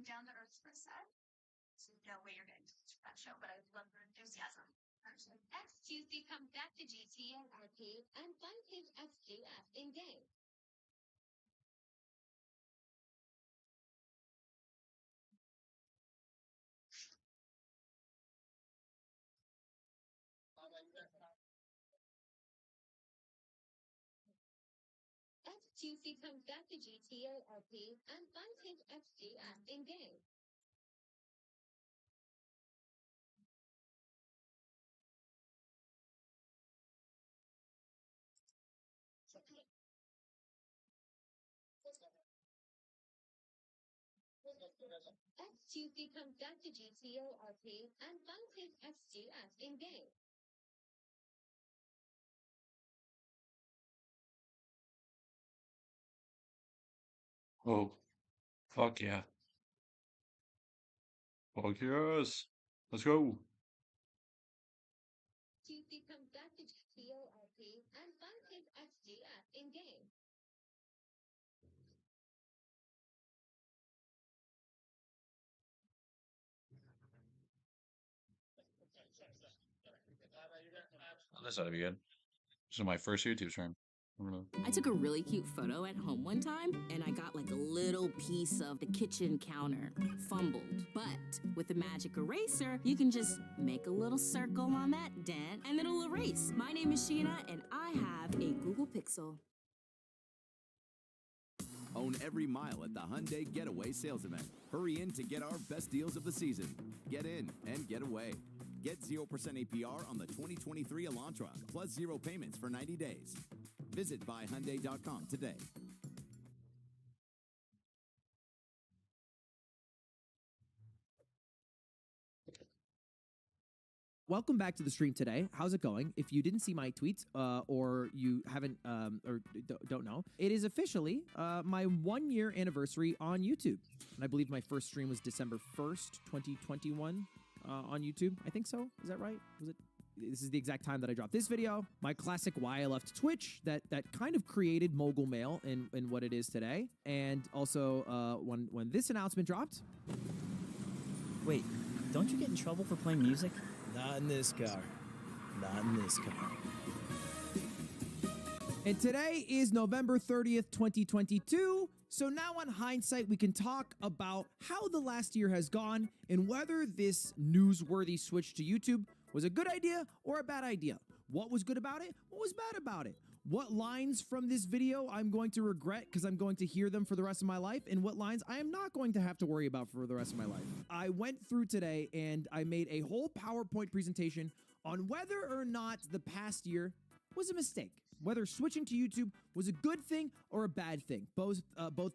down to earth for a sec. So no way you're getting to that show, but I love your enthusiasm. Next Tuesday comes back to GTA Arcade and fun his SGF in game. Tuesday comes back to GTA Arcade and fun his SGF in game. Tuesday comes back to GTA Arcade and fun his SGF in game. Oh, fuck yeah. Fuck yes. Let's go. Tuesday comes back to GTA Arcade and fun his SGF in game. This ought to be good. This is my first YouTube stream. I took a really cute photo at home one time, and I got like a little piece of the kitchen counter fumbled. But with the magic eraser, you can just make a little circle on that dent, and it'll erase. My name is Sheena, and I have a Google Pixel. Own every mile at the Hyundai Getaway Sales Event. Hurry in to get our best deals of the season. Get in and get away. Get 0% APR on the 2023 Elantra, plus 0 payments for 90 days. Visit buyhyundai.com today. Welcome back to the stream today. How's it going? If you didn't see my tweets or you haven't or don't know, it is officially my 1 year anniversary on YouTube. And I believe my first stream was December 1st, 2021 on YouTube. I think so. Is that right? Was it? This is the exact time that I dropped this video. My classic why I left Twitch that kind of created Mogul Mail in what it is today. And also when this announcement dropped. Wait, don't you get in trouble for playing music? Not in this car. Not in this car. And today is November 30th, 2022. So now on hindsight, we can talk about how the last year has gone and whether this newsworthy switch to YouTube was a good idea or a bad idea. What was good about it? What was bad about it? What lines from this video I'm going to regret because I'm going to hear them for the rest of my life, and what lines I am not going to have to worry about for the rest of my life. I went through today and I made a whole PowerPoint presentation on whether or not the past year was a mistake, whether switching to YouTube was a good thing or a bad thing, both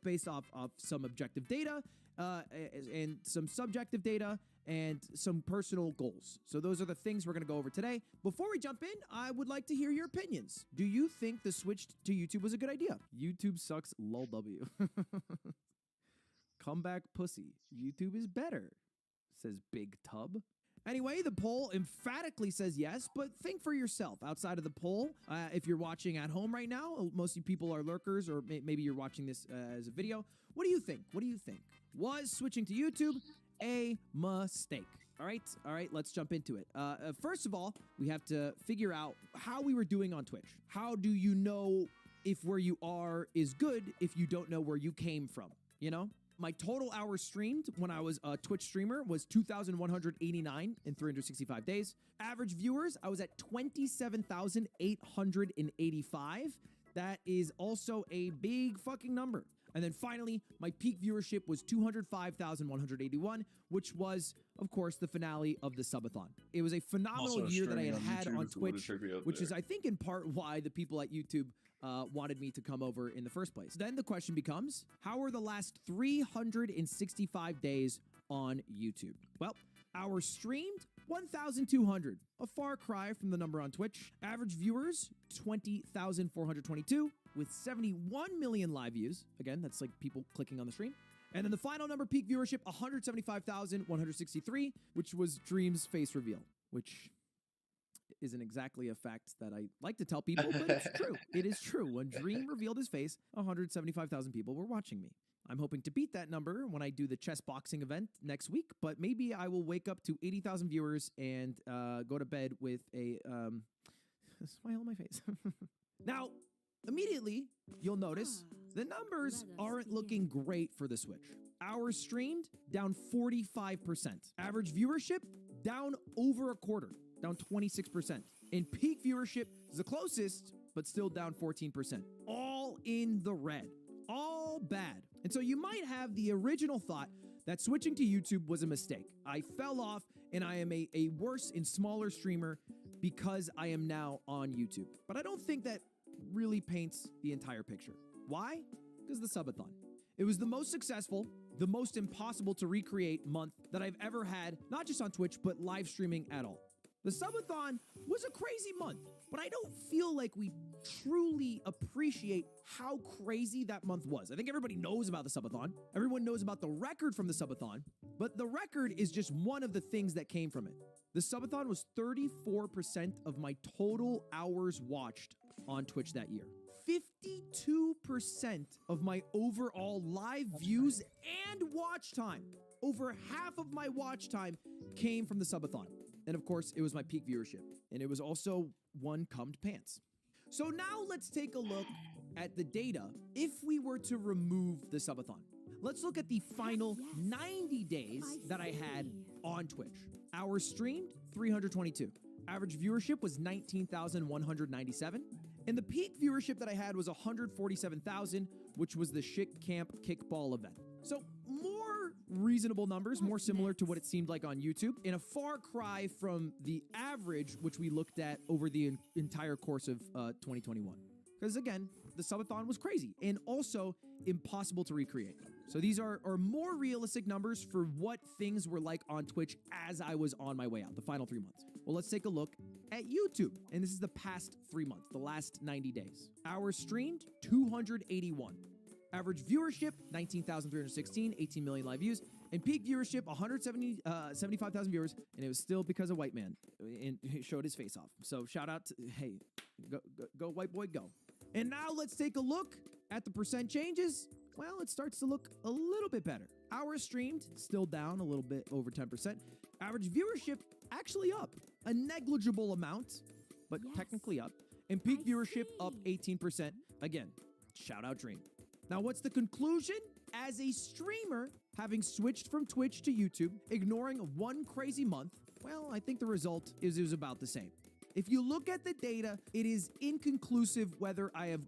based off of some objective data and some subjective data and some personal goals. So those are the things we're going to go over today. Before we jump in, I would like to hear your opinions. Do you think the switch to YouTube was a good idea? YouTube sucks, lol W. Comeback pussy. YouTube is better, says Big Tub. Anyway, the poll emphatically says yes, but think for yourself. Outside of the poll, if you're watching at home right now, most of you people are lurkers, or maybe you're watching this as a video. What do you think? What do you think? Was switching to YouTube a mistake? All right, let's jump into it. First of all, we have to figure out how we were doing on Twitch. How do you know if where you are is good if you don't know where you came from, you know? My total hours streamed when I was a Twitch streamer was 2,189 in 365 days. Average viewers, I was at 27,885. That is also a big fucking number. And then finally, my peak viewership was 205,181, which was, of course, the finale of the subathon. It was a phenomenal year that I had on Twitch, which is, I think, in part why the people at YouTube wanted me to come over in the first place. Then the question becomes, how were the last 365 days on YouTube? Well, hours streamed, 1,200, a far cry from the number on Twitch. Average viewers, 20,422, with 71 million live views. Again, that's like people clicking on the stream. And then the final number, peak viewership, 175,163, which was Dream's face reveal, which isn't exactly a fact that I like to tell people, but it's true. It is true. When Dream revealed his face, 175,000 people were watching me. I'm hoping to beat that number when I do the chess boxing event next week, but maybe I will wake up to 80,000 viewers and go to bed with a smile on my face. Now, immediately, you'll notice the numbers aren't looking great for the Switch. Hours streamed, down 45%. Average viewership, down over a quarter, down 26%. And peak viewership is the closest, but still down 14%. All in the red. All bad. And so you might have the original thought that switching to YouTube was a mistake. I fell off and I am a worse and smaller streamer because I am now on YouTube. But I don't think that really paints the entire picture. Why? Because the subathon. It was the most successful, the most impossible to recreate month that I've ever had, not just on Twitch, but live streaming at all. The subathon was a crazy month, but I don't feel like we truly appreciate how crazy that month was. I think everybody knows about the subathon. Everyone knows about the record from the subathon, but the record is just one of the things that came from it. The subathon was 34% of my total hours watched on Twitch that year. 52% of my overall live views and watch time. Over half of my watch time came from the subathon. And of course, it was my peak viewership. And it was also one cummed pants. So now let's take a look at the data if we were to remove the subathon. Let's look at the final 90 days that I had on Twitch. Hours streamed, 322. Average viewership was 19,197. And the peak viewership that I had was 147,000, which was the Shit Camp Kickball event. So more reasonable numbers, more similar to what it seemed like on YouTube, in a far cry from the average, which we looked at over the entire course of 2021. Because again, the subathon was crazy and also impossible to recreate. So these are more realistic numbers for what things were like on Twitch as I was on my way out, the final 3 months. Well, let's take a look at YouTube. And this is the past 3 months, the last 90 days. Hours streamed, 281. Average viewership, 19,316, 18 million live views. And peak viewership, 75,000 viewers. And it was still because of White Man. And he showed his face off. So shout out to, hey, go white boy, go. And now let's take a look at the percent changes. Well, it starts to look a little bit better. Hours streamed, still down a little bit over 10%. Average viewership, actually up. A negligible amount, but technically up. And peak viewership up 18%. Again, shout out Dream. Now, what's the conclusion? As a streamer, having switched from Twitch to YouTube, ignoring one crazy month, well, I think the result is it was about the same. If you look at the data, it is inconclusive whether I have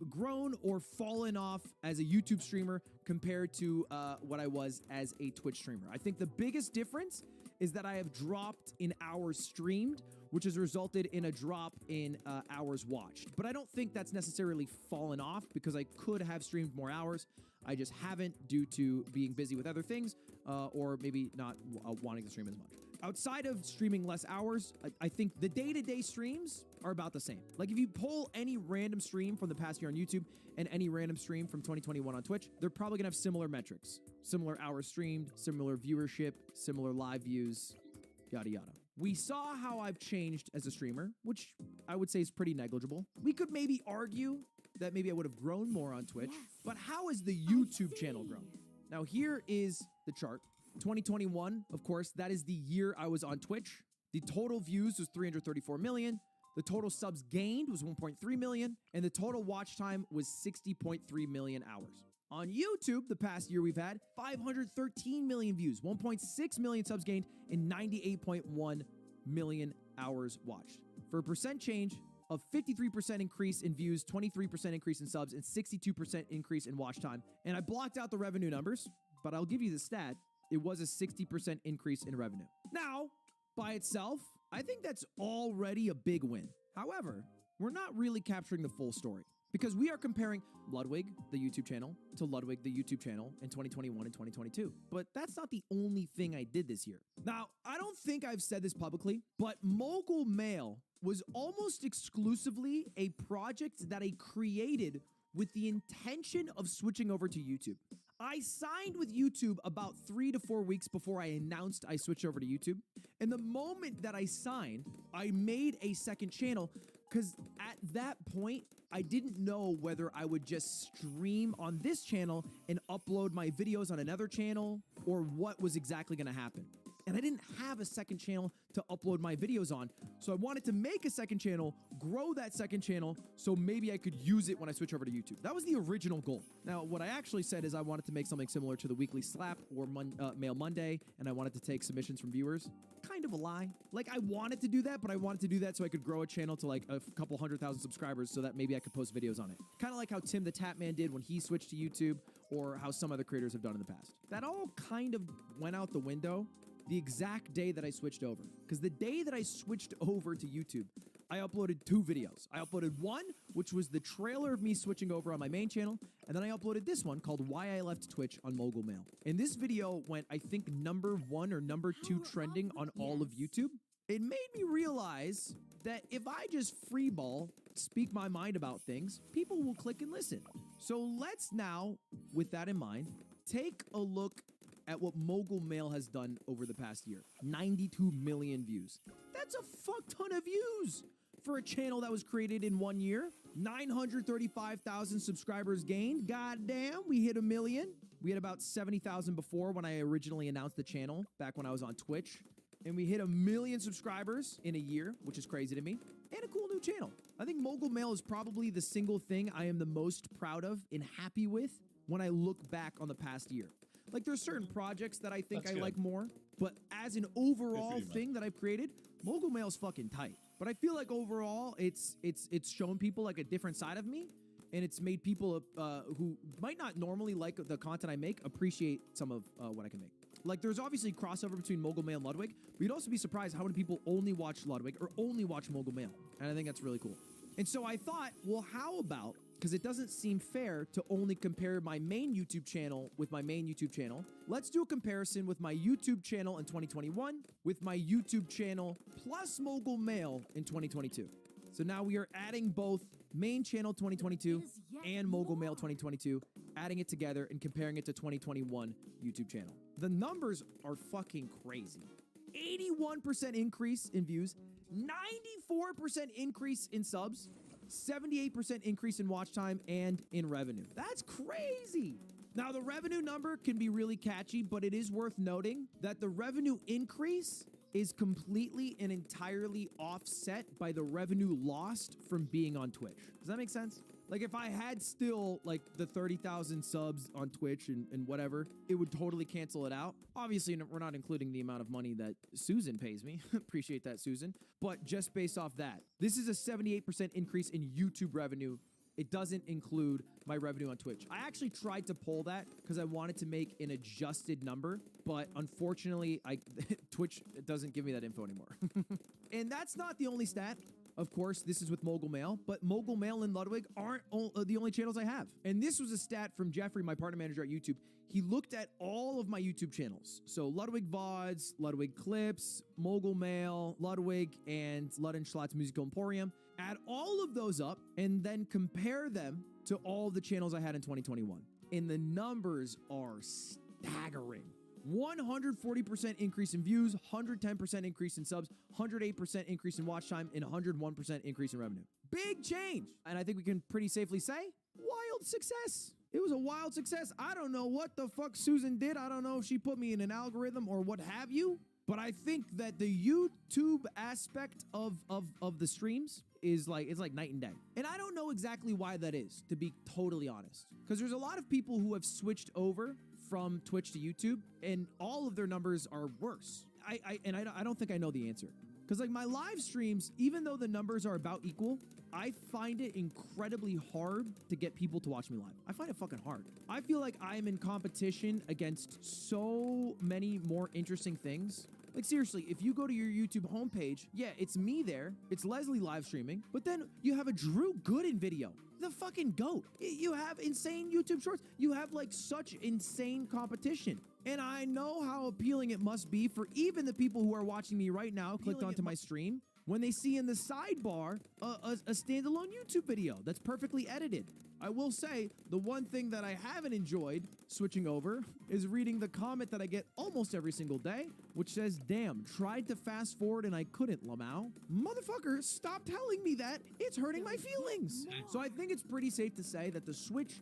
grown or fallen off as a YouTube streamer compared to what I was as a Twitch streamer. I think the biggest difference is that I have dropped in hours streamed, which has resulted in a drop in hours watched. But I don't think that's necessarily fallen off because I could have streamed more hours. I just haven't due to being busy with other things or maybe not wanting to stream as much. Outside of streaming less hours, I think the day-to-day streams are about the same. Like if you pull any random stream from the past year on YouTube and any random stream from 2021 on Twitch, they're probably gonna have similar metrics. Similar hours streamed, similar viewership, similar live views, yada yada. We saw how I've changed as a streamer, which I would say is pretty negligible. We could maybe argue that maybe I would have grown more on Twitch, but how has the YouTube channel grown? Now here is the chart. 2021, of course, that is the year I was on Twitch. The total views was 334 million. The total subs gained was 1.3 million. And the total watch time was 60.3 million hours. On YouTube, the past year we've had 513 million views, 1.6 million subs gained, and 98.1 million hours watched. For a percent change of 53% increase in views, 23% increase in subs, and 62% increase in watch time. And I blocked out the revenue numbers, but I'll give you the stat. It was a 60% increase in revenue. Now, by itself, I think that's already a big win. However, we're not really capturing the full story because we are comparing Ludwig, the YouTube channel, to Ludwig, the YouTube channel in 2021 and 2022. But that's not the only thing I did this year. Now, I don't think I've said this publicly, but Mogul Mail was almost exclusively a project that I created with the intention of switching over to YouTube. I signed with YouTube about 3 to 4 weeks before I announced I switched over to YouTube. And the moment that I signed, I made a second channel Because at that point, I didn't know whether I would just stream on this channel and upload my videos on another channel or what was exactly going to happen. And I didn't have a second channel to upload my videos on. So I wanted to make a second channel, grow that second channel, so maybe I could use it when I switch over to YouTube. That was the original goal. Now, what I actually said is I wanted to make something similar to the Weekly Slap or Mail Monday, and I wanted to take submissions from viewers. Kind of a lie. Like, I wanted to do that, but I wanted to do that so I could grow a channel to like a couple 100,000 subscribers so that maybe I could post videos on it. Kind of like how Tim the Tatman did when he switched to YouTube, or how some other creators have done in the past. That all kind of went out the window the exact day that I switched over. Because the day that I switched over to YouTube, I uploaded 2 videos. I uploaded one, which was the trailer of me switching over on my main channel, and then I uploaded this one called Why I Left Twitch on Mogul Mail. And this video went, I think, #1 or #2 trending on all of YouTube. It made me realize that if I just freeball, speak my mind about things, people will click and listen. So let's now, with that in mind, take a look at what Mogul Mail has done over the past year. 92 million views. That's a fuck ton of views for a channel that was created in 1 year. 935,000 subscribers gained. Goddamn, we hit 1 million. We had about 70,000 before when I originally announced the channel, back when I was on Twitch. And we hit 1 million subscribers in a year, which is crazy to me. And a cool new channel. I think Mogul Mail is probably the single thing I am the most proud of and happy with when I look back on the past year. Like, there's certain projects that I think I like more, but as an overall thing that I've created, Mogul Mail is fucking tight. But I feel like overall, it's shown people like a different side of me, and it's made people who might not normally like the content I make appreciate some of what I can make. Like, there's obviously crossover between Mogul Mail and Ludwig, but you'd also be surprised how many people only watch Ludwig or only watch Mogul Mail, and I think that's really cool. And so I thought, well, how about, because it doesn't seem fair to only compare my main YouTube channel with my main YouTube channel, let's do a comparison with my YouTube channel in 2021 with my YouTube channel plus Mogul Mail in 2022. So now we are adding both main channel 2022 and Mogul Mail 2022, adding it together and comparing it to 2021 YouTube channel. The numbers are fucking crazy. 81% increase in views, 94% increase in subs, 78% increase in watch time and in revenue. That's crazy. Now, the revenue number can be really catchy, but it is worth noting that the revenue increase is completely and entirely offset by the revenue lost from being on Twitch. Does that make sense? Like, if I had still, like, the 30,000 subs on Twitch and whatever, it would totally cancel it out. Obviously, we're not including the amount of money that Susan pays me. Appreciate that, Susan. But just based off that, this is a 78% increase in YouTube revenue. It doesn't include my revenue on Twitch. I actually tried to pull that because I wanted to make an adjusted number, but unfortunately, Twitch doesn't give me that info anymore. And that's not the only stat. Of course, this is with Mogul Mail, but Mogul Mail and Ludwig aren't the only channels I have. And this was a stat from Jeffrey, my partner manager at YouTube. He looked at all of my YouTube channels. So Ludwig VODs, Ludwig Clips, Mogul Mail, Ludwig, and Lud and Schlatt's Musical Emporium. Add all of those up and then compare them to all the channels I had in 2021. And the numbers are staggering. 140% increase in views, 110% increase in subs, 108% increase in watch time, and 101% increase in revenue. Big change. And I think we can pretty safely say, wild success. It was a wild success. I don't know what the fuck Susan did. I don't know if she put me in an algorithm or what have you. But I think that the YouTube aspect of the streams is like, it's like night and day. And I don't know exactly why that is, to be totally honest. Because there's a lot of people who have switched over from Twitch to YouTube, and all of their numbers are worse. I don't think I know the answer. Because like my live streams, even though the numbers are about equal, I find it incredibly hard to get people to watch me live. I find it fucking hard. I feel like I am in competition against so many more interesting things. Like seriously, if you go to your YouTube homepage, yeah, it's me there. It's Leslie live streaming, but then you have a Drew Gooden video. The fucking GOAT. You have insane YouTube shorts. You have like such insane competition. And I know how appealing it must be for even the people who are watching me right now, clicked onto my stream, when they see in the sidebar a standalone YouTube video that's perfectly edited. I will say, the one thing that I haven't enjoyed switching over is reading the comment that I get almost every single day, which says, damn, tried to fast forward and I couldn't, Lamau. Motherfucker, stop telling me that. It's hurting my feelings. So I think it's pretty safe to say that the Switch,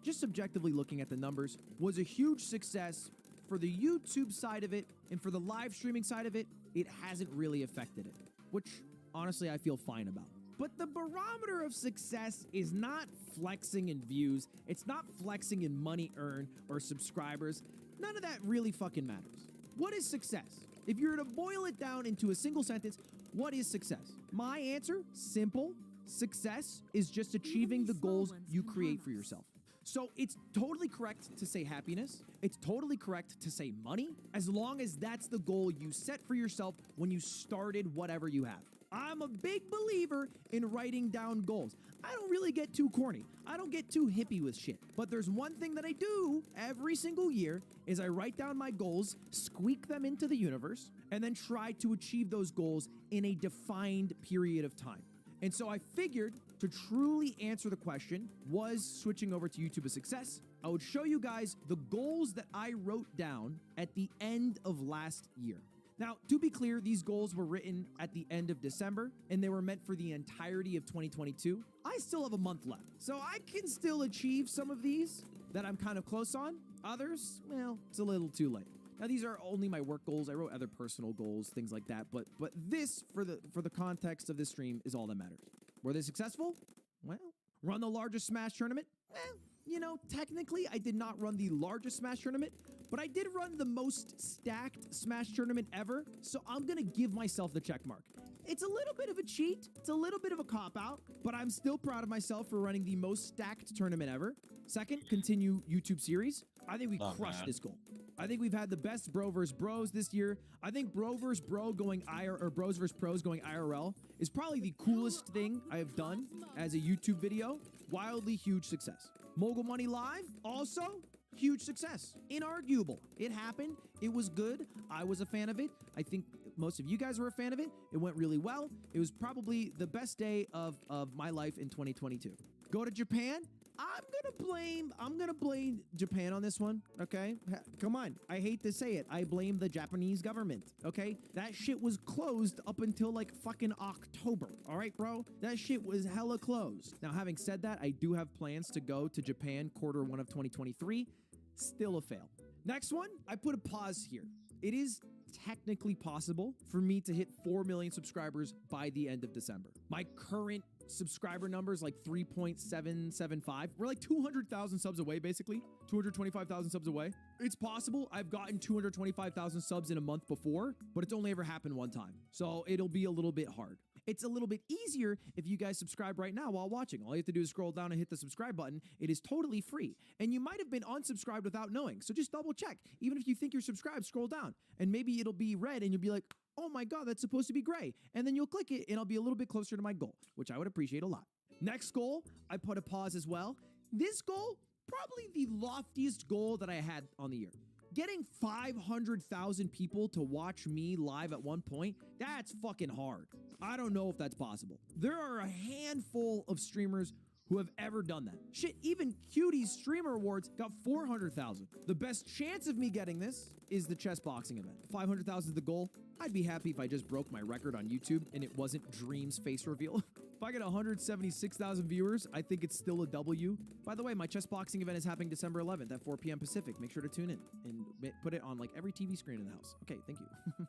just subjectively looking at the numbers, was a huge success. For the YouTube side of it and for the live streaming side of it, it hasn't really affected it, which honestly I feel fine about. But the barometer of success is not flexing in views. It's not flexing in money earned or subscribers. None of that really fucking matters. What is success? If you were to boil it down into a single sentence, what is success? My answer, simple. Success is just achieving the goals you create for yourself. So it's totally correct to say happiness. It's totally correct to say money, as long as that's the goal you set for yourself when you started whatever you have. I'm a big believer in writing down goals. I don't really get too corny. I don't get too hippie with shit. But there's one thing that I do every single year is I write down my goals, squeak them into the universe, and then try to achieve those goals in a defined period of time. And so I figured to truly answer the question, was switching over to YouTube a success? I would show you guys the goals that I wrote down at the end of last year. Now, to be clear, these goals were written at the end of December, and they were meant for the entirety of 2022. I still have a month left, so I can still achieve some of these that I'm kind of close on. Others, well, it's a little too late. Now, these are only my work goals. I wrote other personal goals, things like that, but this, for the context of this stream, is all that matters. Were they successful? Well, run the largest Smash tournament? Well, you know, technically, I did not run the largest Smash tournament, but I did run the most stacked Smash tournament ever, so I'm gonna give myself the check mark. It's a little bit of a cheat, it's a little bit of a cop-out, but I'm still proud of myself for running the most stacked tournament ever. Second, continue YouTube series. I think we crushed this goal. I think we've had the best bro versus bros this year. I think bro versus bro going IR, or bros versus pros going IRL is probably the coolest thing I have done as a YouTube video. Wildly huge success. Mogul Money Live, also huge success. Inarguable. It happened. It was good. I was a fan of it. I think most of you guys were a fan of it. It went really well. It was probably the best day of my life in 2022. Go to Japan. I'm gonna blame Japan on this one, okay? Come on. I hate to say it. I blame the Japanese government, okay? That shit was closed up until like fucking October, all right, bro? That shit was hella closed. Now, having said that, I do have plans to go to Japan Q1 of 2023. Still a fail. Next one, I put a pause here. It is technically possible for me to hit 4 million subscribers by the end of December. My current subscriber numbers like 3.775. We're like 200,000 subs away, basically 225,000 subs away. It's possible. I've gotten 225,000 subs in a month before, but it's only ever happened one time, so it'll be a little bit hard. It's a little bit easier if you guys subscribe right now while watching. All you have to do is scroll down and hit the subscribe button. It is totally free, and you might have been unsubscribed without knowing, so just double check. Even if you think you're subscribed, scroll down and maybe it'll be red and you'll be like, oh my God, that's supposed to be gray. And then you'll click it and I'll be a little bit closer to my goal, which I would appreciate a lot. Next goal, I put a pause as well. This goal, probably the loftiest goal that I had on the year. Getting 500,000 people to watch me live at one point, that's fucking hard. I don't know if that's possible. There are a handful of streamers who have ever done that. Shit, even Cutie's Streamer Awards got 400,000. The best chance of me getting this is the chess boxing event. 500,000 is the goal. I'd be happy if I just broke my record on YouTube and it wasn't Dream's face reveal. If I get 176,000 viewers, I think it's still a W. By the way, my chess boxing event is happening December 11th at 4 p.m. Pacific. Make sure to tune in and put it on like every TV screen in the house. Okay, thank you.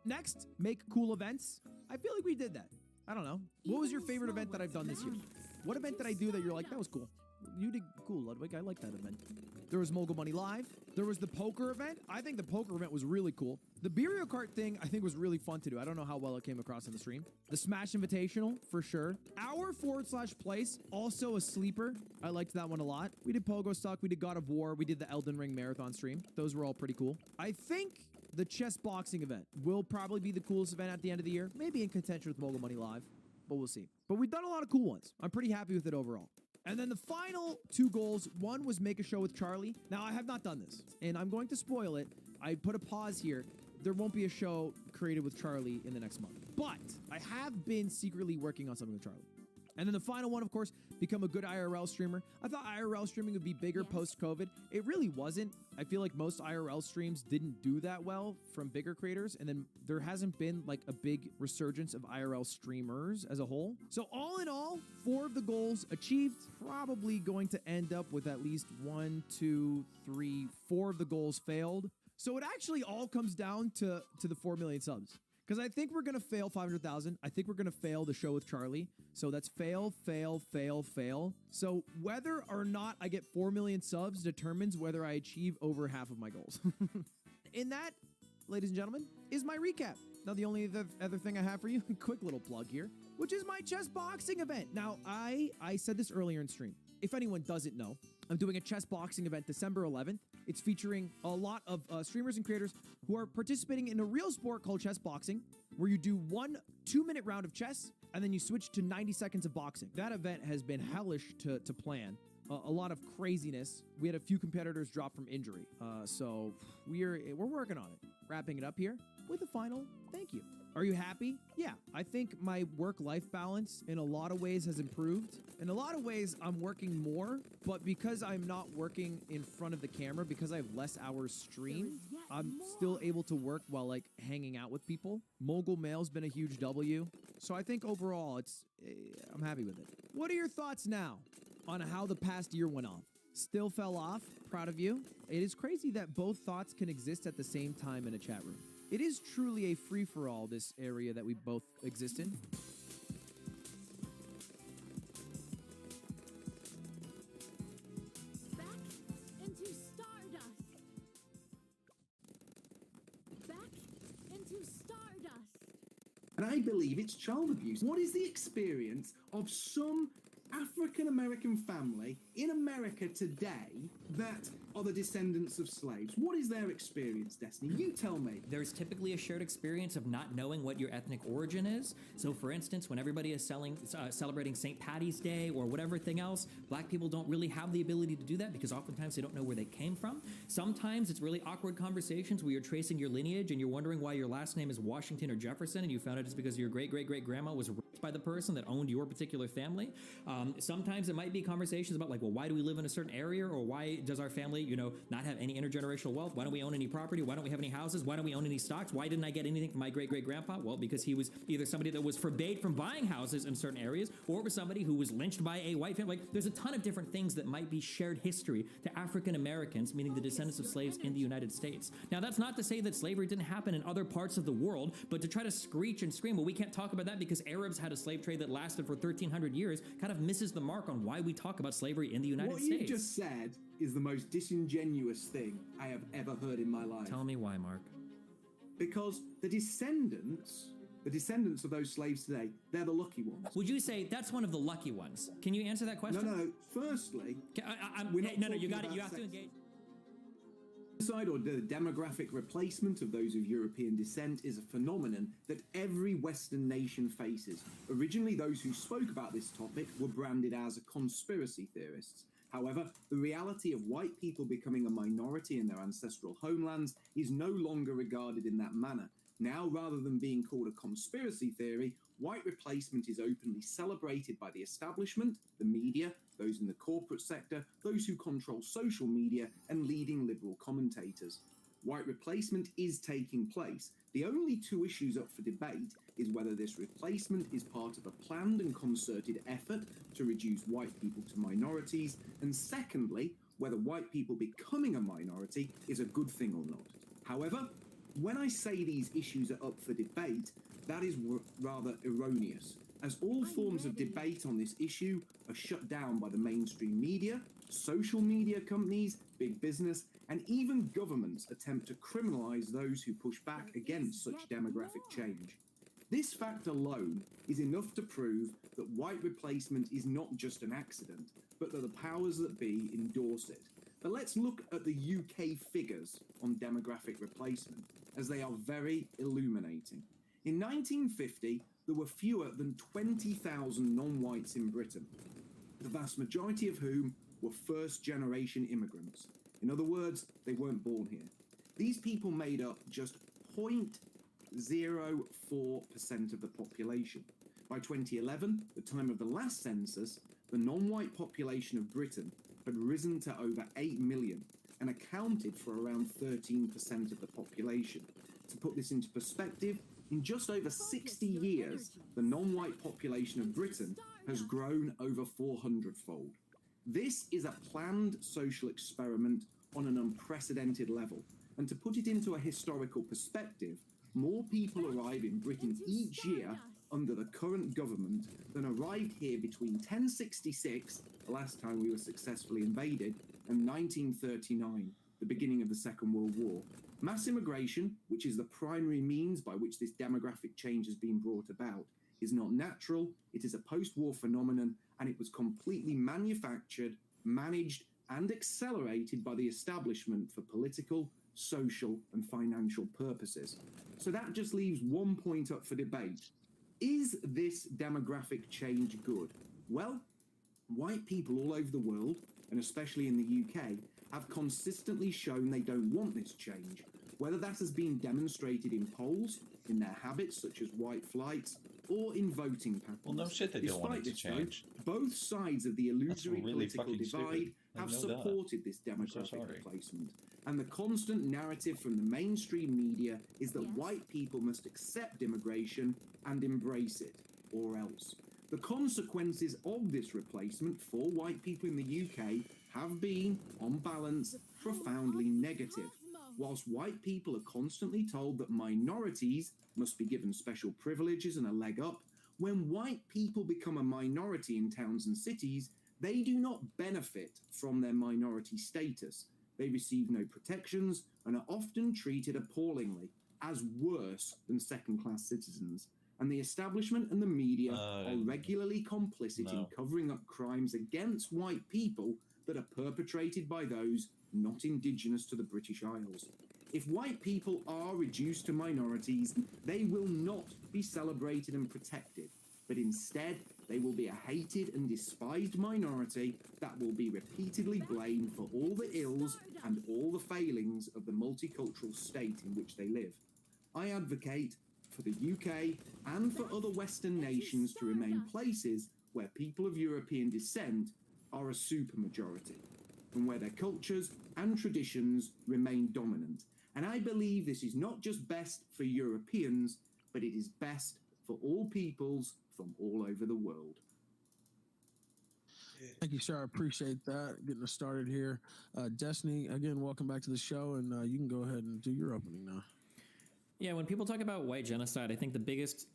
Next, make cool events. I feel like we did that. I don't know. What was your favorite event that I've done this year? What event did I do that you're like, that was cool? You did cool, Ludwig. I like that event. There was Mogul Money Live. There was the poker event. I think the poker event was really cool. The Mario Kart thing, I think, was really fun to do. I don't know how well it came across in the stream. The Smash Invitational, for sure. Our /place, also a sleeper. I liked that one a lot. We did Pogo Stock. We did God of War. We did the Elden Ring Marathon stream. Those were all pretty cool. I think the chess boxing event will probably be the coolest event at the end of the year. Maybe in contention with Mogul Money Live, but we'll see. But we've done a lot of cool ones. I'm pretty happy with it overall. And then the final two goals, one was make a show with Charlie. Now, I have not done this, and I'm going to spoil it. I put a pause here. there won't be a show created with Charlie in the next month. But I have been secretly working on something with Charlie. And then the final one, of course, become a good IRL streamer. I thought IRL streaming would be bigger post-COVID. It really wasn't. I feel like most IRL streams didn't do that well from bigger creators. And then there hasn't been like a big resurgence of IRL streamers as a whole. So all in all, 4 of the goals achieved. Probably going to end up with at least 1, 2, 3, 4 of the goals failed. So it actually all comes down to the 4 million subs. Because I think we're going to fail 500,000. I think we're going to fail the show with Charlie. So that's fail, fail, fail, fail. So whether or not I get 4 million subs determines whether I achieve over half of my goals. In that, ladies and gentlemen, is my recap. Now, the only other thing I have for you, quick little plug here, which is my chess boxing event. Now, I said this earlier in stream. If anyone doesn't know, I'm doing a chess boxing event December 11th. It's featuring a lot of streamers and creators who are participating in a real sport called chess boxing, where you do 1 2-minute round of chess, and then you switch to 90 seconds of boxing. That event has been hellish to plan. A lot of craziness. We had a few competitors drop from injury. So we're working on it. Wrapping it up here with a final thank you. Are you happy? Yeah, I think my work-life balance in a lot of ways has improved. In a lot of ways, I'm working more, but because I'm not working in front of the camera, because I have less hours streamed, I'm still able to work while like hanging out with people. Mogul Mail's been a huge W. So I think overall, I'm happy with it. What are your thoughts now on how the past year went off? Still fell off? Proud of you. It is crazy that both thoughts can exist at the same time in a chat room. It is truly a free-for-all, this area that we both exist in. Back into Stardust. Back into Stardust. And I believe it's child abuse. What is the experience of some African-American family in America today that are the descendants of slaves? What is their experience, Destiny? You tell me. There's typically a shared experience of not knowing what your ethnic origin is. So for instance, when everybody is celebrating St. Patty's Day or whatever thing else, black people don't really have the ability to do that because oftentimes they don't know where they came from. Sometimes it's really awkward conversations where you're tracing your lineage and you're wondering why your last name is Washington or Jefferson, and you found out it's because your great-great-great-grandma was raped by the person that owned your particular family. Sometimes it might be conversations about like, well, why do we live in a certain area, or why does our family, not have any intergenerational wealth? Why don't we own any property? Why don't we have any houses? Why don't we own any stocks? Why didn't I get anything from my great-great-grandpa? Well, because he was either somebody that was forbade from buying houses in certain areas, or it was somebody who was lynched by a white family. Like, there's a ton of different things that might be shared history to African Americans, meaning the descendants of slaves in the United States. Now, that's not to say that slavery didn't happen in other parts of the world, but to try to screech and scream, well, we can't talk about that because Arabs had a slave trade that lasted for 1,300 years, kind of misses the mark on why we talk about slavery in the United States. What you just said is the most disingenuous thing I have ever heard in my life. Tell me why, Mark. Because the descendants of those slaves today, they're the lucky ones. Would you say that's one of the lucky ones? Can you answer that question? No. Firstly, you got it. You have to engage. Genocide or the demographic replacement of those of European descent is a phenomenon that every Western nation faces. Originally, those who spoke about this topic were branded as conspiracy theorists. However, the reality of white people becoming a minority in their ancestral homelands is no longer regarded in that manner. Now, rather than being called a conspiracy theory, white replacement is openly celebrated by the establishment, the media, those in the corporate sector, those who control social media, and leading liberal commentators. White replacement is taking place. The only two issues up for debate is whether this replacement is part of a planned and concerted effort to reduce white people to minorities, and secondly, whether white people becoming a minority is a good thing or not. However, when I say these issues are up for debate, that is rather erroneous, as all forms of debate on this issue are shut down by the mainstream media, social media companies, big business, and even governments attempt to criminalize those who push back against such demographic change. This fact alone is enough to prove that white replacement is not just an accident, but that the powers that be endorse it. But let's look at the UK figures on demographic replacement, as they are very illuminating. In 1950, there were fewer than 20,000 non-whites in Britain, the vast majority of whom were first-generation immigrants. In other words, they weren't born here. These people made up just 0.04% of the population. By 2011, the time of the last census, the non-white population of Britain had risen to over 8 million and accounted for around 13% of the population. To put this into perspective, in just over 60 years, the non-white population of Britain has grown over 400-fold. This is a planned social experiment on an unprecedented level. And to put it into a historical perspective, more people arrive in Britain each year under the current government than arrived here between 1066, the last time we were successfully invaded, and 1939, the beginning of the Second World War. Mass immigration, which is the primary means by which this demographic change has been brought about, is not natural, it is a post-war phenomenon, and it was completely manufactured, managed, and accelerated by the establishment for political, social, and financial purposes. So that just leaves one point up for debate. Is this demographic change good? Well, white people all over the world, and especially in the UK, have consistently shown they don't want this change, whether that has been demonstrated in polls, in their habits such as white flights, or in voting patterns. Well, no shit, they don't want it to change. Both sides of the illusory really political fucking divide stupid. have I know that. supported this demographic replacement. And the constant narrative from the mainstream media is that white people must accept immigration and embrace it, or else. The consequences of this replacement for white people in the UK have been, on balance, profoundly negative. Whilst white people are constantly told that minorities must be given special privileges and a leg up, when white people become a minority in towns and cities, they do not benefit from their minority status. They receive no protections and are often treated appallingly, as worse than second-class citizens. And the establishment and the media are regularly complicit in covering up crimes against white people that are perpetrated by those not indigenous to the British Isles. If white people are reduced to minorities, they will not be celebrated and protected, but instead they will be a hated and despised minority that will be repeatedly blamed for all the ills and all the failings of the multicultural state in which they live. I advocate for the UK and for other Western nations to remain places where people of European descent are a supermajority, and where their cultures and traditions remain dominant. And I believe this is not just best for Europeans, but it is best for all peoples from all over the world. Thank you, sir. I appreciate that. Getting us started here. Destiny, again, welcome back to the show, and you can go ahead and do your opening now. Yeah, when people talk about white genocide, I think the biggest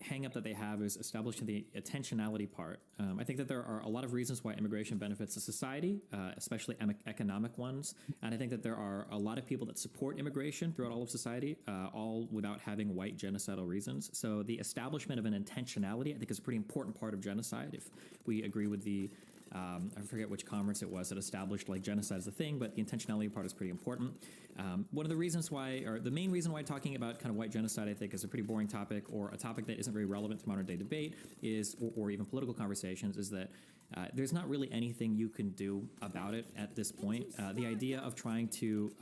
hang-up that they have is establishing the intentionality part. I think that there are a lot of reasons why immigration benefits a society, especially economic ones. And I think that there are a lot of people that support immigration throughout all of society, all without having white genocidal reasons. So the establishment of an intentionality, I think, is a pretty important part of genocide. If we agree with the I forget which conference it was that established like genocide as a thing, but the intentionality part is pretty important. One of the reasons why, or the main reason why talking about kind of white genocide, I think, is a pretty boring topic, or a topic that isn't very relevant to modern day debate, is, or even political conversations, is that there's not really anything you can do about it at this point. The idea of trying to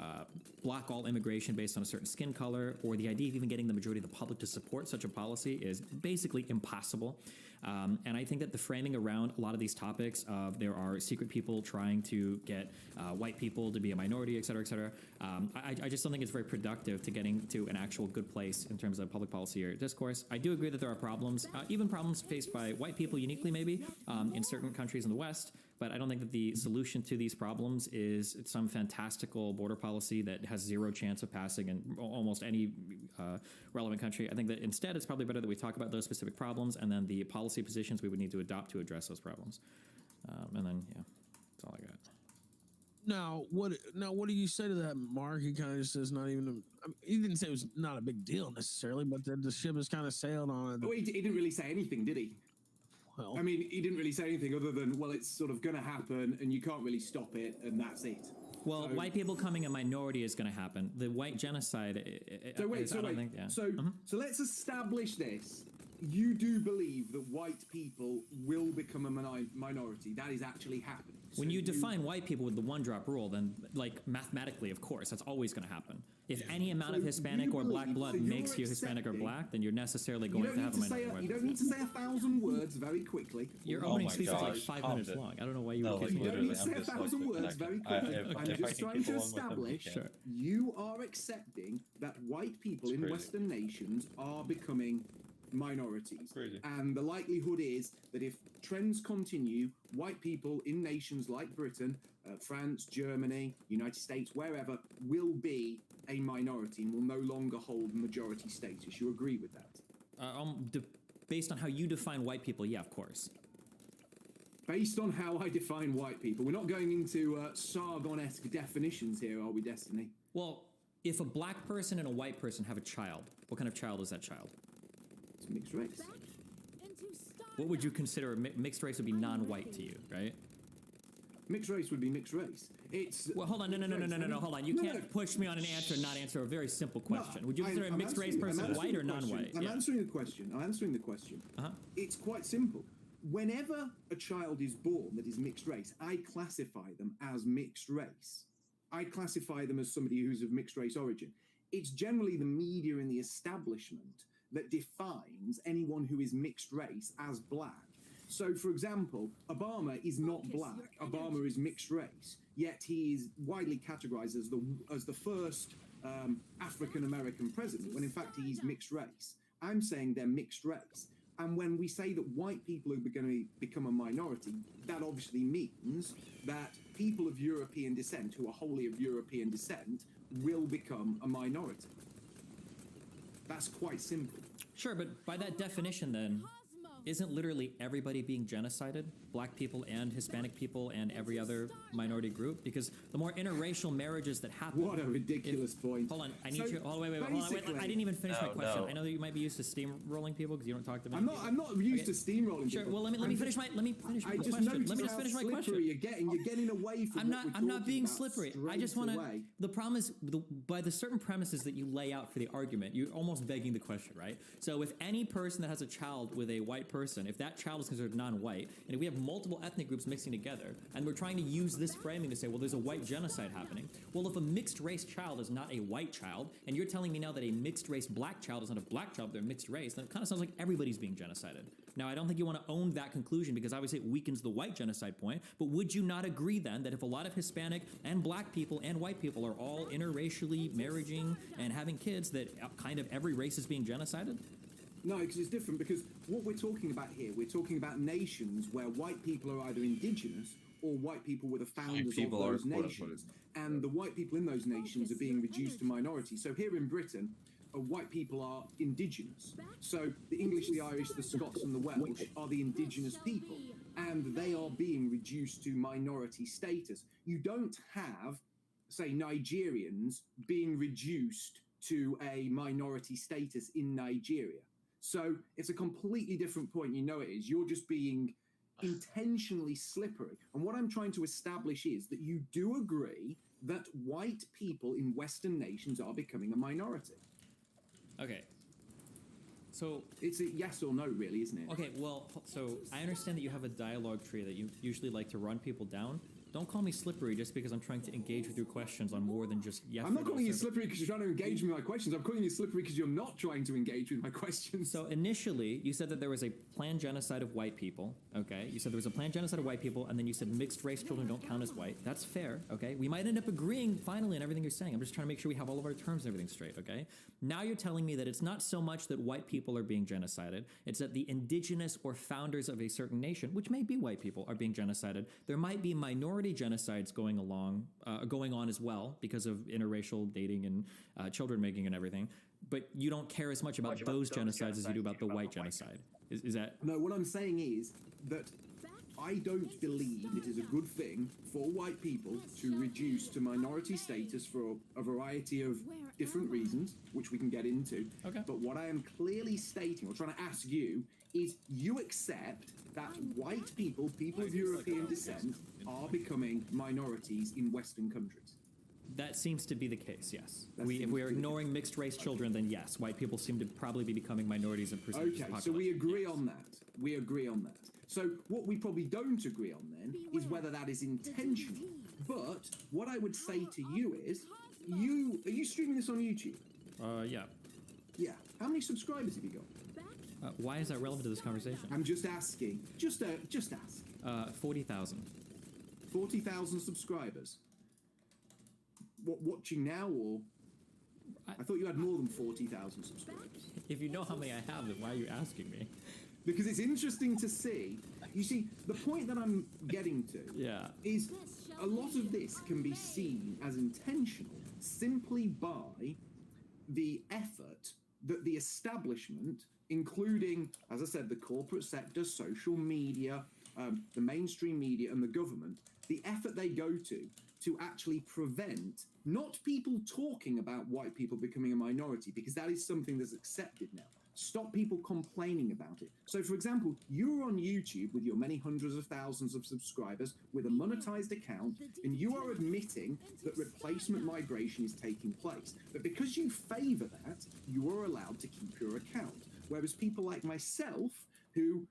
block all immigration based on a certain skin color, or the idea of even getting the majority of the public to support such a policy, is basically impossible. And I think that the framing around a lot of these topics of there are secret people trying to get white people to be a minority, et cetera, I just don't think it's very productive to getting to an actual good place in terms of public policy or discourse. I do agree that there are problems, even problems faced by white people uniquely maybe in certain countries in the West, but I don't think that the solution to these problems is some fantastical border policy that has zero chance of passing in almost any relevant country. I think that instead it's probably better that we talk about those specific problems and then the policy positions we would need to adopt to address those problems. And then, yeah, that's all I got. Now, what do you say to that, Mark? He kind of just says not even. He didn't say it was not a big deal necessarily, but the ship has kind of sailed on it. Oh, he didn't really say anything, did he? Well, I mean, he didn't really say anything other than, well, it's sort of going to happen, and you can't really stop it, and that's it. Well, so, white people coming a minority is going to happen. The white genocide. So let's establish this. you do believe that white people will become a minority. That is actually happening. When you define white people with the one-drop rule, then, like, mathematically, of course, that's always going to happen. If any amount of Hispanic or black blood makes you Hispanic or black, then you're necessarily going to have a minority. You don't need to say 1,000 words very quickly. Your opening speech is like 5 minutes long. I don't know why you would You keep don't need to say 1,000 words very quickly. I'm just trying to establish you are accepting that white people in Western nations are becoming minorities. And the likelihood is that if trends continue, white people in nations like Britain, France, Germany, United States, wherever, will be a minority and will no longer hold majority status. You agree with that? Based on how you define white people, yeah, of course. Based on how I define white people, we're not going into Sargon-esque definitions here, are we, Destiny? Well, if a black person and a white person have a child, what kind of child is that child? It's mixed race. What would you consider mixed race would be non-white to you, right? Mixed race would be mixed race. It's well, hold on, no, hold on. You can't push me on an answer and not answer a very simple question. Would you consider a mixed race person white or non-white? I'm answering the question. It's quite simple. Whenever a child is born that is mixed race, I classify them as mixed race. I classify them as somebody who's of mixed race origin. It's generally the media and the establishment that defines anyone who is mixed race as black. So, for example, Obama is not black. Obama is mixed race, yet he is widely categorized as the first African-American president, when in fact he is mixed race. I'm saying they're mixed race. And when we say that white people are going to become a minority, that obviously means that people of European descent, who are wholly of European descent, will become a minority. That's quite simple. Sure, but by that definition then, isn't literally everybody being genocided? Black people and Hispanic people and every other minority group? Because the more interracial marriages that happen... What a ridiculous point. Hold on, I need you... Oh, wait, hold on, wait, I didn't even finish my question. No. I know that you might be used to steamrolling people because you don't talk to them. I'm not used to steamrolling people. Sure, well, let me finish my question. Let me just finish my question. You're getting away from I'm not being slippery. I just want to... The problem is, by the certain premises that you lay out for the argument, you're almost begging the question, right? So if any person that has a child with a white person, if that child is considered non-white, and if we have multiple ethnic groups mixing together, and we're trying to use this framing to say, well, there's a white genocide happening. Well, if a mixed race child is not a white child, and you're telling me now that a mixed race black child is not a black child, they're a mixed race, then it kind of sounds like everybody's being genocided. Now, I don't think you want to own that conclusion because obviously it weakens the white genocide point, but would you not agree then that if a lot of Hispanic and black people and white people are all interracially marrying and having kids, that kind of every race is being genocided? No, because it's different, because what we're talking about here, we're talking about nations where white people are either indigenous or white people were the founders of those nations. And the white people in those nations are being reduced to minority. So here in Britain, white people are indigenous. So the English, the Irish, the Scots and the Welsh are the indigenous people. And they are being reduced to minority status. You don't have, say, Nigerians being reduced to a minority status in Nigeria. So it's a completely different point. You know it is. You're just being intentionally slippery. And what I'm trying to establish is that you do agree that white people in Western nations are becoming a minority. Okay. So it's a yes or no, really, isn't it? Okay, well, so I understand that you have a dialogue tree that you usually like to run people down. Don't call me slippery just because I'm trying to engage with your questions on more than just yes. I'm not calling you slippery because you're trying to engage with my questions. I'm calling you slippery because you're not trying to engage with my questions. So initially, you said that there was a planned genocide of white people, okay? You said there was a planned genocide of white people, and then you said mixed race children don't count as white. That's fair, okay? We might end up agreeing finally on everything you're saying. I'm just trying to make sure we have all of our terms and everything straight, okay? Now you're telling me that it's not so much that white people are being genocided, it's that the indigenous or founders of a certain nation, which may be white people, are being genocided. There might be minority genocides going on as well because of interracial dating and children making and everything. But you don't care as much about those genocides as you do about the white genocide. Is that... No, what I'm saying is that I don't believe it is a good thing for white people to reduce to minority status for a variety of different reasons, which we can get into. Okay. But what I am clearly stating, or trying to ask you, is you accept that white people, people of European descent, are becoming minorities in Western countries. That seems to be the case, yes. That If seems we to are be the ignoring mixed race children, then yes, white people seem to probably be becoming minorities in percentage of Okay, the so we population. agree Yes. on that. We agree on that. So what we probably don't agree on then is whether that is intentional. But what I would say to you is, are you streaming this on YouTube? Yeah. Yeah. How many subscribers have you got? Why is that relevant to this conversation? I'm just asking. Just ask. 40,000. 40,000 subscribers. What, watching now, or? I thought you had more than 40,000 subscribers. If you know how many I have, then why are you asking me? Because it's interesting to see. You see, the point that I'm getting to is a lot of this can be seen as intentional simply by the effort that the establishment, including, as I said, the corporate sector, social media, the mainstream media, and the government, the effort they go to actually prevent not people talking about white people becoming a minority, because that is something that's accepted now. Stop people complaining about it. So, for example, you're on YouTube with your many hundreds of thousands of subscribers with a monetized account, and you are admitting that replacement migration is taking place. But because you favor that, you are allowed to keep your account. Whereas people like myself, who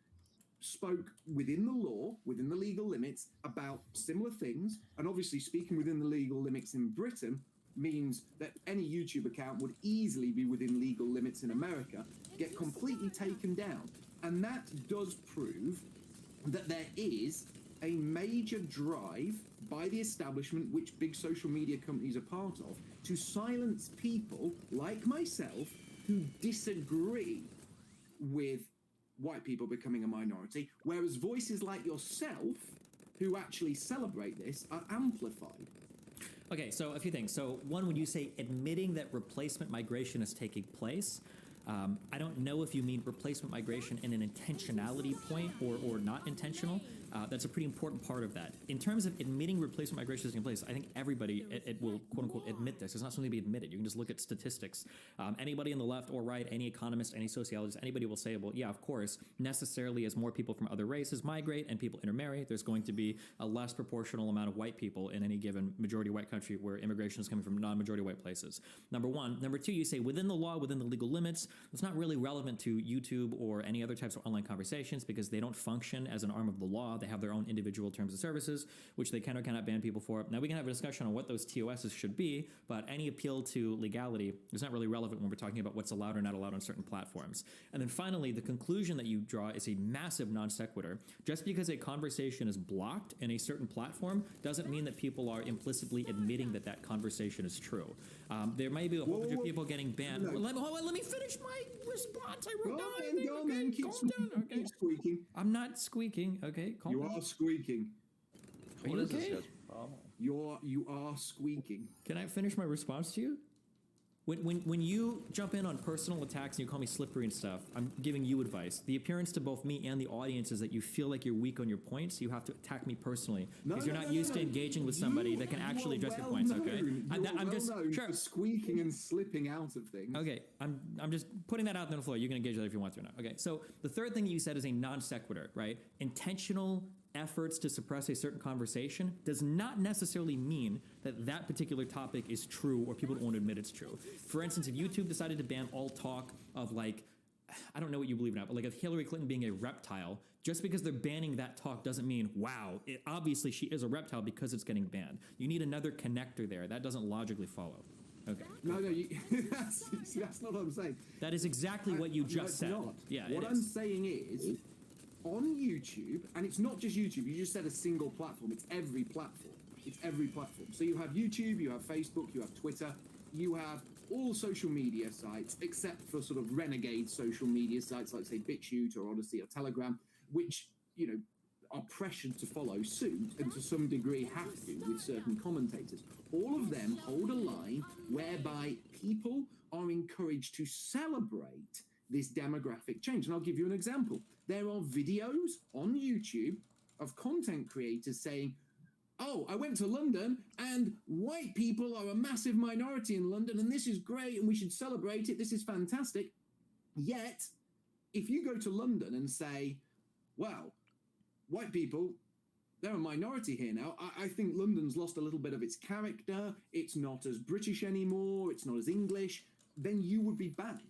spoke within the law, within the legal limits, about similar things, and obviously speaking within the legal limits in Britain means that any YouTube account would easily be within legal limits in America, get completely taken down. And that does prove that there is a major drive by the establishment, which big social media companies are part of, to silence people like myself who disagree with white people becoming a minority, whereas voices like yourself, who actually celebrate this, are amplified. Okay, so a few things. So one, when you say admitting that replacement migration is taking place, I don't know if you mean replacement migration in an intentionality point or not intentional. That's a pretty important part of that. In terms of admitting replacement migration is taking place, I think everybody it will quote unquote admit this. It's not something to be admitted. You can just look at statistics. Anybody on the left or right, any economist, any sociologist, anybody will say, well, yeah, of course, necessarily as more people from other races migrate and people intermarry, there's going to be a less proportional amount of white people in any given majority white country where immigration is coming from non-majority white places. Number one. Number two, you say within the law, within the legal limits, it's not really relevant to YouTube or any other types of online conversations because they don't function as an arm of the law. They have their own individual terms of services, which they can or cannot ban people for. Now, we can have a discussion on what those TOSs should be, but any appeal to legality is not really relevant when we're talking about what's allowed or not allowed on certain platforms. And then finally, the conclusion that you draw is a massive non sequitur. Just because a conversation is blocked in a certain platform doesn't mean that people are implicitly admitting that that conversation is true. There may be a whole bunch of people getting banned. No. Let me finish my response. I wrote down. Go on, man. Keep squeaking. I'm not squeaking. Okay, calm You down. are squeaking. Are you okay? You are squeaking. Can I finish my response to you? When you jump in on personal attacks and you call me slippery and stuff, I'm giving you advice. The appearance to both me and the audience is that you feel like you're weak on your points, so you have to attack me personally because you're not used to engaging with somebody that can actually address your points. Okay, I'm just sure for squeaking and slipping out of things. Okay, I'm just putting that out there on the floor. You can engage that if you want to or not. Okay, so the third thing that you said is a non sequitur, right? Intentional efforts to suppress a certain conversation does not necessarily mean that that particular topic is true or people won't admit it's true. For instance, if YouTube decided to ban all talk of like, I don't know what you believe now, but like of Hillary Clinton being a reptile, just because they're banning that talk doesn't mean, wow, obviously she is a reptile because it's getting banned. You need another connector there. That doesn't logically follow. Okay. No, that's not what I'm saying. That is exactly what you just said. Not. Yeah, what I'm saying is, on YouTube, and it's not just YouTube, you just said a single platform, it's every platform. It's every platform. So you have YouTube, you have Facebook, you have Twitter, you have all social media sites, except for sort of renegade social media sites like, say, BitChute or Odyssey or Telegram, which, you know, are pressured to follow suit and to some degree have to with certain commentators. All of them hold a line whereby people are encouraged to celebrate this demographic change. And I'll give you an example. There are videos on YouTube of content creators saying, oh, I went to London and white people are a massive minority in London and this is great and we should celebrate it. This is fantastic. Yet, if you go to London and say, well, white people they're a minority here now. I think London's lost a little bit of its character. It's not as British anymore. It's not as English. Then you would be banned.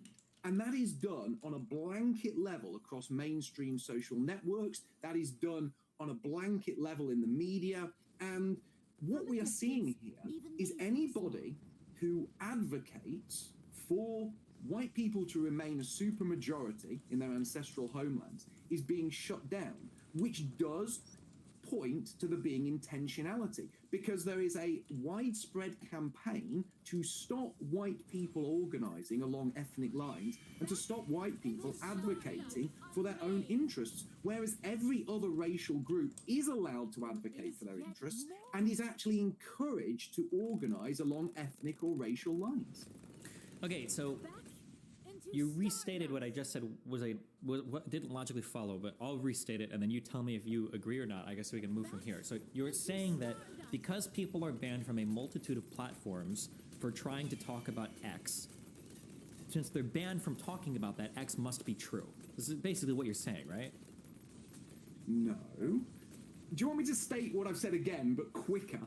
And that is done on a blanket level across mainstream social networks. That is done on a blanket level in the media. And what we are seeing here is anybody who advocates for white people to remain a supermajority in their ancestral homelands is being shut down, which does point to there being intentionality, because there is a widespread campaign to stop white people organizing along ethnic lines and to stop white people advocating for their own interests, whereas every other racial group is allowed to advocate for their interests and is actually encouraged to organize along ethnic or racial lines. Okay, so you restated what I just said was what didn't logically follow, but I'll restate it, and then you tell me if you agree or not. I guess we can move from here. So you're saying that because people are banned from a multitude of platforms for trying to talk about X, since they're banned from talking about that, X must be true. This is basically what you're saying, right? No. Do you want me to state what I've said again, but quicker?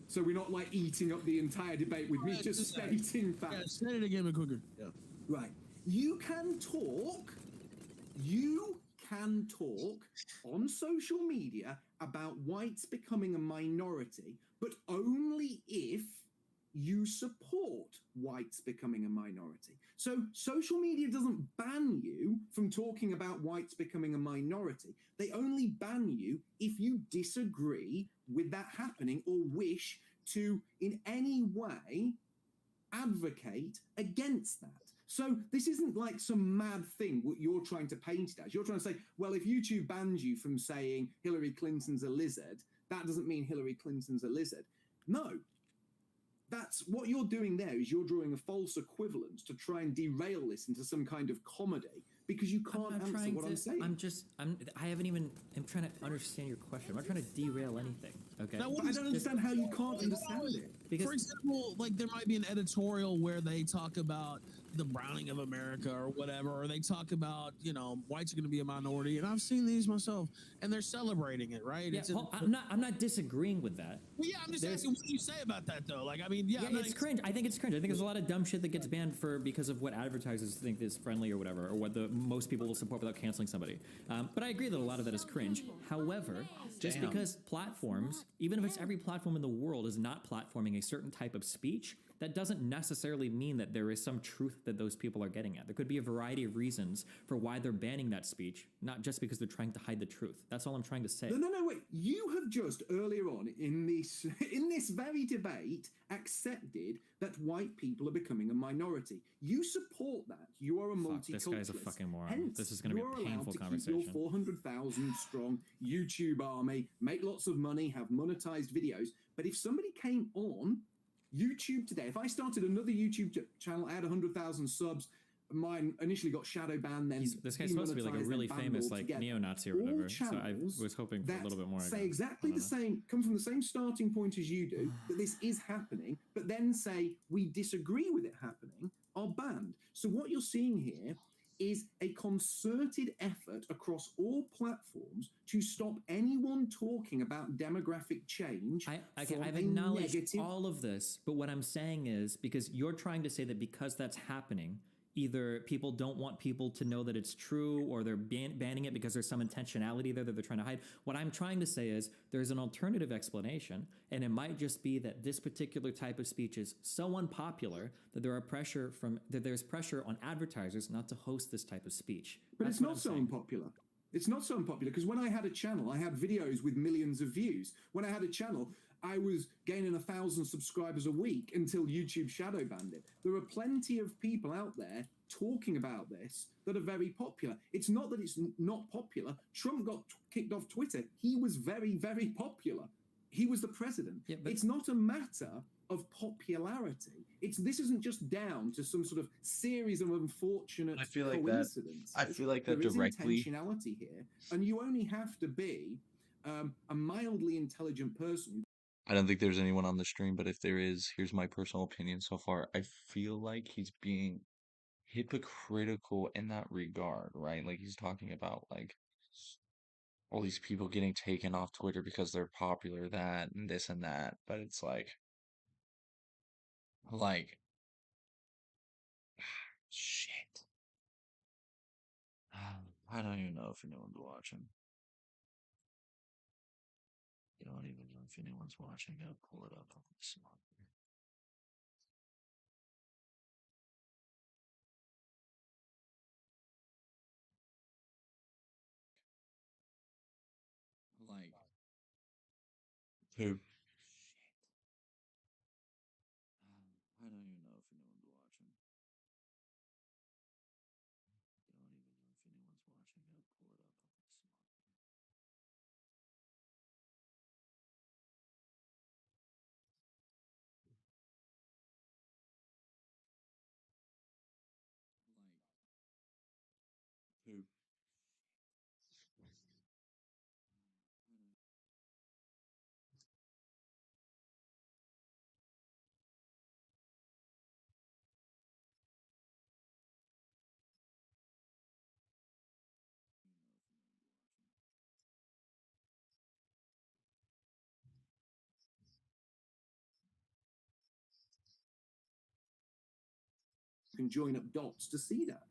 So we're not like eating up the entire debate with me just stating facts. Yeah, say it again, but quicker. Yeah. Right. You can talk on social media about whites becoming a minority, but only if you support whites becoming a minority. So social media doesn't ban you from talking about whites becoming a minority. They only ban you if you disagree with that happening or wish to in any way advocate against that. So this isn't like some mad thing what you're trying to paint it as. You're trying to say, well, if YouTube bans you from saying Hillary Clinton's a lizard, that doesn't mean Hillary Clinton's a lizard. No. That's what you're doing there is you're drawing a false equivalence to try and derail this into some kind of comedy because you can't answer what I'm saying. I'm trying to understand your question. I'm not trying to derail anything. Okay. But I don't understand how you can't understand it. Because, for example, like there might be an editorial where they talk about the browning of America or whatever, or they talk about, whites are going to be a minority. And I've seen these myself and they're celebrating it, right? Yeah, I'm not disagreeing with that. Well, yeah, I'm just asking what do you say about that though? Like, I mean, it's cringe. I think it's cringe. I think there's a lot of dumb shit that gets banned because of what advertisers think is friendly or whatever, or what most people will support without canceling somebody. But I agree that a lot of that is cringe. However, just because platforms, even if it's every platform in the world, is not platforming a certain type of speech, that doesn't necessarily mean that there is some truth that those people are getting at. There could be a variety of reasons for why they're banning that speech, not just because they're trying to hide the truth. That's all I'm trying to say. No, wait. You have just earlier on in this very debate accepted that white people are becoming a minority. You support that. You are a multiculturalist. This guy's a fucking moron. Hence, this is going to be a painful conversation. Keep your 400,000 strong YouTube army, make lots of money, have monetized videos. But if somebody came on YouTube today, if I started another YouTube channel, I had 100,000 subs, mine initially got shadow banned, then this guy's supposed to be like a really famous like neo-Nazi or whatever, so I was hoping for a little bit more. Say exactly the same, come from the same starting point as you do, that this is happening, but then say we disagree with it happening, are banned. So what you're seeing here is a concerted effort across all platforms to stop anyone talking about demographic change. I've acknowledged all of this, but what I'm saying is, because you're trying to say that because that's happening, either people don't want people to know that it's true, or they're banning it because there's some intentionality there that they're trying to hide. What I'm trying to say is there's an alternative explanation, and it might just be that this particular type of speech is so unpopular that there's pressure on advertisers not to host this type of speech. But it's not so unpopular. It's not so unpopular because when I had a channel, I had videos with millions of views. When I had a channel, I was gaining 1,000 subscribers a week until YouTube shadow banned it. There are plenty of people out there talking about this that are very popular. It's not that it's not popular. Trump got kicked off Twitter. He was very, very popular. He was the president. Yeah, but it's not a matter of popularity. This isn't just down to some sort of series of unfortunate coincidences. I feel like that there directly. is intentionality here, and you only have to be a mildly intelligent person. I don't think there's anyone on the stream, but if there is, here's my personal opinion so far. I feel like he's being hypocritical in that regard, right? Like he's talking about like all these people getting taken off Twitter because they're popular, that and this and that. But it's like, shit. I don't even know if anyone's watching. I don't even know if anyone's watching. I'll pull it up on this one. Like, who? I don't even know if anyone's watching. I don't even know if anyone's watching. I'll pull it up on this one. Like, who? You can join up dots to see that.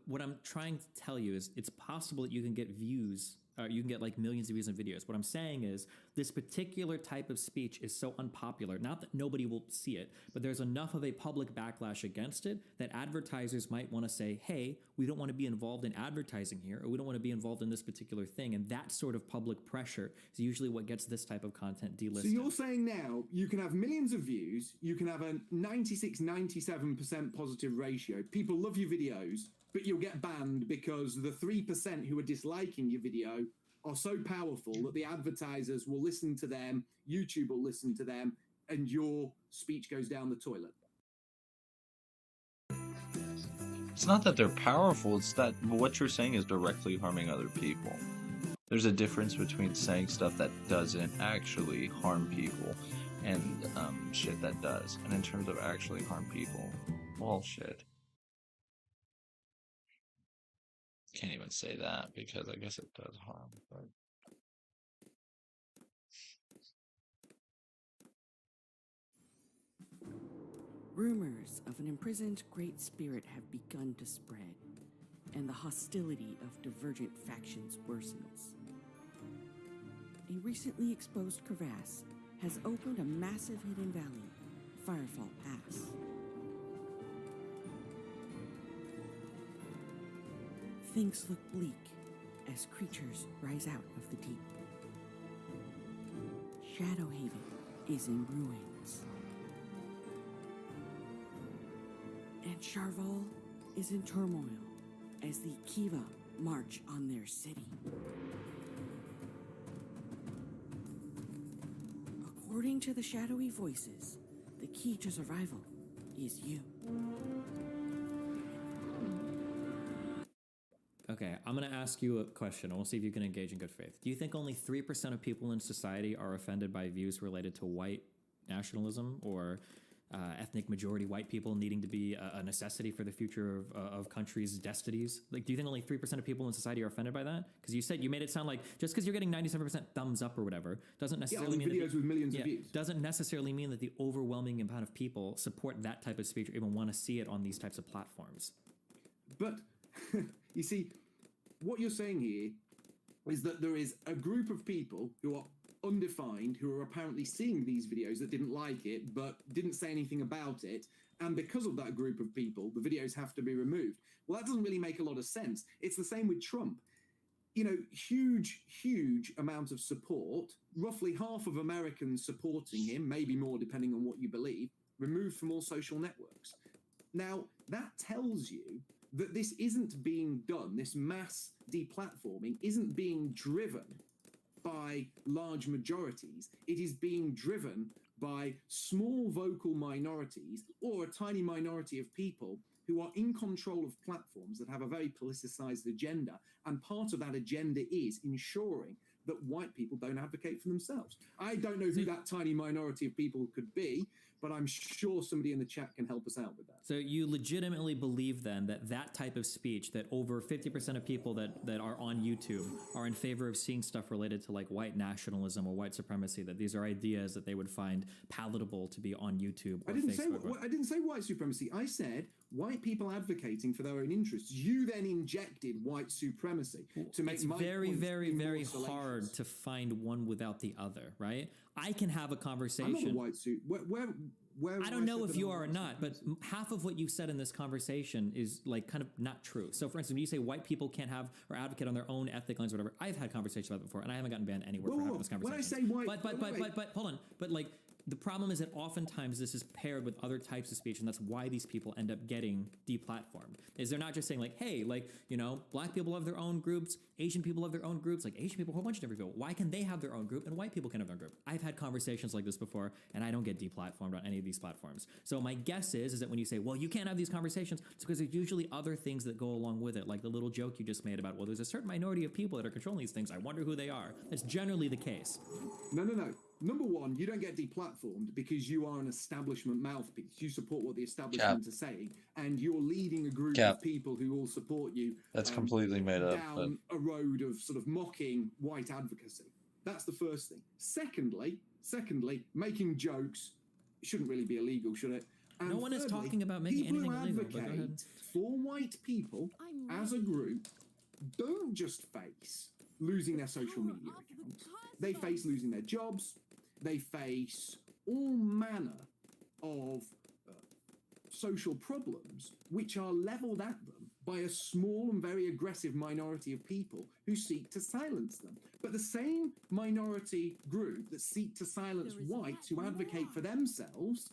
What I'm trying to tell you is it's possible that you can get views, you can get like millions of views on videos. What I'm saying is this particular type of speech is so unpopular, not that nobody will see it, but there's enough of a public backlash against it that advertisers might want to say, hey, we don't want to be involved in advertising here, or we don't want to be involved in this particular thing. And that sort of public pressure is usually what gets this type of content delisted. So you're saying now you can have millions of views, you can have a 96, 97% positive ratio, people love your videos, but you'll get banned because the 3% who are disliking your video are so powerful that the advertisers will listen to them, YouTube will listen to them, and your speech goes down the toilet. It's not that they're powerful, it's that what you're saying is directly harming other people. There's a difference between saying stuff that doesn't actually harm people and shit that does. And in terms of actually harm people, well, shit. Can't even say that because I guess it does harm. But Rumors of an imprisoned Great Spirit have begun to spread, and the hostility of divergent factions worsens. A recently exposed crevasse has opened a massive hidden valley, Firefall Pass. Things look bleak as creatures rise out of the deep. Shadowhaven is in ruins. And Chilllll is in turmoil as the Kiva march on their city. According to the shadowy voices, the key to survival is you. Okay, I'm going to ask you a question. I want to see if you can engage in good faith. Do you think only 3% of people in society are offended by views related to white nationalism or ethnic majority white people needing to be a necessity for the future of countries' destinies? Like, do you think only 3% of people in society are offended by that? Because you made it sound like just because you're getting 97% thumbs up or whatever doesn't necessarily mean videos with millions of views. Doesn't necessarily mean that the overwhelming amount of people support that type of speech or even want to see it on these types of platforms. But you see, what you're saying here is that there is a group of people who are undefined, who are apparently seeing these videos that didn't like it, but didn't say anything about it. And because of that group of people, the videos have to be removed. Well, that doesn't really make a lot of sense. It's the same with Trump. You know, huge amount of support, roughly half of Americans supporting him, maybe more depending on what you believe, removed from all social networks. Now, that tells you that this isn't being done, this mass deplatforming isn't being driven by large majorities. It is being driven by small vocal minorities or a tiny minority of people who are in control of platforms that have a very politicized agenda. And part of that agenda is ensuring that white people don't advocate for themselves. I don't know who that tiny minority of people could be, but I'm sure somebody in the chat can help us out with that. So you legitimately believe then that that type of speech, that over 50% of people that are on YouTube are in favor of seeing stuff related to like white nationalism or white supremacy, that these are ideas that they would find palatable to be on YouTube or Facebook? I didn't say white supremacy. I said white people advocating for their own interests. You then injected white supremacy to make it's my very, points very, be very more hard salacious. to find one without the other, right? I can have a conversation. I'm not a white suit. Where I don't know if you are or not, but half of what you said in this conversation is like kind of not true. So, for instance, when you say white people can't have or advocate on their own ethnic lines or whatever, I've had conversations about it before, and I haven't gotten banned anywhere for having this conversation. When I say white, but hold on, but like. The problem is that oftentimes this is paired with other types of speech, and that's why these people end up getting deplatformed. Is they're not just saying like, hey, like, you know, black people have their own groups, Asian people have their own groups, like Asian people, a whole bunch of different people. Why can they have their own group and white people can have their own group? I've had conversations like this before, and I don't get deplatformed on any of these platforms. So my guess is that when you say, well, you can't have these conversations, it's because there's usually other things that go along with it, like the little joke you just made about, well, there's a certain minority of people that are controlling these things. I wonder who they are. That's generally the case. No. Number one, you don't get deplatformed because you are an establishment mouthpiece. You support what the establishment is saying, and you're leading a group of people who all support you. That's completely made up. Down a road of sort of mocking white advocacy. That's the first thing. Secondly, making jokes shouldn't really be illegal, should it? And no one is talking about making anything illegal. But go ahead. For white people as a group don't just face losing their social media accounts. They face losing their jobs. They face all manner of social problems which are leveled at them by a small and very aggressive minority of people who seek to silence them. But the same minority group that seek to silence whites who advocate for themselves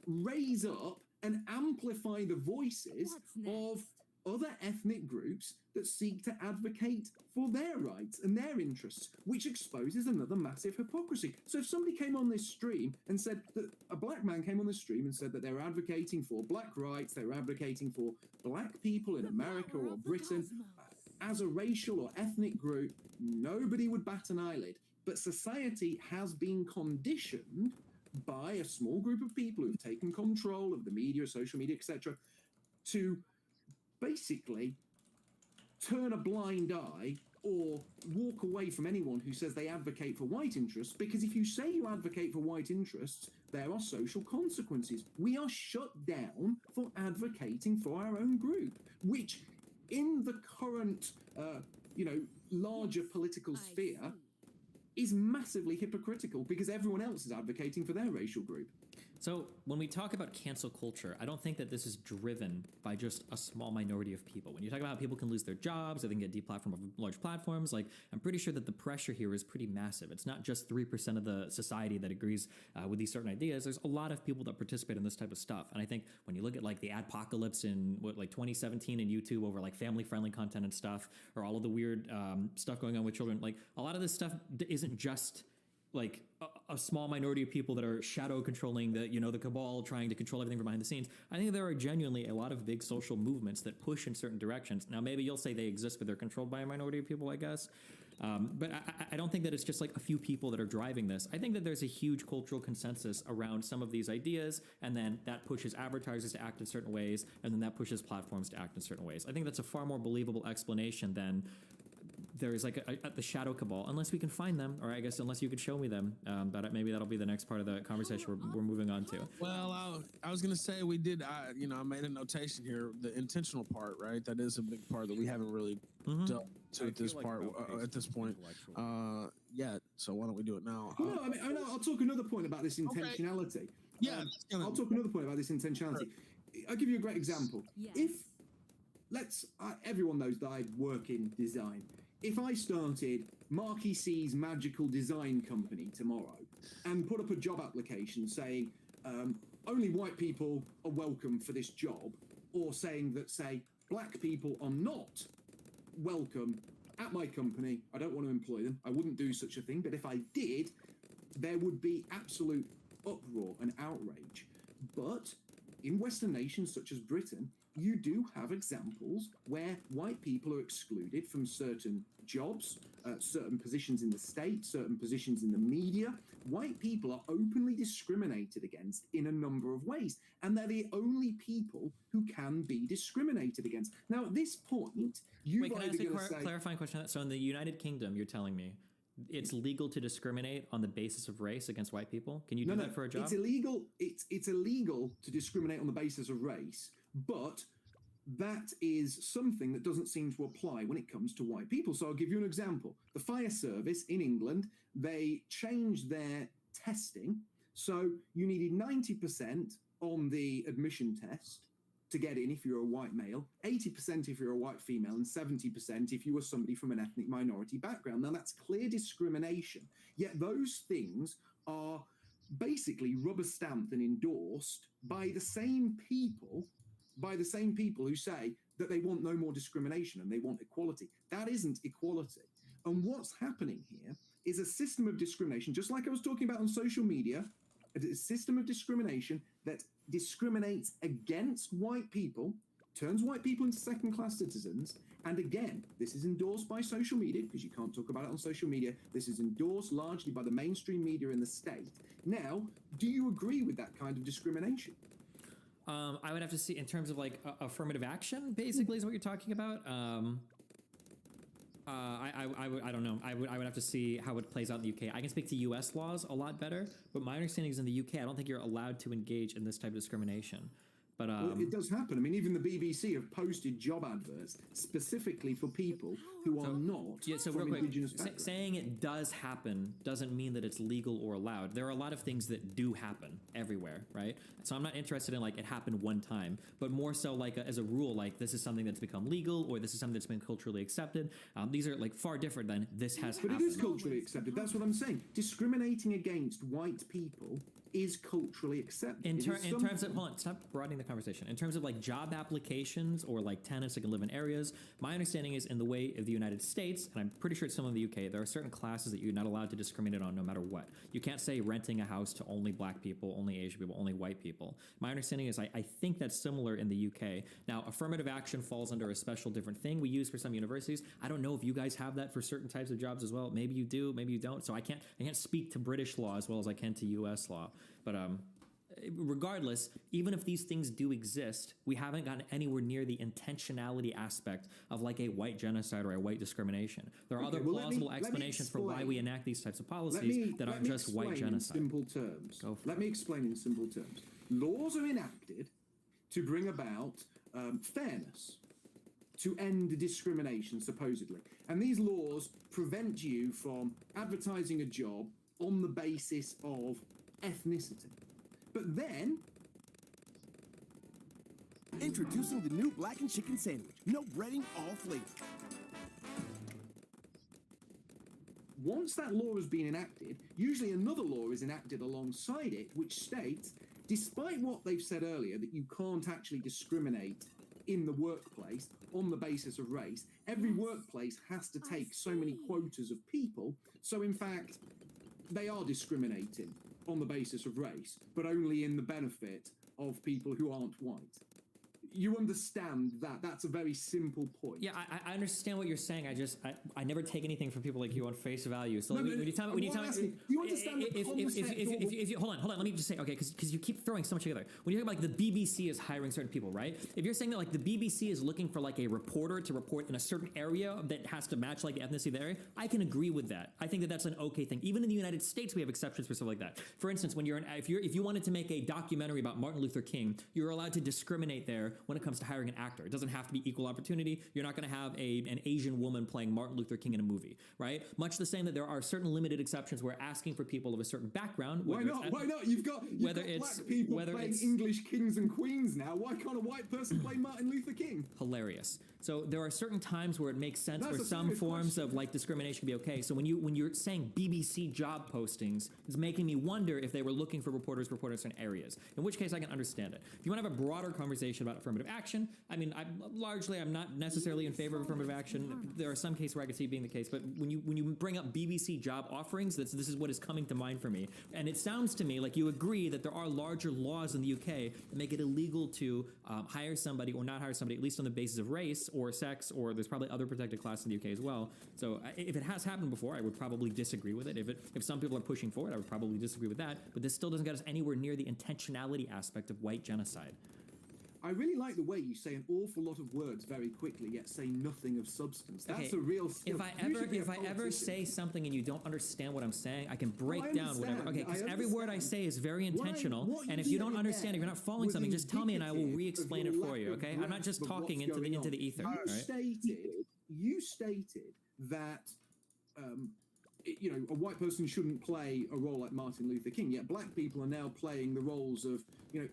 raise up and amplify the voices of other ethnic groups that seek to advocate for their rights and their interests, which exposes another massive hypocrisy. So if somebody came on this stream and said that a black man came on the stream and said that they were advocating for black rights, they were advocating for black people in America or Britain as a racial or ethnic group, nobody would bat an eyelid. But society has been conditioned by a small group of people who've taken control of the media, social media, etc., to basically turn a blind eye or walk away from anyone who says they advocate for white interests, because if you say you advocate for white interests, there are social consequences. We are shut down for advocating for our own group, which in the current, larger political sphere is massively hypocritical because everyone else is advocating for their racial group. So when we talk about cancel culture, I don't think that this is driven by just a small minority of people. When you talk about how people can lose their jobs or they can get deplatformed off of large platforms, like I'm pretty sure that the pressure here is pretty massive. It's not just 3% of the society that agrees with these certain ideas. There's a lot of people that participate in this type of stuff. And I think when you look at like the adpocalypse in 2017 in YouTube over like family-friendly content and stuff, or all of the weird stuff going on with children, like a lot of this stuff isn't just like a small minority of people that are shadow controlling the cabal, trying to control everything from behind the scenes. I think there are genuinely a lot of big social movements that push in certain directions. Now, maybe you'll say they exist, but they're controlled by a minority of people, I guess. But I don't think that it's just like a few people that are driving this. I think that there's a huge cultural consensus around some of these ideas, and then that pushes advertisers to act in certain ways, and then that pushes platforms to act in certain ways. I think that's a far more believable explanation than there's like the shadow cabal, unless we can find them, or I guess unless you could show me them. But maybe that'll be the next part of the conversation we're moving on to. Well, I was going to say we did, I made a notation here, the intentional part, right? That is a big part that we haven't really dealt to at this part, at this point yet. So why don't we do it now? No, I'll talk another point about this intentionality. Okay. Yeah. I'll talk another point about this intentionality. I'll give you a great example. Yes. Everyone knows that I work in design. If I started Marky C's Magical Design Company tomorrow and put up a job application saying only white people are welcome for this job, or saying that, say, black people are not welcome at my company, I don't want to employ them, I wouldn't do such a thing, but if I did, there would be absolute uproar and outrage. But in Western nations such as Britain, you do have examples where white people are excluded from certain jobs, certain positions in the state, certain positions in the media. White people are openly discriminated against in a number of ways, and they're the only people who can be discriminated against. Now, at this point, you've Wait, can I either ask going to a say... clarifying question? So in the United Kingdom, you're telling me it's legal to discriminate on the basis of race against white people? Can you do that for a job? It's illegal. It's illegal to discriminate on the basis of race, but that is something that doesn't seem to apply when it comes to white people. So I'll give you an example. The fire service in England, they changed their testing. So you needed 90% on the admission test to get in if you're a white male, 80% if you're a white female, and 70% if you were somebody from an ethnic minority background. Now, that's clear discrimination. Yet those things are basically rubber stamped and endorsed by the same people who say that they want no more discrimination and they want equality. That isn't equality. And what's happening here is a system of discrimination, just like I was talking about on social media, a system of discrimination that discriminates against white people, turns white people into second-class citizens. And again, this is endorsed by social media, because you can't talk about it on social media. This is endorsed largely by the mainstream media in the state. Now, do you agree with that kind of discrimination? I would have to see in terms of like affirmative action, basically, is what you're talking about. I don't know. I would have to see how it plays out in the UK. I can speak to US laws a lot better, but my understanding is in the UK, I don't think you're allowed to engage in this type of discrimination. But well, it does happen. I mean, even the BBC have posted job adverts specifically for people who are not from indigenous backgrounds. Saying it does happen doesn't mean that it's legal or allowed. There are a lot of things that do happen everywhere, right? So I'm not interested in like it happened one time, but more so like as a rule, like this is something that's become legal or this is something that's been culturally accepted. These are like far different than this has happened. But it is culturally accepted. That's what I'm saying. Discriminating against white people is culturally accepted. In terms of, hold on, stop broadening the conversation. In terms of like job applications or like tenants that can live in areas, my understanding is in the way of the United States, and I'm pretty sure it's some of the UK, there are certain classes that you're not allowed to discriminate on no matter what. You can't say renting a house to only black people, only Asian people, only white people. My understanding is I think that's similar in the UK. Now, affirmative action falls under a special different thing we use for some universities. I don't know if you guys have that for certain types of jobs as well. Maybe you do, maybe you don't. So I can't speak to British law as well as I can to US law. But regardless, even if these things do exist, we haven't gotten anywhere near the intentionality aspect of like a white genocide or a white discrimination. There are other plausible explanations for why we enact these types of policies that aren't just white genocide. Let me explain in simple terms. Laws are enacted to bring about fairness, to end discrimination, supposedly. And these laws prevent you from advertising a job on the basis of ethnicity. But then... Introducing the new blackened chicken sandwich. No breading, all flavor. Once that law has been enacted, usually another law is enacted alongside it, which states, despite what they've said earlier, that you can't actually discriminate in the workplace on the basis of race, every workplace has to take so many quotas of people. So in fact, they are discriminating on the basis of race, but only in the benefit of people who aren't white. You understand that? That's a very simple point. Yeah, I understand what you're saying. I never take anything from people like you on face value. So when you tell me, you understand the concept? If you hold on, let me just say, okay, because you keep throwing so much together. When you talk about like the BBC is hiring certain people, right? If you're saying that like the BBC is looking for like a reporter to report in a certain area that has to match like the ethnicity of the area, I can agree with that. I think that that's an okay thing. Even in the United States, we have exceptions for stuff like that. For instance, when if you wanted to make a documentary about Martin Luther King, you're allowed to discriminate there when it comes to hiring an actor. It doesn't have to be equal opportunity. You're not going to have an Asian woman playing Martin Luther King in a movie, right? Much the same that there are certain limited exceptions where asking for people of a certain background. Why not? Why not? You've got black people playing English kings and queens now. Why can't a white person play Martin Luther King? Hilarious. So there are certain times where it makes sense That's where a some serious forms question. of like discrimination can be okay. So when you're saying BBC job postings, it's making me wonder if they were looking for reporters in certain areas. In which case I can understand it. If you want to have a broader conversation about affirmative action, I mean, I'm not necessarily in favor of affirmative action. There are some cases where I can see it being the case, but when you bring up BBC job offerings, this is what is coming to mind for me. And it sounds to me like you agree that there are larger laws in the UK that make it illegal to hire somebody or not hire somebody, at least on the basis of race or sex, or there's probably other protected classes in the UK as well. So if it has happened before, I would probably disagree with it. If some people are pushing for it, I would probably disagree with that. But this still doesn't get us anywhere near the intentionality aspect of white genocide. I really like the way you say an awful lot of words very quickly, yet say nothing of substance. That's a real skill. If I ever say something and you don't understand what I'm saying, I can break down whatever. Okay, because every word I say is very intentional, and if you don't understand, if you're not following something, just tell me and I will re-explain it for you. Okay, I'm not just talking into the ether. You stated that. A white person shouldn't play a role like Martin Luther King, yet black people are now playing the roles of,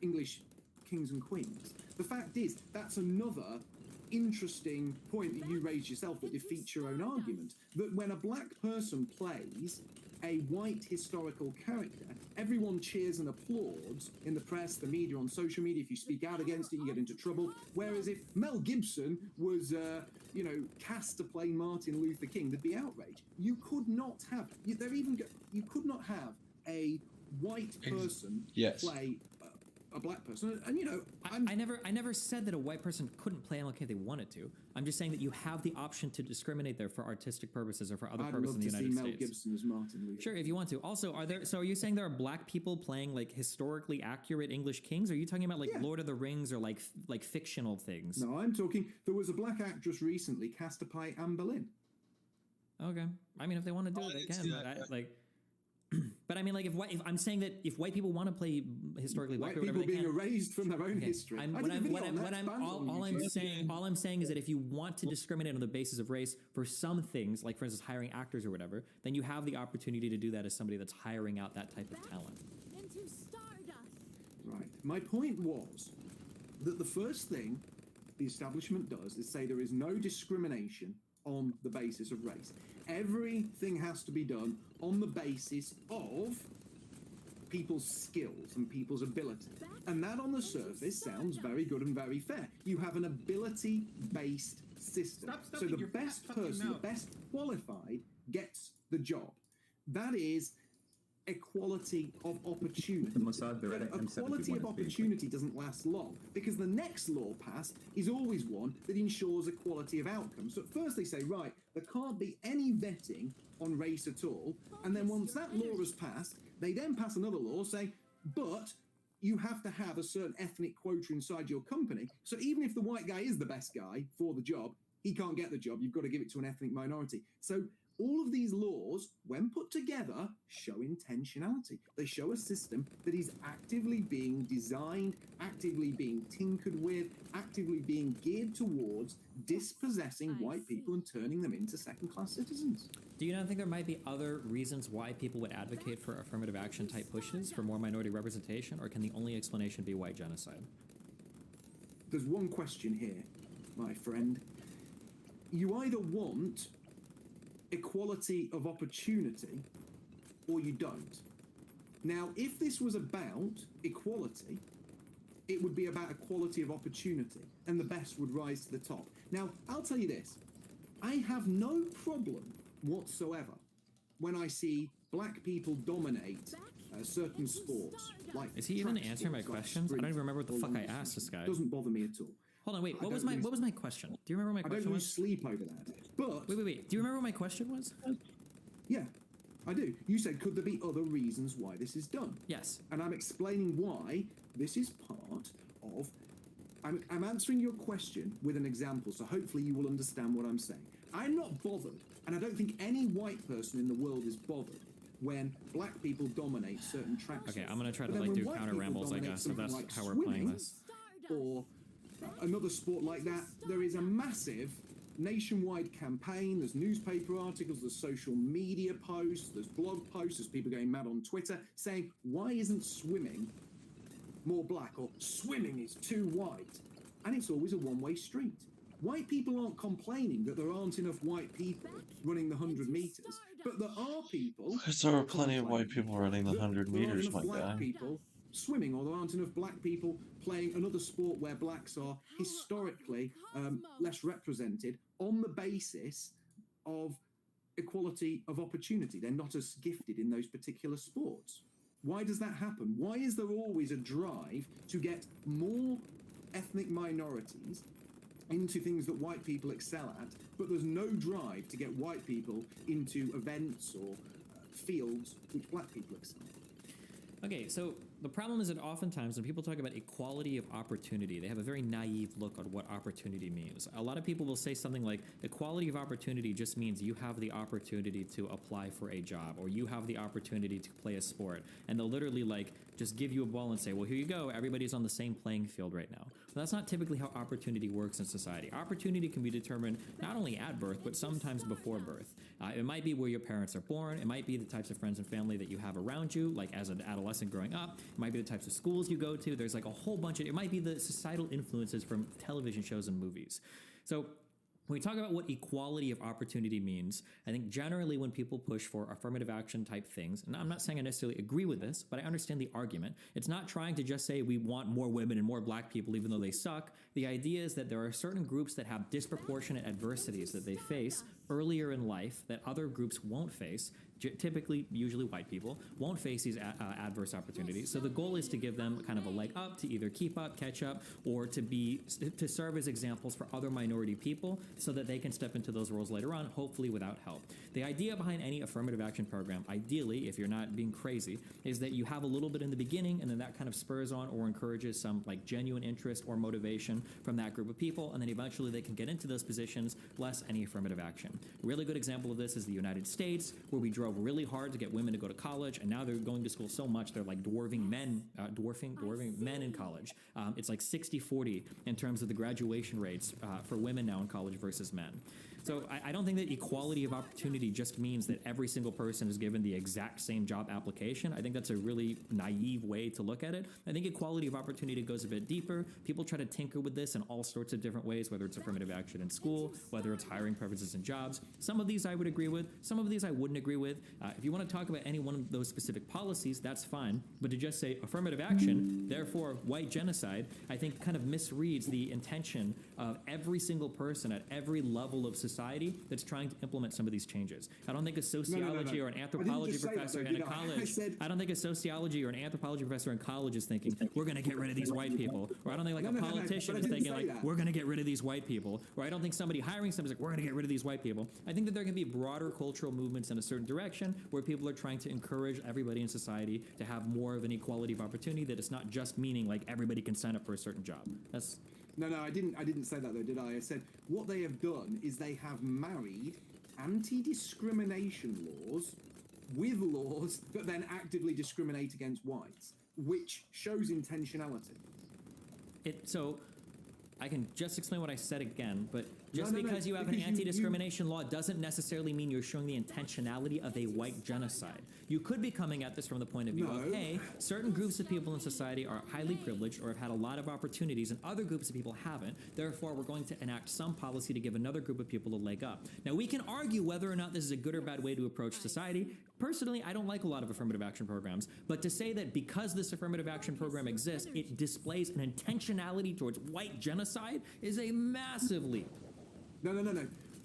English kings and queens. The fact is, that's another interesting point that you raised yourself that defeats your own argument, that when a black person plays a white historical character, everyone cheers and applauds in the press, the media, on social media. If you speak out against it, you get into trouble. Whereas if Mel Gibson was, cast to play Martin Luther King, there'd be outrage. You could not have, you could not have a white person play a black person, and I never said that a white person couldn't play MLK if they wanted to. I'm just saying that you have the option to discriminate there for artistic purposes or for other purposes in the United States. I'd love to see Mel Gibson as Martin Luther. Sure, if you want to. Also, are you saying there are black people playing like historically accurate English kings? Or are you talking about like Lord of the Rings or like fictional things? No, I'm talking. There was a black actress recently cast to play Anne Boleyn. Okay, I mean, if they want to do it, they can. But I mean, like, if I'm saying that if white people want to play historically black or whatever, people being erased from their own history. All I'm saying is that if you want to discriminate on the basis of race for some things, like for instance hiring actors or whatever, then you have the opportunity to do that as somebody that's hiring out that type of talent. Right. My point was that the first thing the establishment does is say there is no discrimination on the basis of race. Everything has to be done on the basis of people's skills and people's ability. And that on the surface sounds very good and very fair. You have an ability-based system. So the best person, the best qualified gets the job. That is equality of opportunity. Equality of opportunity doesn't last long because the next law passed is always one that ensures equality of outcome. So at first they say, right, there can't be any vetting on race at all. And then once that law is passed, they then pass another law saying, but you have to have a certain ethnic quota inside your company. So even if the white guy is the best guy for the job, he can't get the job. You've got to give it to an ethnic minority. So all of these laws, when put together, show intentionality. They show a system that is actively being designed, actively being tinkered with, actively being geared towards dispossessing white people and turning them into second-class citizens. Do you not think there might be other reasons why people would advocate for affirmative action type pushes for more minority representation, or can the only explanation be white genocide? There's one question here, my friend. You either want equality of opportunity or you don't. Now, if this was about equality, it would be about equality of opportunity and the best would rise to the top. Now, I'll tell you this. I have no problem whatsoever when I see black people dominate certain sports. Like is he even answering my questions? I don't even remember what the fuck I asked this guy. Doesn't bother me at all. Hold on, wait. What was my question? Do you remember what my question was? I don't lose sleep over that. But wait. Do you remember what my question was? Yeah, I do. You said, could there be other reasons why this is done? Yes. And I'm explaining why this is part of. I'm answering your question with an example, so hopefully you will understand what I'm saying. I'm not bothered, and I don't think any white person in the world is bothered when black people dominate certain tracks. Okay, I'm gonna try to like do counter rambles, I guess, if that's like how we're playing this. Or another sport like that, there is a massive nationwide campaign. There's newspaper articles, there's social media posts, there's blog posts, there's people going mad on Twitter saying, why isn't swimming more black, or swimming is too white? And it's always a one-way street. White people aren't complaining that there aren't enough white people running the 100 meters, but there are people. Because there are plenty of white people running the that 100 there aren't meters, enough my black guy. people swimming, or there aren't enough black people playing another sport where blacks are historically less represented on the basis of equality of opportunity. They're not as gifted in those particular sports. Why does that happen? Why is there always a drive to get more ethnic minorities into things that white people excel at, but there's no drive to get white people into events or fields which black people excel at? Okay, so the problem is that oftentimes when people talk about equality of opportunity, they have a very naive look on what opportunity means. A lot of people will say something like, equality of opportunity just means you have the opportunity to apply for a job, or you have the opportunity to play a sport. And they'll literally like just give you a ball and say, well, here you go, everybody's on the same playing field right now. But that's not typically how opportunity works in society. Opportunity can be determined not only at birth, but sometimes before birth. It might be where your parents are born. It might be the types of friends and family that you have around you, like as an adolescent growing up. It might be the types of schools you go to. There's like a whole bunch of, it might be the societal influences from television shows and movies. So when we talk about what equality of opportunity means, I think generally when people push for affirmative action type things, and I'm not saying I necessarily agree with this, but I understand the argument. It's not trying to just say we want more women and more black people even though they suck. The idea is that there are certain groups that have disproportionate adversities that they face earlier in life that other groups won't face. Typically, usually white people, won't face these adverse opportunities. So the goal is to give them kind of a leg up, to either keep up, catch up, or to serve as examples for other minority people so that they can step into those roles later on, hopefully without help. The idea behind any affirmative action program, ideally, if you're not being crazy, is that you have a little bit in the beginning and then that kind of spurs on or encourages some like genuine interest or motivation from that group of people, and then eventually they can get into those positions less any affirmative action. A really good example of this is the United States, where we drove really hard to get women to go to college, and now they're going to school so much they're like dwarfing men in college. It's like 60-40 in terms of the graduation rates for women now in college versus men. So I don't think that equality of opportunity just means that every single person is given the exact same job application. I think that's a really naive way to look at it. I think equality of opportunity goes a bit deeper. People try to tinker with this in all sorts of different ways, whether it's affirmative action in school, whether it's hiring preferences in jobs. Some of these I would agree with, some of these I wouldn't agree with. If you want to talk about any one of those specific policies, that's fine. But to just say affirmative action, therefore white genocide, I think kind of misreads the intention of every single person at every level of society that's trying to implement some of these changes. I don't think a sociology or an anthropology professor in a college, I don't think a sociology or an anthropology professor in college is thinking, we're going to get rid of these white people. Or I don't think like a politician is thinking like, we're going to get rid of these white people. Or I don't think somebody hiring somebody is like, we're going to get rid of these white people. I think that there can be broader cultural movements in a certain direction where people are trying to encourage everybody in society to have more of an equality of opportunity, that it's not just meaning like everybody can sign up for a certain job. That's... No, I didn't say that though, did I? I said what they have done is they have married anti-discrimination laws with laws that then actively discriminate against whites, which shows intentionality. So I can just explain what I said again, but just because you have an anti-discrimination law doesn't necessarily mean you're showing the intentionality of a white genocide. You could be coming at this from the point of view of, hey, certain groups of people in society are highly privileged or have had a lot of opportunities and other groups of people haven't. Therefore, we're going to enact some policy to give another group of people a leg up. Now, we can argue whether or not this is a good or bad way to approach society. Personally, I don't like a lot of affirmative action programs, but to say that because this affirmative action program exists, it displays an intentionality towards white genocide is a massive leap. No.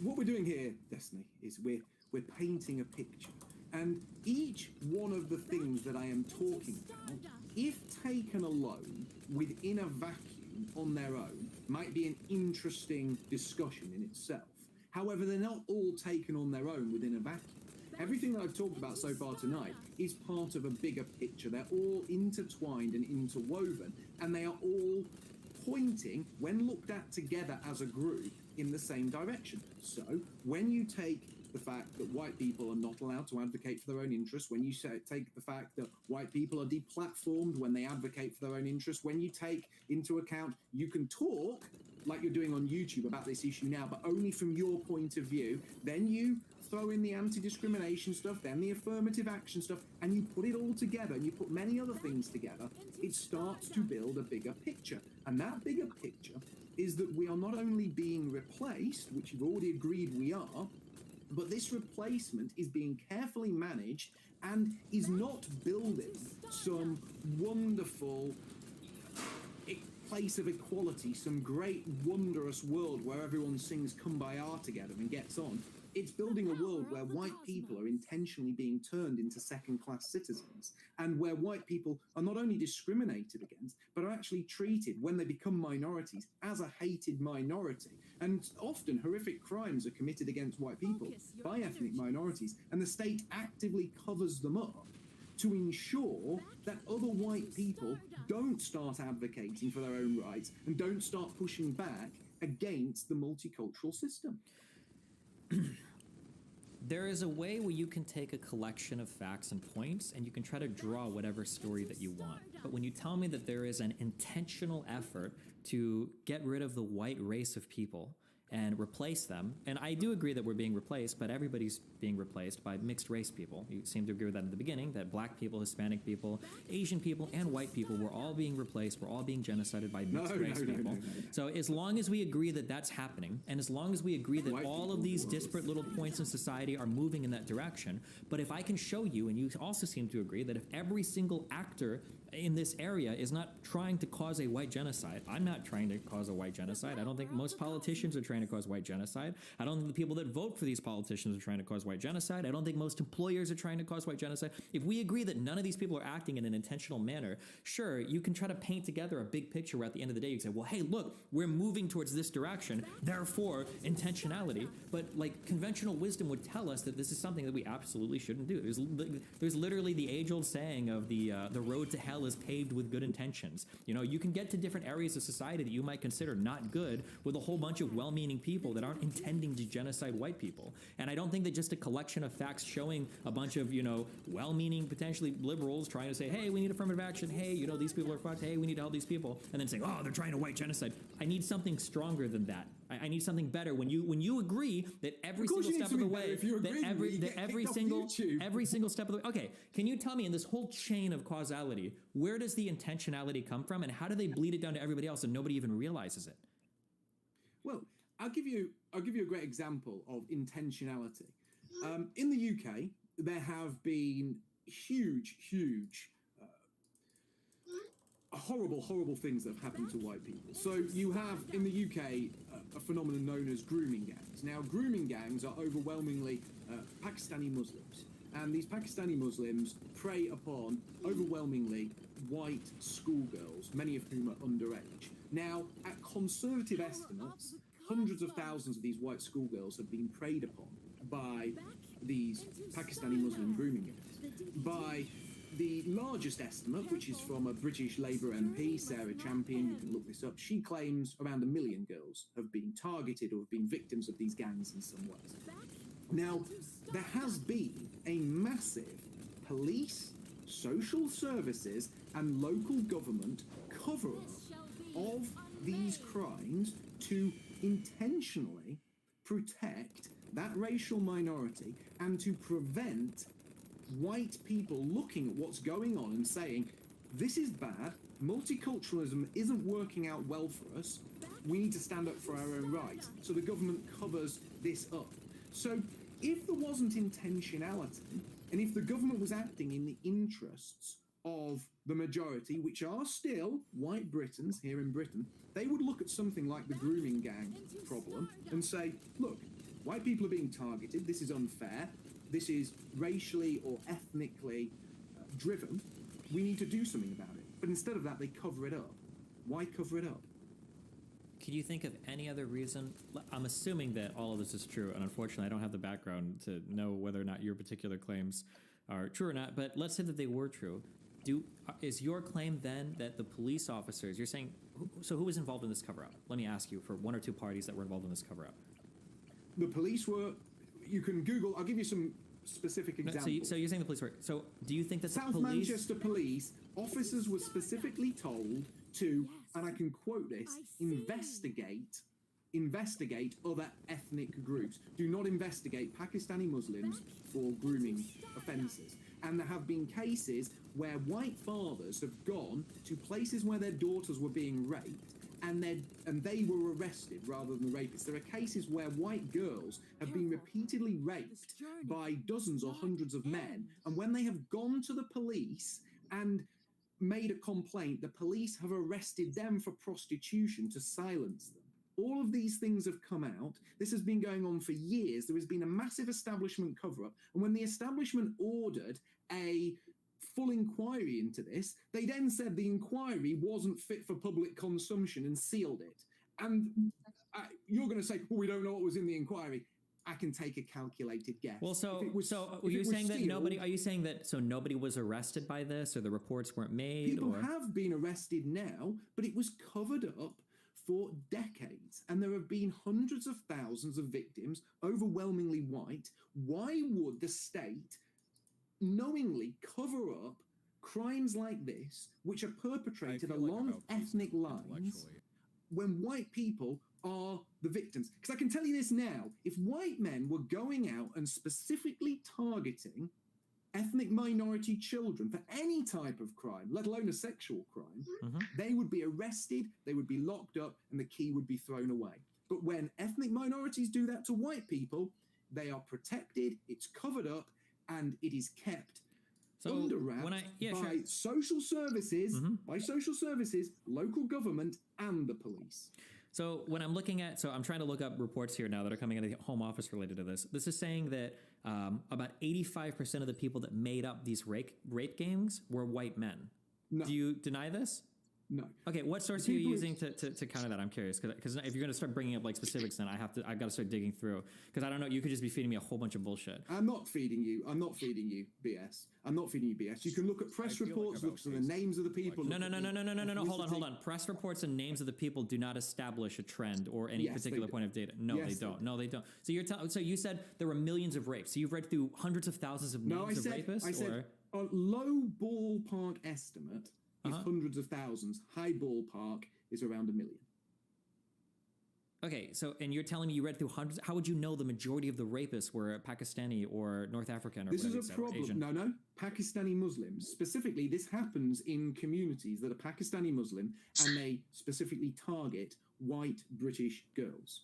What we're doing here, Destiny, is we're painting a picture. And each one of the things that I am talking about, if taken alone, within a vacuum on their own, might be an interesting discussion in itself. However, they're not all taken on their own within a vacuum. Everything that I've talked about so far tonight is part of a bigger picture. They're all intertwined and interwoven, and they are all pointing, when looked at together as a group, in the same direction. So when you take the fact that white people are not allowed to advocate for their own interests, when you take the fact that white people are deplatformed when they advocate for their own interests, when you take into account you can talk like you're doing on YouTube about this issue now, but only from your point of view, then you throw in the anti-discrimination stuff, then the affirmative action stuff, and you put it all together, and you put many other things together, it starts to build a bigger picture. And that bigger picture is that we are not only being replaced, which you've already agreed we are, but this replacement is being carefully managed and is not building some wonderful place of equality, some great wondrous world where everyone sings Kumbaya together and gets on. It's building a world where white people are intentionally being turned into second-class citizens, and where white people are not only discriminated against, but are actually treated, when they become minorities, as a hated minority. And often horrific crimes are committed against white people by ethnic minorities, and the state actively covers them up to ensure that other white people don't start advocating for their own rights and don't start pushing back against the multicultural system. There is a way where you can take a collection of facts and points and you can try to draw whatever story that you want. But when you tell me that there is an intentional effort to get rid of the white race of people and replace them, and I do agree that we're being replaced, but everybody's being replaced by mixed race people. You seem to agree with that in the beginning, that black people, Hispanic people, Asian people, and white people were all being replaced, we're all being genocided by mixed race people. No. So as long as we agree that that's happening, and as long as we agree that all of these disparate little points in society are moving in that direction, but if I can show you, and you also seem to agree, that if every single actor in this area is not trying to cause a white genocide. I'm not trying to cause a white genocide. I don't think most politicians are trying to cause white genocide. I don't think the people that vote for these politicians are trying to cause white genocide. I don't think most employers are trying to cause white genocide. If we agree that none of these people are acting in an intentional manner, sure, you can try to paint together a big picture where at the end of the day you can say, well, hey, look, we're moving towards this direction, therefore intentionality. But like conventional wisdom would tell us that this is something that we absolutely shouldn't do. There's literally the age-old saying of the road to hell is paved with good intentions. You know, you can get to different areas of society that you might consider not good with a whole bunch of well-meaning people that aren't intending to genocide white people. And I don't think that just a collection of facts showing a bunch of, you know, well-meaning, potentially liberals trying to say, hey, we need affirmative action, hey, you know, these people are fucked, hey, we need to help these people, and then saying, oh, they're trying to white genocide. I need something stronger than that. I need something better. When you agree that every single step of the way, every single step of the way. Okay, can you tell me in this whole chain of causality, where does the intentionality come from, and how do they bleed it down to everybody else and nobody even realizes it? Well, I'll give you a great example of intentionality. In the UK, there have been huge horrible things that have happened to white people. So you have in the UK a phenomenon known as grooming gangs. Now, grooming gangs are overwhelmingly Pakistani Muslims, and these Pakistani Muslims prey upon overwhelmingly white schoolgirls, many of whom are underage. Now, at conservative estimates, hundreds of thousands of these white schoolgirls have been preyed upon by these Pakistani Muslim grooming gangs. By the largest estimate, which is from a British Labour MP, Sarah Champion, you can look this up, she claims around 1 million girls have been targeted or have been victims of these gangs in some ways. Now, there has been a massive police, social services, and local government cover-up of these crimes to intentionally protect that racial minority and to prevent white people looking at what's going on and saying, this is bad, multiculturalism isn't working out well for us, we need to stand up for our own rights. So the government covers this up. So if there wasn't intentionality, and if the government was acting in the interests of the majority, which are still white Britons here in Britain, they would look at something like the grooming gang problem and say, look, white people are being targeted, this is unfair, this is racially or ethnically driven, we need to do something about it. But instead of that, they cover it up. Why cover it up? Could you think of any other reason? I'm assuming that all of this is true, and unfortunately I don't have the background to know whether or not your particular claims are true or not, but let's say that they were true. Is your claim then that the police officers, you're saying, so who was involved in this cover-up? Let me ask you for one or two parties that were involved in this cover-up. The police were, you can Google, I'll give you some specific examples. So you're saying the police were, so do you think that South the police... Manchester police officers were specifically told to, and I can quote this, investigate other ethnic groups. Do not investigate Pakistani Muslims for grooming offences. And there have been cases where white fathers have gone to places where their daughters were being raped and they were arrested rather than the rapists. There are cases where white girls have been repeatedly raped by dozens or hundreds of men, and when they have gone to the police and made a complaint, the police have arrested them for prostitution to silence them. All of these things have come out. This has been going on for years. There has been a massive establishment cover-up, and when the establishment ordered a full inquiry into this, they then said the inquiry wasn't fit for public consumption and sealed it. And you're going to say, well, we don't know what was in the inquiry. I can take a calculated guess. Well, are you saying that nobody? Are you saying that nobody was arrested by this, or the reports weren't made? People have been arrested now, but it was covered up for decades, and there have been hundreds of thousands of victims, overwhelmingly white. Why would the state knowingly cover up crimes like this, which are perpetrated along ethnic lines, when white people are the victims? Because I can tell you this now, if white men were going out and specifically targeting ethnic minority children for any type of crime, let alone a sexual crime, they would be arrested, they would be locked up, and the key would be thrown away. But when ethnic minorities do that to white people, they are protected, it's covered up, and it is kept under wraps by social services, local government, and the police. So when I'm looking at, I'm trying to look up reports here now that are coming out of the Home Office related to this. This is saying that about 85% of the people that made up these rape gangs were white men. No. Do you deny this? No. Okay, what source are you using to counter that? I'm curious, because if you're going to start bringing up like specifics, then I've got to start digging through, because I don't know. You could just be feeding me a whole bunch of bullshit. I'm not feeding you BS. I'm not feeding you BS. You can look at press reports, look at the names of the people. No. Hold on. Press reports and names of the people do not establish a trend or any particular point of data. No, they don't. No, they don't. So so you said there were millions of rapes. So you've read through hundreds of thousands of names of rapists? I said a low ballpark estimate is hundreds of thousands. High ballpark is around 1 million. Okay, and you're telling me you read through hundreds. How would you know the majority of the rapists were Pakistani or North African or this whatever? This is a problem. Asian? No. Pakistani Muslims. Specifically, this happens in communities that are Pakistani Muslim, and they specifically target white British girls.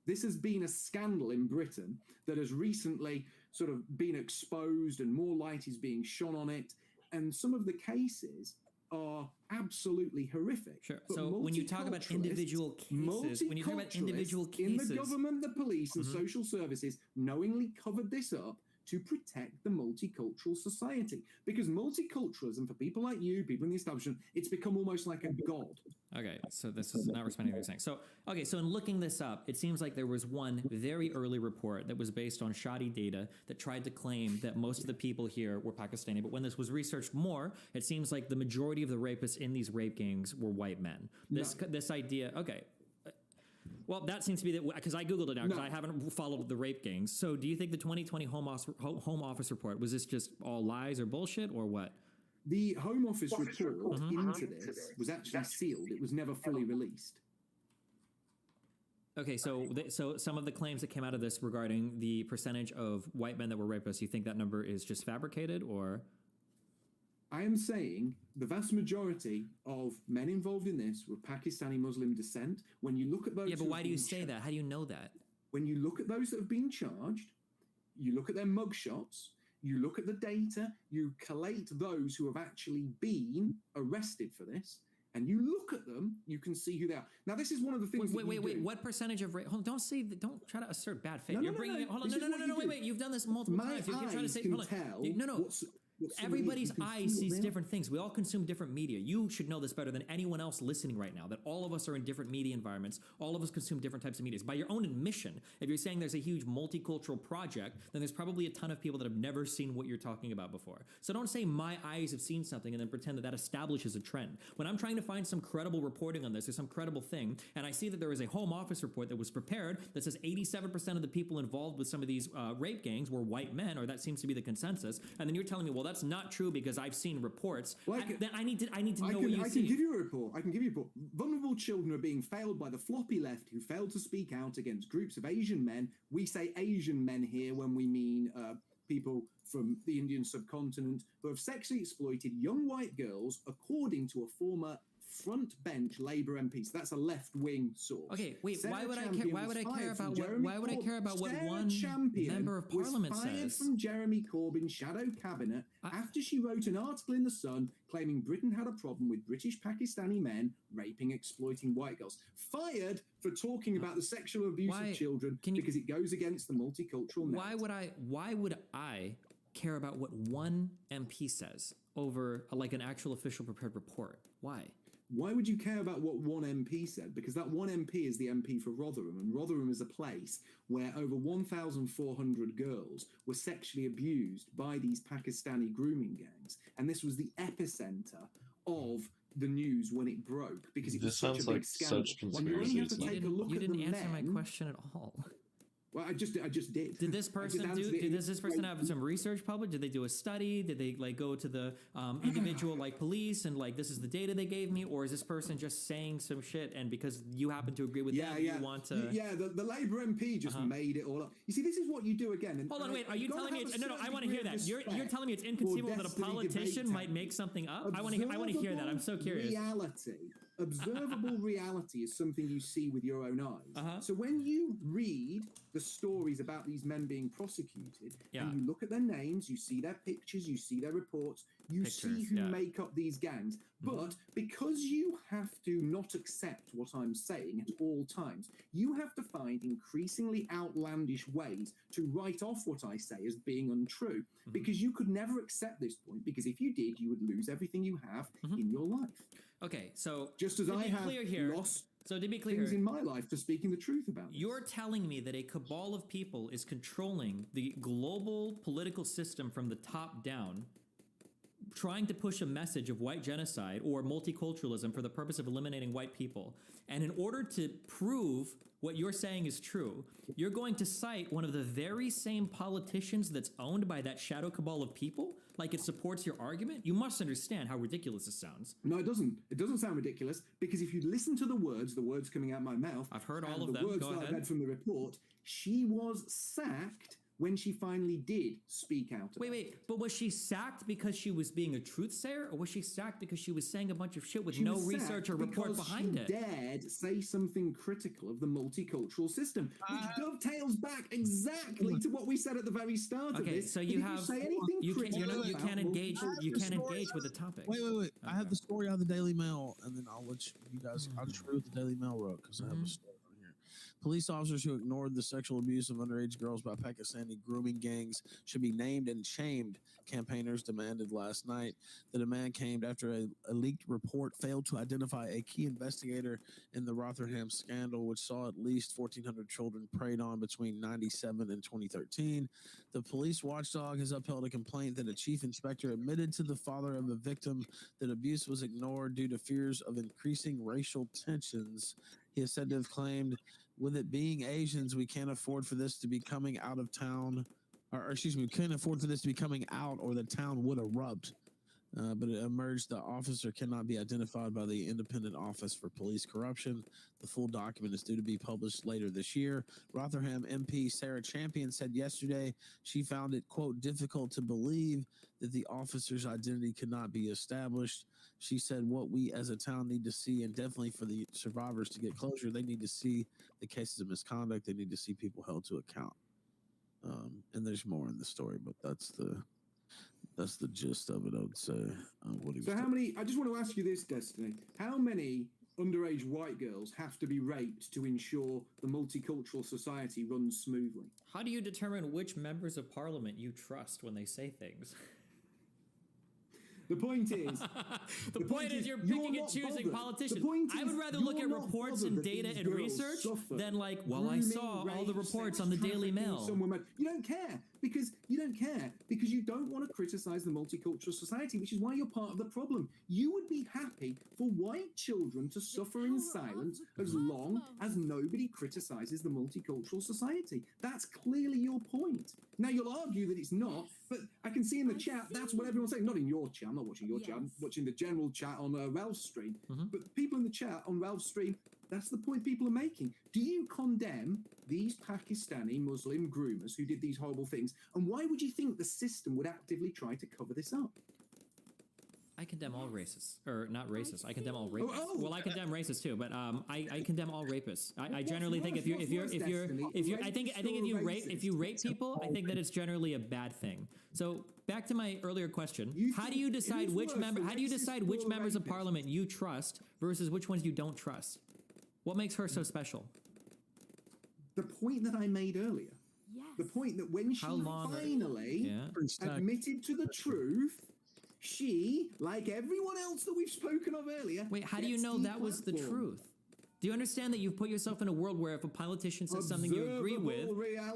This has been a scandal in Britain that has recently sort of been exposed, and more light is being shone on it. And some of the cases are absolutely horrific. Sure. So when you talk about individual cases, in the government, the police, and social services knowingly covered this up to protect the multicultural society. Because multiculturalism, for people like you, people in the establishment, it's become almost like a god. Okay, so this is not responding to what you're saying. So in looking this up, it seems like there was one very early report that was based on shoddy data that tried to claim that most of the people here were Pakistani. But when this was researched more, it seems like the majority of the rapists in these rape gangs were white men. This idea, okay. Well, that seems to be because I Googled it now because I haven't followed the rape gangs. So do you think the 2020 Home Office report, was this just all lies or bullshit or what? The Home Office report into this was actually sealed. It was never fully released. Okay, so some of the claims that came out of this regarding the percentage of white men that were rapists, you think that number is just fabricated, or? I am saying the vast majority of men involved in this were Pakistani Muslim descent. When you look at those... Yeah, but why do you say that? How do you know that? When you look at those that have been charged, you look at their mugshots, you look at the data, you collate those who have actually been arrested for this, and you look at them, you can see who they are. Now, this is one of the things. Wait. What percentage of rape? Hold on, don't try to assert bad faith. You're bringing it. Hold on. Wait. You've done this multiple times. You're trying to say. Hold on. No. Everybody's eyes sees different things. We all consume different media. You should know this better than anyone else listening right now, that all of us are in different media environments. All of us consume different types of media. By your own admission, if you're saying there's a huge multicultural project, then there's probably a ton of people that have never seen what you're talking about before. So don't say my eyes have seen something and then pretend that establishes a trend. When I'm trying to find some credible reporting on this or some credible thing, and I see that there is a Home Office report that was prepared that says 87% of the people involved with some of these rape gangs were white men, or that seems to be the consensus, and then you're telling me, well, that's not true because I've seen reports. Well, then I need to know what you see. I can give you a report. Vulnerable children are being failed by the floppy left who failed to speak out against groups of Asian men. We say Asian men here when we mean people from the Indian subcontinent who have sexually exploited young white girls, according to a former front-bench Labour MP. So that's a left-wing source. Okay, wait. Sarah why would I care? Champion Why would I was care fired from about what? Jeremy Why would I care about what Sarah one Champion member of Parliament was fired says? from Jeremy Corbyn's shadow cabinet after she wrote an article in The Sun claiming Britain had a problem with British Pakistani men raping, exploiting white girls. Fired for talking about the sexual abuse of children because it goes against the multicultural narrative. Why would I care about what one MP says over like an actual official prepared report? Why? Why would you care about what one MP said? Because that one MP is the MP for Rotherham, and Rotherham is a place where over 1,400 girls were sexually abused by these Pakistani grooming gangs, and this was the epicenter of the news when it broke because it was such a big scandal. Such you only have to take a look you at didn't the answer my men. question at all. Well, I just did. Did this person Does this person have some research published? Did they do a study? Did they like go to the individual like police and like this is the data they gave me, or is this person just saying some shit and because you happen to agree with them, you want to? Yeah, the Labour MP just made it all up. You see, this is what you do again. And hold on, wait. Are you telling me? No, I want to hear that. You're telling me it's inconceivable that a politician might make something up. I want to hear that. I'm so curious. Observable reality is something you see with your own eyes. So when you read the stories about these men being prosecuted, and you look at their names, you see their pictures, you see their reports, you see who make up these gangs. But because you have to not accept what I'm saying at all times, you have to find increasingly outlandish ways to write off what I say as being untrue, because you could never accept this point, because if you did, you would lose everything you have in your life. Okay, so just as I have lost to be clear, things in my life for speaking the truth about it. You're telling me that a cabal of people is controlling the global political system from the top down, trying to push a message of white genocide or multiculturalism for the purpose of eliminating white people. And in order to prove what you're saying is true, you're going to cite one of the very same politicians that's owned by that shadow cabal of people? Like it supports your argument? You must understand how ridiculous this sounds. No, it doesn't. It doesn't sound ridiculous, because if you listen to the words coming out of my mouth, I've heard all of the them. words that I read from the report, she was sacked when she finally did speak out. Wait, but was she sacked because she was being a truth sayer, or was she sacked because she was saying a bunch of shit with no research or report behind it? She dared say something critical of the multicultural system, which dovetails back exactly to what we said at the very start of this. So you have you can't engage with the topic. Wait. Okay. I have the story out of the Daily Mail, and then I'll let you guys. I'll just read what the Daily Mail wrote because I have a story. Police officers who ignored the sexual abuse of underage girls by Pakistani grooming gangs should be named and shamed, campaigners demanded last night. The demand came after a leaked report failed to identify a key investigator in the Rotherham scandal, which saw at least 1,400 children preyed on between 1997 and 2013. The police watchdog has upheld a complaint that a chief inspector admitted to the father of a victim that abuse was ignored due to fears of increasing racial tensions. He is said to have claimed, with it being Asians, we can't afford for this to be coming out of town, we can't afford for this to be coming out or the town would erupt. But it emerged the officer cannot be identified by the Independent Office for Police Corruption. The full document is due to be published later this year. Rotherham MP Sarah Champion said yesterday she found it, quote, difficult to believe that the officer's identity could not be established. She said what we as a town need to see, and definitely for the survivors to get closure, they need to see the cases of misconduct. They need to see people held to account. And there's more in the story, but that's the gist of it, I would say. I just want to ask you this, Destiny. How many underage white girls have to be raped to ensure the multicultural society runs smoothly? How do you determine which members of parliament you trust when they say things? The point is... the point is you're picking and choosing politicians. I would rather look at reports and data and research than like, well, I saw all the reports on the Daily Mail. You don't care because you don't want to criticize the multicultural society, which is why you're part of the problem. You would be happy for white children to suffer in silence as long as nobody criticizes the multicultural society. That's clearly your point. Now, you'll argue that it's not, but I can see in the chat, that's what everyone's saying. Not in your chat, I'm not watching your chat, I'm watching the general chat on Ralph's stream. But people in the chat on Ralph's stream, that's the point people are making. Do you condemn these Pakistani Muslim groomers who did these horrible things? And why would you think the system would actively try to cover this up? I condemn all racists, or not racists. I condemn all rapists. Oh, well, I condemn racists too, but I condemn all rapists. I generally think if you rape people, I think that it's generally a bad thing. So back to my earlier question: how do you decide which members of parliament you trust versus which ones you don't trust? What makes her so special? The point that I made earlier. Yes. The point that when she finally admitted to the truth, she, like everyone else that we've spoken of earlier... Wait, how do you know that was the truth? Do you understand that you've put yourself in a world where if a politician says something you agree with,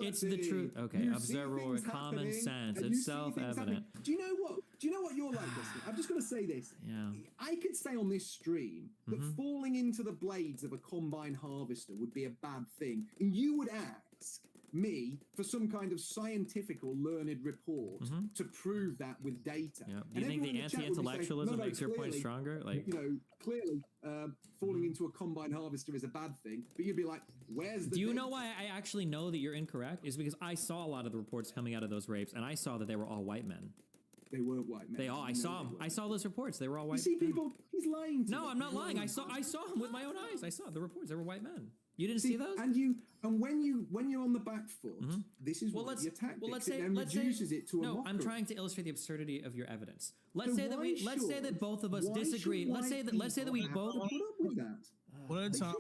it's the truth? Okay, observable, common sense, it's self-evident. Do you know what? Do you know what you're like, listener? I'm just going to say this. Yeah. I could say on this stream that falling into the blades of a combine harvester would be a bad thing, and you would ask me for some kind of scientific or learned report to prove that with data. Yeah. Do you think the anti-intellectualism makes your point stronger? Like, you know, clearly falling into a combine harvester is a bad thing, but you'd be like, where's the Do you data? know why I actually know that you're incorrect? Is because I saw a lot of the reports coming out of those rapes, and I saw that they were all white men. They weren't white men. I saw them. I saw those reports. They were all white. You see, people, he's lying to No, you. I'm not lying. I saw them with my own eyes. I saw the reports. They were white men. You didn't see those? And when you're on the back foot, this is what the tactic. Reduces it to a mockery. I'm trying to illustrate the absurdity of your evidence. Let's say that both of us disagree. Let's say that we both put up with that. One at a time.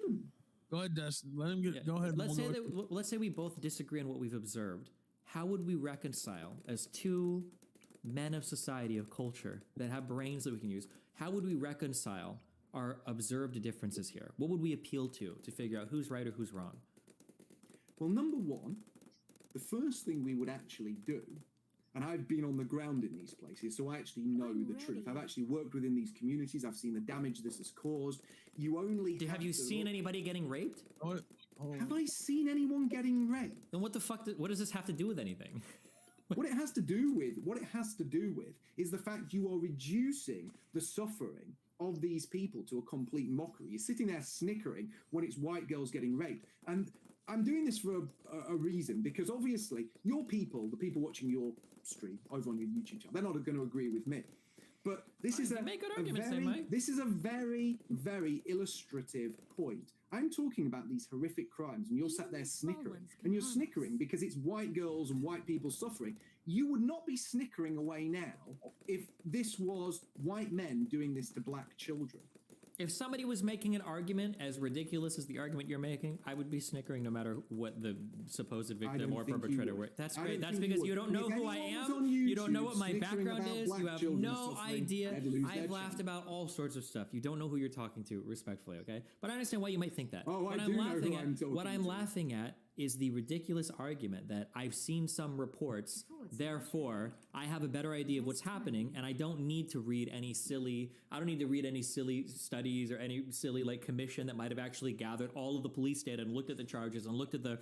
Go ahead, Dustin. Let him get. Go ahead. Let's say we both disagree on what we've observed. How would we reconcile as two men of society, of culture, that have brains that we can use? How would we reconcile our observed differences here? What would we appeal to figure out who's right or who's wrong? Well, number one, the first thing we would actually do, and I've been on the ground in these places, so I actually know the truth. I've actually worked within these communities. I've seen the damage this has caused. You only have you seen anybody getting raped? Have I seen anyone getting raped? Then what the fuck? What does this have to do with anything? What it has to do with is the fact you are reducing the suffering of these people to a complete mockery. You're sitting there snickering when it's white girls getting raped. And I'm doing this for a reason, because obviously your people, the people watching your stream over on your YouTube channel, they're not going to agree with me. But this is a very, very illustrative point. I'm talking about these horrific crimes, and you're sat there snickering. And you're snickering because it's white girls and white people suffering. You would not be snickering away now if this was white men doing this to black children. If somebody was making an argument as ridiculous as the argument you're making, I would be snickering no matter what the supposed victim or perpetrator were. That's great. That's because you don't know who I am. You don't know what my background is. You have no idea. I've laughed about all sorts of stuff. You don't know who you're talking to, respectfully, okay? But I understand why you might think that. Oh, I do know who I'm talking to. What I'm laughing at is the ridiculous argument that I've seen some reports, therefore I have a better idea of what's happening, and I don't need to read any silly studies or any silly commission that might have actually gathered all of the police data and looked at the charges and looked at the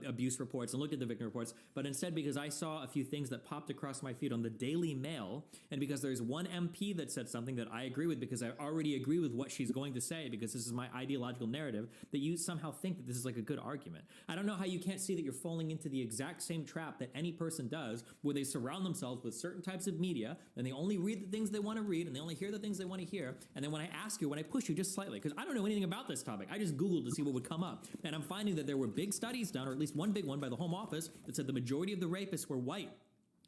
abuse reports and looked at the victim reports. But instead, because I saw a few things that popped across my feed on the Daily Mail, and because there's one MP that said something that I agree with because I already agree with what she's going to say because this is my ideological narrative, that you somehow think that this is like a good argument. I don't know how you can't see that you're falling into the exact same trap that any person does, where they surround themselves with certain types of media and they only read the things they want to read and they only hear the things they want to hear. And then when I ask you, when I push you just slightly, because I don't know anything about this topic, I just Googled to see what would come up. And I'm finding that there were big studies done, or at least one big one by the Home Office, that said the majority of the rapists were white.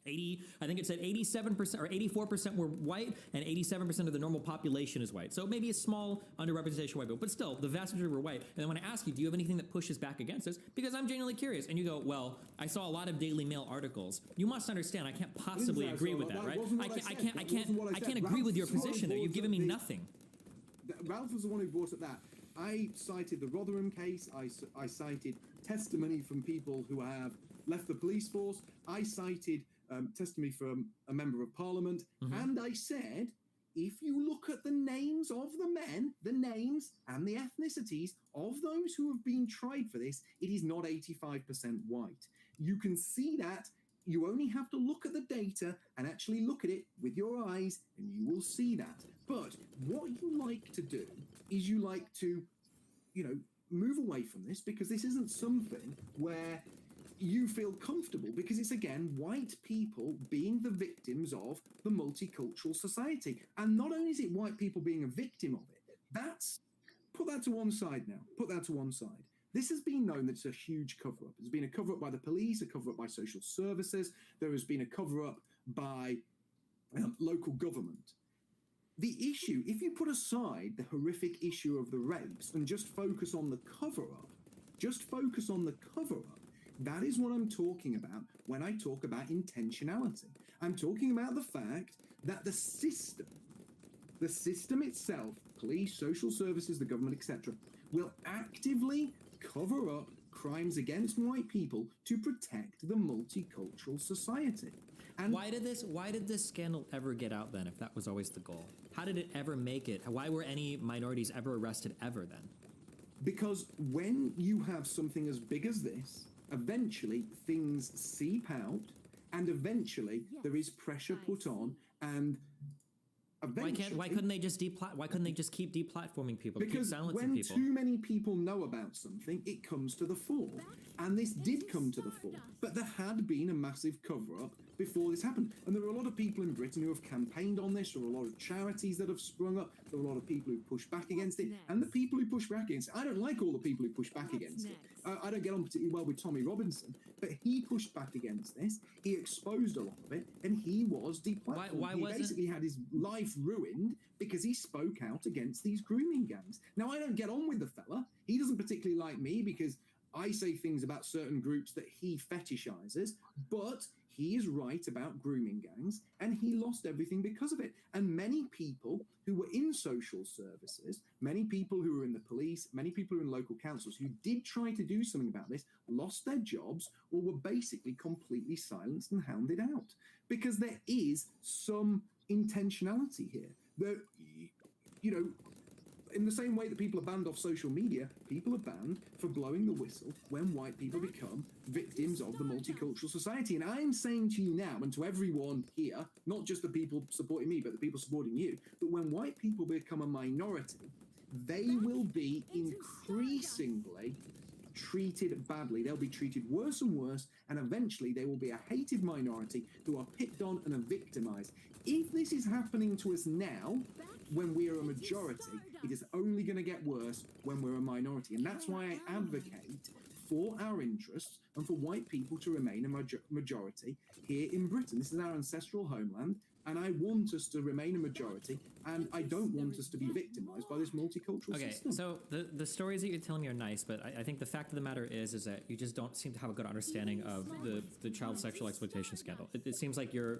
I think it said 87% or 84% were white, and 87% of the normal population is white. So maybe a small underrepresentation of white people, but still, the vast majority were white. And then when I ask you, do you have anything that pushes back against this? Because I'm genuinely curious. And you go, well, I saw a lot of Daily Mail articles. You must understand, I can't possibly agree with that, right? I can't agree with your position there. You've given me nothing. Ralph was the one who brought up that. I cited the Rotherham case. I cited testimony from people who have left the police force. I cited testimony from a member of parliament. And I said, if you look at the names of the men, the names and the ethnicities of those who have been tried for this, it is not 85% white. You can see that. You only have to look at the data and actually look at it with your eyes, and you will see that. But what you like to do is you like to, move away from this, because this isn't something where you feel comfortable because it's, again, white people being the victims of the multicultural society. And not only is it white people being a victim of it, put that to one side now. Put that to one side. This has been known that it's a huge cover-up. There's been a cover-up by the police, a cover-up by social services. There has been a cover-up by local government. The issue, if you put aside the horrific issue of the rapes and just focus on the cover-up, that is what I'm talking about when I talk about intentionality. I'm talking about the fact that the system itself, police, social services, the government, etc., will actively cover up crimes against white people to protect the multicultural society. And why did this scandal ever get out then, if that was always the goal? How did it ever make it? Why were any minorities ever arrested ever then? Because when you have something as big as this, eventually things seep out, and eventually there is pressure put on, and eventually... Why couldn't they just keep deplatforming people? Because keep silencing when people? too many people know about something, it comes to the fore. And this did come to the fore. But there had been a massive cover-up before this happened. And there are a lot of people in Britain who have campaigned on this. There are a lot of charities that have sprung up. There are a lot of people who push back against it. And the people who push back against it, I don't like all the people who push back against it. I don't get on particularly well with Tommy Robinson, but he pushed back against this. He exposed a lot of it, and he was deplatformed. He basically had his life ruined because he spoke out against these grooming gangs. Now, I don't get on with the fella. He doesn't particularly like me because I say things about certain groups that he fetishizes, but he is right about grooming gangs, and he lost everything because of it. And many people who were in social services, many people who were in the police, many people who were in local councils who did try to do something about this, lost their jobs or were basically completely silenced and hounded out. Because there is some intentionality here. In the same way that people are banned off social media, people are banned for blowing the whistle when white people become victims of the multicultural society. And I'm saying to you now, and to everyone here, not just the people supporting me, but the people supporting you, that when white people become a minority, they will be increasingly treated badly. They'll be treated worse and worse, and eventually they will be a hated minority who are picked on and are victimized. If this is happening to us now, when we are a majority, it is only going to get worse when we're a minority. And that's why I advocate for our interests and for white people to remain a majority here in Britain. This is our ancestral homeland, and I want us to remain a majority, and I don't want us to be victimized by this multicultural system. So the stories that you're telling me are nice, but I think the fact of the matter is that you just don't seem to have a good understanding of the child sexual exploitation scandal. It seems like you're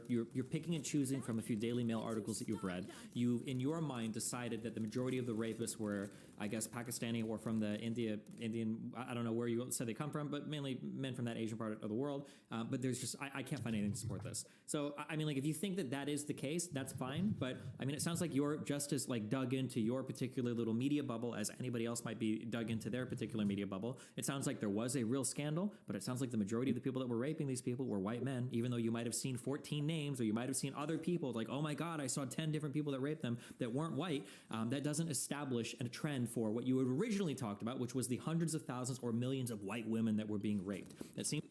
picking and choosing from a few Daily Mail articles that you've read. You, in your mind, decided that the majority of the rapists were, I guess, Pakistani or from the Indian, I don't know where you said they come from, but mainly men from that Asian part of the world. But there's just, I can't find anything to support this. So, I mean, like, if you think that is the case, that's fine. But, I mean, it sounds like you're just as, like, dug into your particular little media bubble as anybody else might be dug into their particular media bubble. It sounds like there was a real scandal, but it sounds like the majority of the people that were raping these people were white men, even though you might have seen 14 names, or you might have seen other people, like, oh my God, I saw 10 different people that raped them that weren't white. That doesn't establish a trend for what you had originally talked about, which was the hundreds of thousands or millions of white women that were being raped. It seems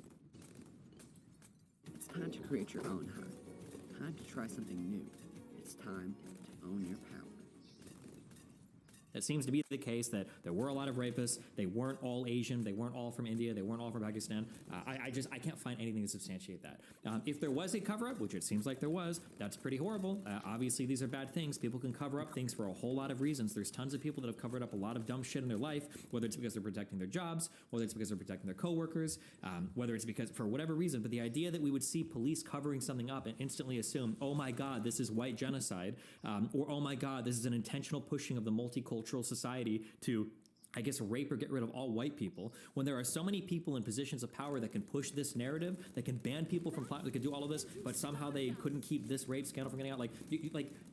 It's time to create your own high. Time to try something new. It's time to own your power. It seems to be the case that there were a lot of rapists. They weren't all Asian. They weren't all from India. They weren't all from Pakistan. I can't find anything to substantiate that. If there was a cover-up, which it seems like there was, that's pretty horrible. Obviously, these are bad things. People can cover up things for a whole lot of reasons. There's tons of people that have covered up a lot of dumb shit in their life, whether it's because they're protecting their jobs, whether it's because they're protecting their coworkers, whether it's because for whatever reason. But the idea that we would see police covering something up and instantly assume, oh my God, this is white genocide, or oh my God, this is an intentional pushing of the multicultural society to, I guess, rape or get rid of all white people, when there are so many people in positions of power that can push this narrative, that can ban people from that can do all of this, but somehow they couldn't keep this rape scandal from getting out. Like,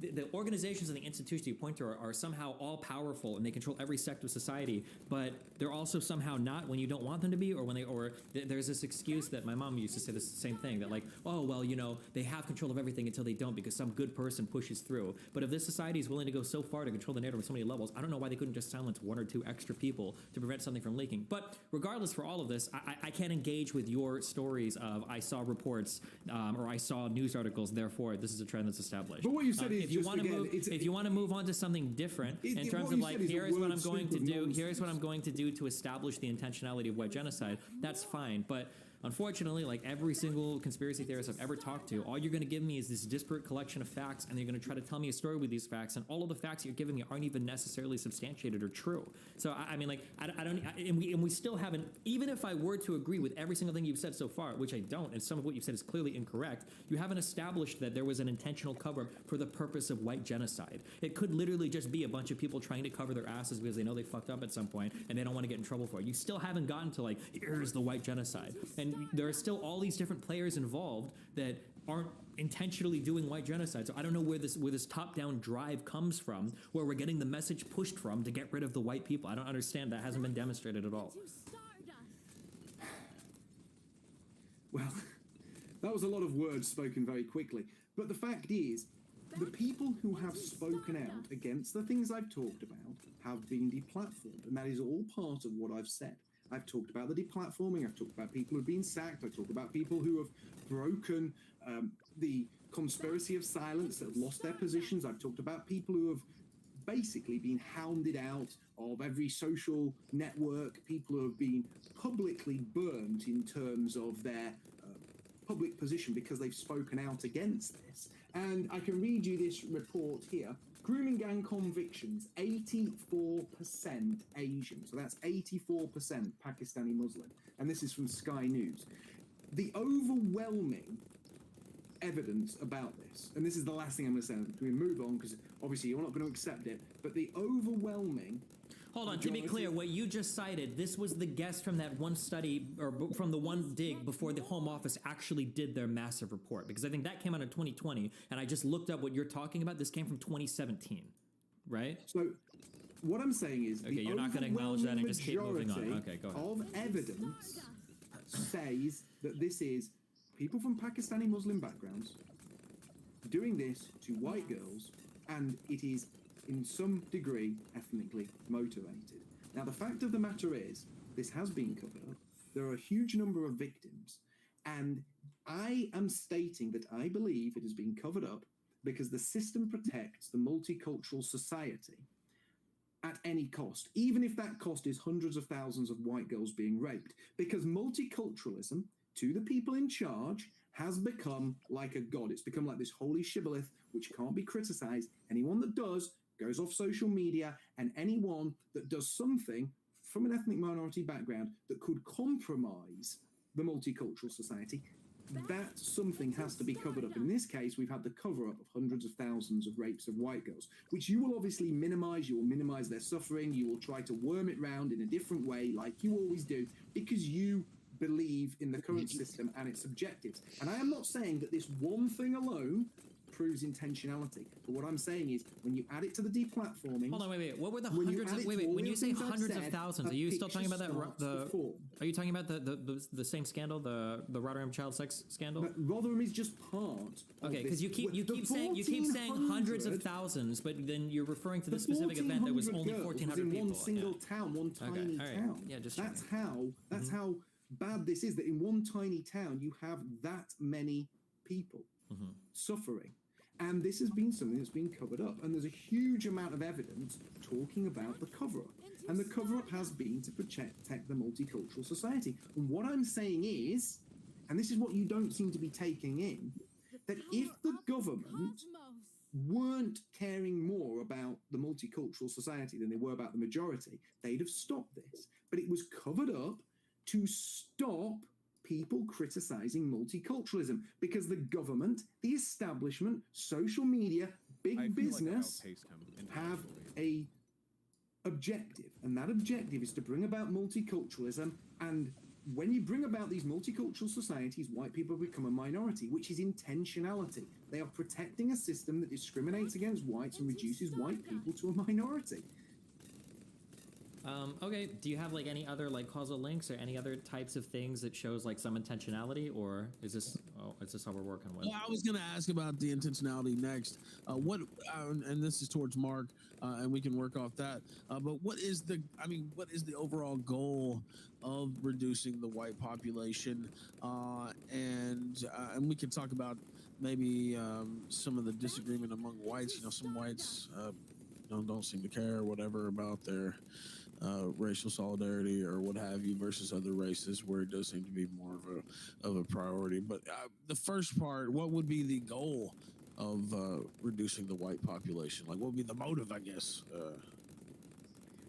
the organizations and the institutions you point to are somehow all powerful and they control every sector of society, but they're also somehow not when you don't want them to be, or there's this excuse that my mom used to say the same thing, that like, oh, well, you know, they have control of everything until they don't because some good person pushes through. But if this society is willing to go so far to control the narrative on so many levels, I don't know why they couldn't just silence one or two extra extra people to prevent something from leaking. But regardless, for all of this, I can't engage with your stories of I saw reports or I saw news articles, therefore this is a trend that's established. But what you said is if you want to move on to something different in terms of like, here's what I'm going to do, here's what I'm going to do to establish the intentionality of white genocide, that's fine. But unfortunately, like every single conspiracy theorist I've ever talked to, all you're going to give me is this disparate collection of facts, and you're going to try to tell me a story with these facts, and all of the facts you're giving me aren't even necessarily substantiated or true. So I mean, like, and we still haven't. Even if I were to agree with every single thing you've said so far, which I don't, and some of what you've said is clearly incorrect, you haven't established that there was an intentional cover-up for the purpose of white genocide. It could literally just be a bunch of people trying to cover their asses because they know they fucked up at some point and they don't want to get in trouble for it. You still haven't gotten to like, here's the white genocide. And there are still all these different players involved that aren't intentionally doing white genocide. So I don't know where this top-down drive comes from, where we're getting the message pushed from to get rid of the white people. I don't understand. That hasn't been demonstrated at all. Well, that was a lot of words spoken very quickly. But the fact is, the people who have spoken out against the things I've talked about have been deplatformed, and that is all part of what I've said. I've talked about the deplatforming, I've talked about people who've been sacked, I've talked about people who have broken the conspiracy of silence, that have lost their positions, I've talked about people who have basically been hounded out of every social network, people who have been publicly burnt in terms of their public position because they've spoken out against this. And I can read you this report here. Grooming gang convictions, 84% Asian. So that's 84% Pakistani Muslim. And this is from Sky News. The overwhelming evidence about this, and this is the last thing I'm going to say, we move on because obviously you're not going to accept it, but the overwhelming... Hold on, to be clear, what you just cited, this was the guess from that one study, or from the one dig before the Home Office actually did their massive report, because I think that came out in 2020, and I just looked up what you're talking about. This came from 2017, right? So what I'm saying is, okay, you're not going to acknowledge that and just keep moving on. Okay, go ahead. Of evidence says that this is people from Pakistani Muslim backgrounds doing this to white girls, and it is in some degree ethnically motivated. Now, the fact of the matter is, this has been covered up. There are a huge number of victims, and I am stating that I believe it has been covered up because the system protects the multicultural society at any cost, even if that cost is hundreds of thousands of white girls being raped, because multiculturalism, to the people in charge, has become like a god. It's become like this holy shibboleth which can't be criticized. Anyone that does goes off social media, and anyone that does something from an ethnic minority background that could compromise the multicultural society, that something has to be covered up. In this case, we've had the cover-up of hundreds of thousands of rapes of white girls, which you will obviously minimize. You will minimize their suffering. You will try to worm it round in a different way, like you always do, because you believe in the current system and its objectives. And I am not saying that this one thing alone proves intentionality. But what I'm saying is, when you add it to the deplatforming... Hold on, wait. What were the hundreds of... Wait. When you say hundreds of thousands, are you still talking about that... Are you talking about the same scandal, the Rotherham child sex scandal? But Rotherham is just part. Okay, because you keep saying hundreds of thousands, but then you're referring to the specific event that was only 1,400 people. In one single town, one tiny town. Yeah, just that's how bad this is. That in one tiny town you have that many people suffering. And this has been something that's been covered up. And there's a huge amount of evidence talking about the cover-up. And the cover-up has been to protect the multicultural society. And what I'm saying is, and this is what you don't seem to be taking in, that if the government weren't caring more about the multicultural society than they were about the majority, they'd have stopped this. But it was covered up to stop people criticizing multiculturalism, because the government, the establishment, social media, big business have a objective, and that objective is to bring about multiculturalism. And when you bring about these multicultural societies, white people become a minority, which is intentionality. They are protecting a system that discriminates against whites and reduces white people to a minority. Okay, do you have like any other like causal links or any other types of things that shows like some intentionality, or is this how we're working with? Well, I was going to ask about the intentionality next. And this is towards Mark, and we can work off that. But what is the overall goal of reducing the white population? And we can talk about maybe some of the disagreement among whites. You know, some whites don't seem to care or whatever about their racial solidarity or what have you versus other races where it does seem to be more of a priority. But the first part, what would be the goal of reducing the white population? Like, what would be the motive, I guess?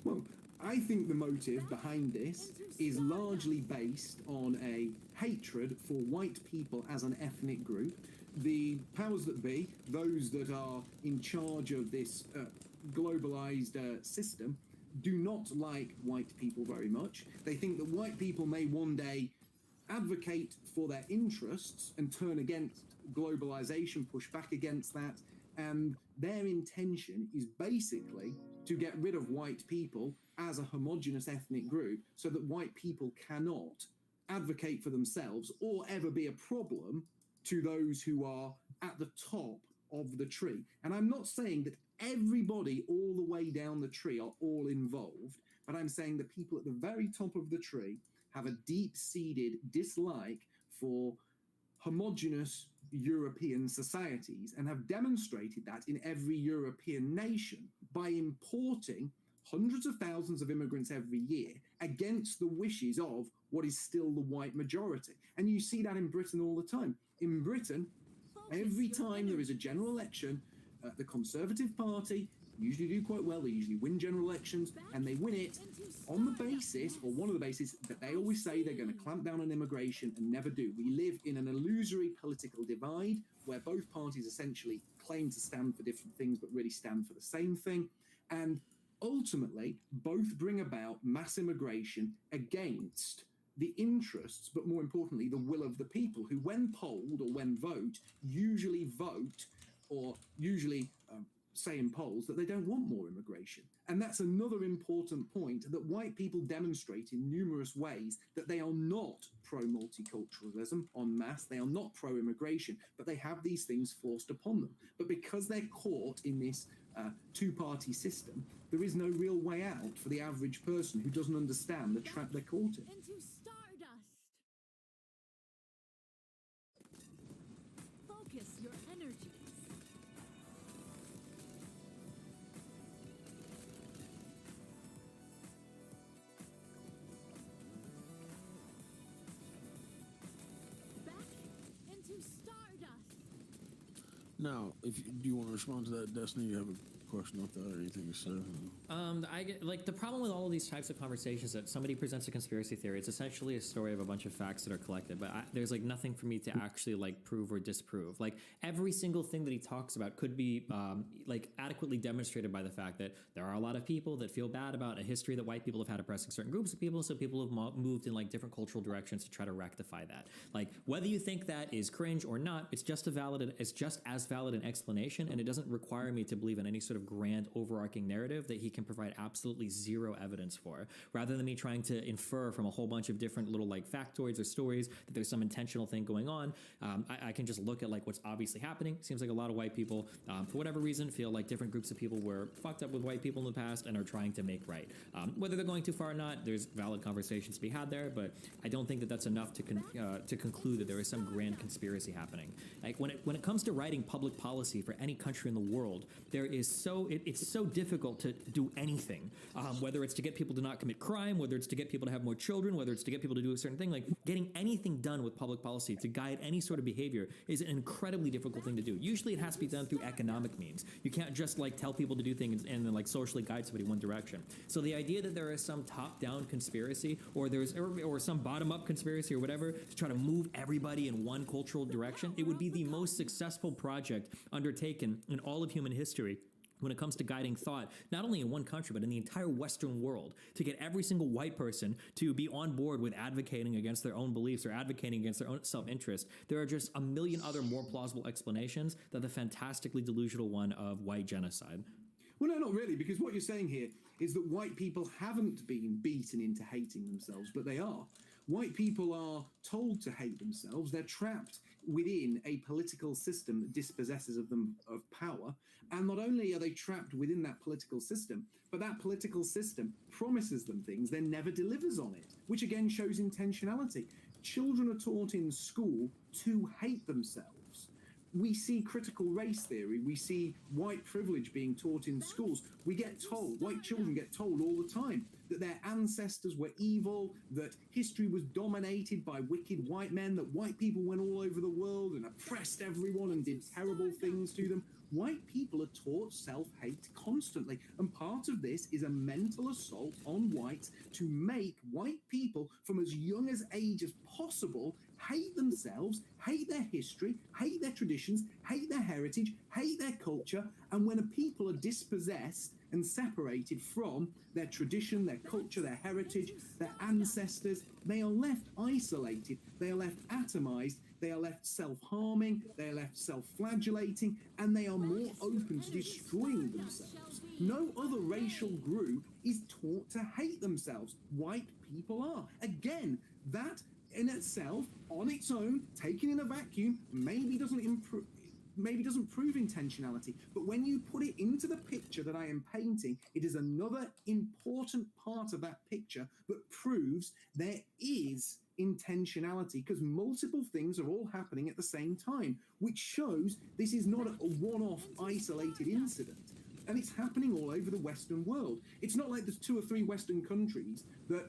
Well, I think the motive behind this is largely based on a hatred for white people as an ethnic group. The powers that be, those that are in charge of this globalized system, do not like white people very much. They think that white people may one day advocate for their interests and turn against globalization, push back against that, and their intention is basically to get rid of white people as a homogenous ethnic group so that white people cannot advocate for themselves or ever be a problem to those who are at the top of the tree. And I'm not saying that everybody all the way down the tree are all involved, but I'm saying that people at the very top of the tree have a deep-seated dislike for homogenous European societies and have demonstrated that in every European nation by importing hundreds of thousands of immigrants every year against the wishes of what is still the white majority. And you see that in Britain all the time. In Britain, every time there is a general election, the Conservative Party usually do quite well. They usually win general elections, and they win it on the basis, or one of the bases, that they always say they're going to clamp down on immigration and never do. We live in an illusory political divide where both parties essentially claim to stand for different things but really stand for the same thing. And ultimately, both bring about mass immigration against the interests, but more importantly, the will of the people who, when polled or when usually vote or usually say in polls that they don't want more immigration. And that's another important point, that white people demonstrate in numerous ways that they are not pro-multiculturalism en masse, they are not pro-immigration, but they have these things forced upon them. But because they're caught in this two-party system, there is no real way out for the average person who doesn't understand the trap they're caught in. Into stardust. Focus your energies. Back into stardust. Now, do you want to respond to that, Destiny? You have a question off that or anything to say? I get, like, the problem with all of these types of conversations that somebody presents a conspiracy theory, it's essentially a story of a bunch of facts that are collected, but there's like nothing for me to actually like prove or disprove. Like every single thing that he talks about could be like adequately demonstrated by the fact that there are a lot of people that feel bad about a history that white people have had oppressing certain groups of people, so people have moved in like different cultural directions to try to rectify that. Like whether you think that is cringe or not, it's just as valid an explanation, and it doesn't require me to believe in any sort of grand overarching narrative that he can provide absolutely zero evidence for, rather than me trying to infer from a whole bunch of different little like factoids or stories that there's some intentional thing going on. I can just look at like what's obviously happening. Seems like a lot of white people, for whatever reason, feel like different groups of people were fucked up with white people in the past and are trying to make right. Whether they're going too far or not, there's valid conversations to be had there, but I don't think that that's enough to conclude that there is some grand conspiracy happening. Like when it comes to writing public policy for any country in the world, it's so difficult to do anything, whether it's to get people to not commit crime, whether it's to get people to have more children, whether it's to get people to do a certain thing. Like getting anything done with public policy to guide any sort of behavior is an incredibly difficult thing to do. Usually it has to be done through economic means. You can't just like tell people to do things and then like socially guide somebody one direction. So the idea that there is some top-down conspiracy or some bottom-up conspiracy or whatever to try to move everybody in one cultural direction, it would be the most successful project undertaken in all of human history when it comes to guiding thought, not only in one country, but in the entire Western world, to get every single white person to be on board with advocating against their own beliefs or advocating against their own self-interest. There are just a million other more plausible explanations than the fantastically delusional one of white genocide. Well, no, not really, because what you're saying here is that white people haven't been beaten into hating themselves, but they are. White people are told to hate themselves. They're trapped within a political system that dispossesses of them of power. And not only are they trapped within that political system, but that political system promises them things, then never delivers on it, which again shows intentionality. Children are taught in school to hate themselves. We see critical race theory. We see white privilege being taught in schools. We get told, white children get told all the time, that their ancestors were evil, that history was dominated by wicked white men, that white people went all over the world and oppressed everyone and did terrible things to them. White people are taught self-hate constantly, and part of this is a mental assault on whites to make white people from as young as age as possible hate themselves, hate their history, hate their traditions, hate their heritage, hate their culture. And when a people are dispossessed and separated from their tradition, their culture, their heritage, their ancestors, they are left isolated, they are left atomized, they are left self-harming, they are left self-flagellating, and they are more open to destroying themselves. No other racial group is taught to hate themselves. White people are. Again, that in itself, on its own, taken in a vacuum, maybe doesn't prove intentionality, but when you put it into the picture that I am painting, it is another important part of that picture that proves there is intentionality, because multiple things are all happening at the same time, which shows this is not a one-off isolated incident. And it's happening all over the Western world. It's not like there's 2 or 3 Western countries that,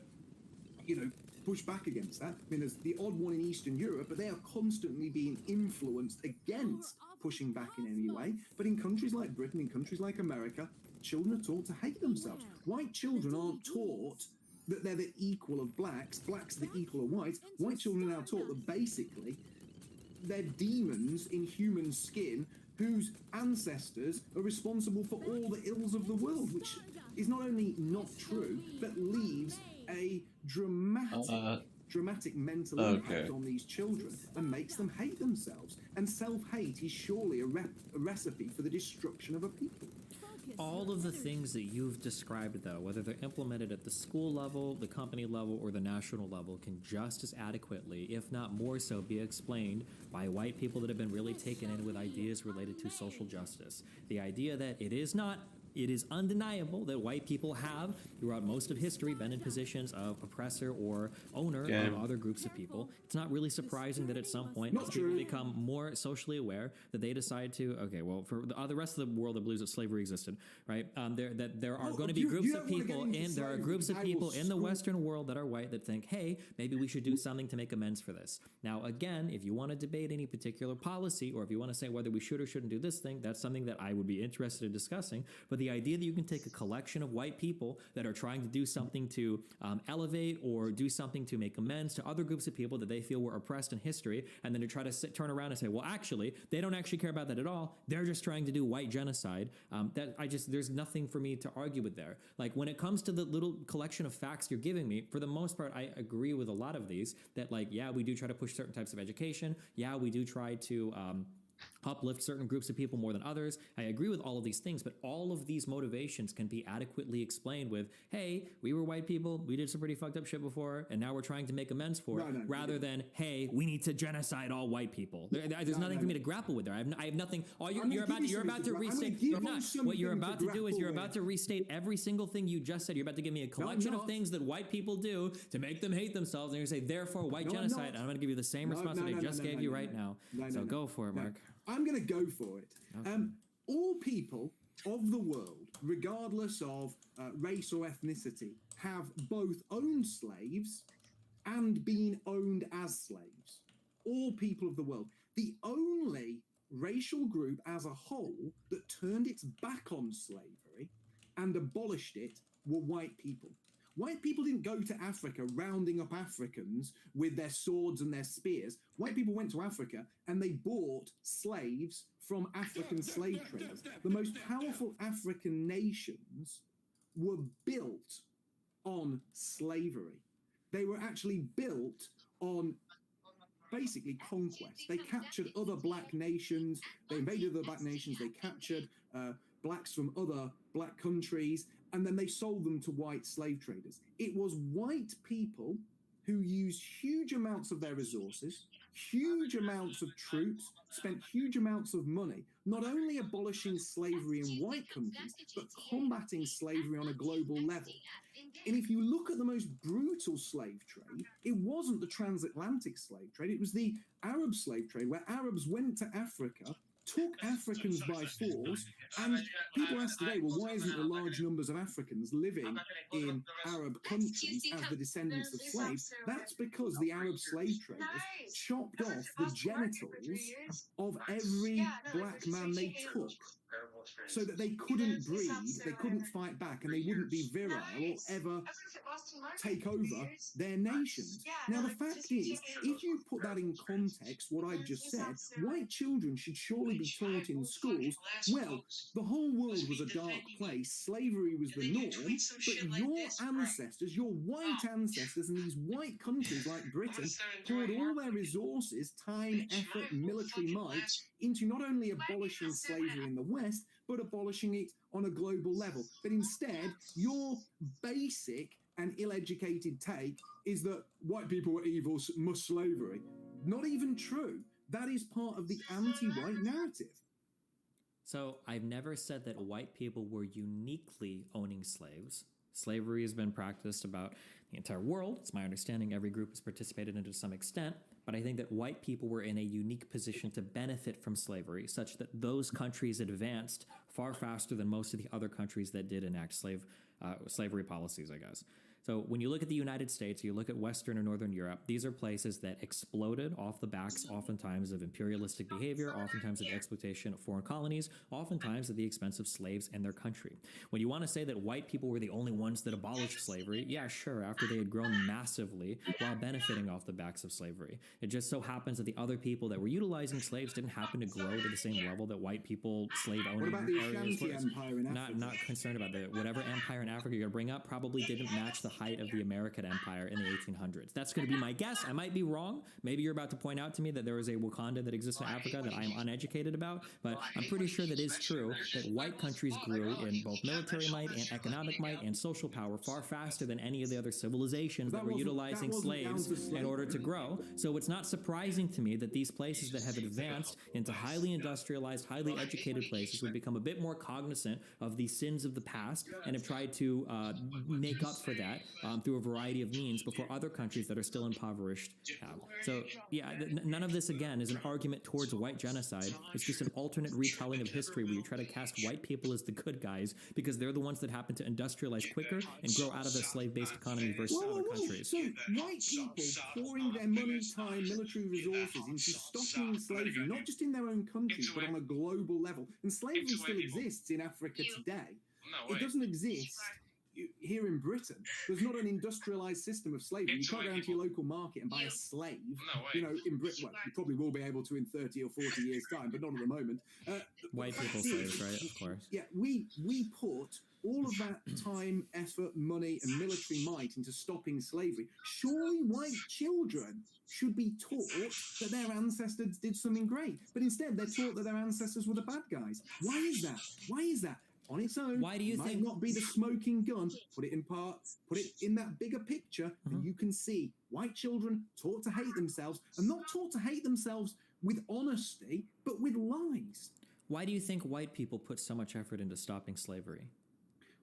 push back against that. I mean, there's the odd one in Eastern Europe, but they are constantly being influenced against pushing back in any way. But in countries like Britain, in countries like America, children are taught to hate themselves. White children aren't taught that they're the equal of blacks. Blacks are the equal of whites. White children are now taught that basically they're demons in human skin whose ancestors are responsible for all the ills of the world, which is not only not true, but leaves a dramatic mental impact on these children and makes them hate themselves. And self-hate is surely a recipe for the destruction of a people. All of the things that you've described, though, whether they're implemented at the school level, the company level, or the national level, can just as adequately, if not more so, be explained by white people that have been really taken in with ideas related to social justice. The idea that it is undeniable that white people have, throughout most of history, been in positions of oppressor or owner of other groups of people. It's not really surprising that at some point, as people become more socially aware, that they decide to, okay, well, for the rest of the world that believes that slavery existed, right? There are going to be groups of people in the Western world that are white that think, hey, maybe we should do something to make amends for this. Now, again, if you want to debate any particular policy, or if you want to say whether we should or shouldn't do this thing, that's something that I would be interested in discussing. But the idea that you can take a collection of white people that are trying to do something to elevate or do something to make amends to other groups of people that they feel were oppressed in history, and then to try to turn around and say, well, actually, they don't actually care about that at all. They're just trying to do white genocide. There's nothing for me to argue with there. Like, when it comes to the little collection of facts you're giving me, for the most part, I agree with a lot of these, that, like, yeah, we do try to push certain types of education. Yeah, we do try to uplift certain groups of people more than others. I agree with all of these things, but all of these motivations can be adequately explained with, hey, we were white people, we did some pretty fucked up shit before, and now we're trying to make amends for it, rather than, hey, we need to genocide all white people. There's nothing for me to grapple with there. I have nothing. You're about to restate. What you're about to do is you're about to restate every single thing you just said. You're about to give me a collection of things that white people do to make them hate themselves, and you're going to say, therefore, white genocide. And I'm going to give you the same response that I just gave you right now. So go for it, Mark. I'm going to go for it. Okay. All people of the world, regardless of race or ethnicity, have both owned slaves and been owned as slaves. All people of the world. The only racial group as a whole that turned its back on slavery and abolished it were white people. White people didn't go to Africa rounding up Africans with their swords and their spears. White people went to Africa and they bought slaves from African slave traders. The most powerful African nations were built on slavery. They were actually built on basically conquest. They captured other black nations, they invaded other black nations, they captured blacks from other black countries, and then they sold them to white slave traders. It was white people who used huge amounts of their resources, huge amounts of troops, spent huge amounts of money, not only abolishing slavery in white countries, but combating slavery on a global level. And if you look at the most brutal slave trade, it wasn't the transatlantic slave trade, it was the Arab slave trade, where Arabs went to Africa, took Africans by force, and people ask today, well, why isn't there large numbers of Africans living in Arab countries as the descendants of slaves? That's because the Arab slave traders chopped off the genitals of every black man they took, so that they couldn't breed, they couldn't fight back, and they wouldn't be virile or ever take over their nations. Now, the fact is, if you put that in context, what I've just said, white children should surely be taught in schools, well, the whole world was a dark place, slavery was the norm, but your ancestors, your white ancestors in these white countries like Britain, poured all their resources, time, effort, military might into not only abolishing slavery in the West, but abolishing it on a global level. But instead, your basic and ill-educated take is that white people were evil, must slavery. Not even true. That is part of the anti-white narrative. So I've never said that white people were uniquely owning slaves. Slavery has been practiced about the entire world. It's my understanding every group has participated in it to some extent. But I think that white people were in a unique position to benefit from slavery, such that those countries advanced far faster than most of the other countries that did enact slavery policies, I guess. So when you look at the United States, you look at Western or Northern Europe, these are places that exploded off the backs oftentimes of imperialistic behavior, oftentimes of exploitation of foreign colonies, oftentimes at the expense of slaves and their country. When you want to say that white people were the only ones that abolished slavery, yeah, sure, after they had grown massively while benefiting off the backs of slavery. It just so happens that the other people that were utilizing slaves didn't happen to grow to the same level that white people slave-owning areas were. Not concerned about that. Whatever empire in Africa you're going to bring up probably didn't match the height of the American Empire in the 1800s. That's going to be my guess. I might be wrong. Maybe you're about to point out to me that there is a Wakanda that exists in Africa that I am uneducated about, but I'm pretty sure that is true, that white countries grew in both military might and economic might and social power far faster than any of the other civilizations that were utilizing slaves in order to grow. So it's not surprising to me that these places that have advanced into highly industrialized, highly educated places would become a bit more cognizant of the sins of the past and have tried to make up for that through a variety of means before other countries that are still impoverished have. So, yeah, none of this, again, is an argument towards white genocide. It's just an alternate retelling of history where you try to cast white people as the good guys because they're the ones that happen to industrialize quicker and grow out of a slave-based economy versus other countries. So white people pouring their money, time, military resources into stopping slavery, not just in their own countries, but on a global level. And slavery still exists in Africa today. It doesn't exist here in Britain. There's not an industrialized system of slavery. You can't go into your local market and buy a slave. You know, in Britain, well, you probably will be able to in 30 or 40 years' time, but not at the moment. White people slaves, right? Of course. Yeah, we put all of that time, effort, money, and military might into stopping slavery. Surely white children should be taught that their ancestors did something great, but instead they're taught that their ancestors were the bad guys. Why is that? Why is that? On its own, why do you might not be the smoking gun. Put it in part, put it in that bigger picture, and you can see white children taught to hate themselves, and not taught to hate themselves with honesty, but with lies. Why do you think white people put so much effort into stopping slavery?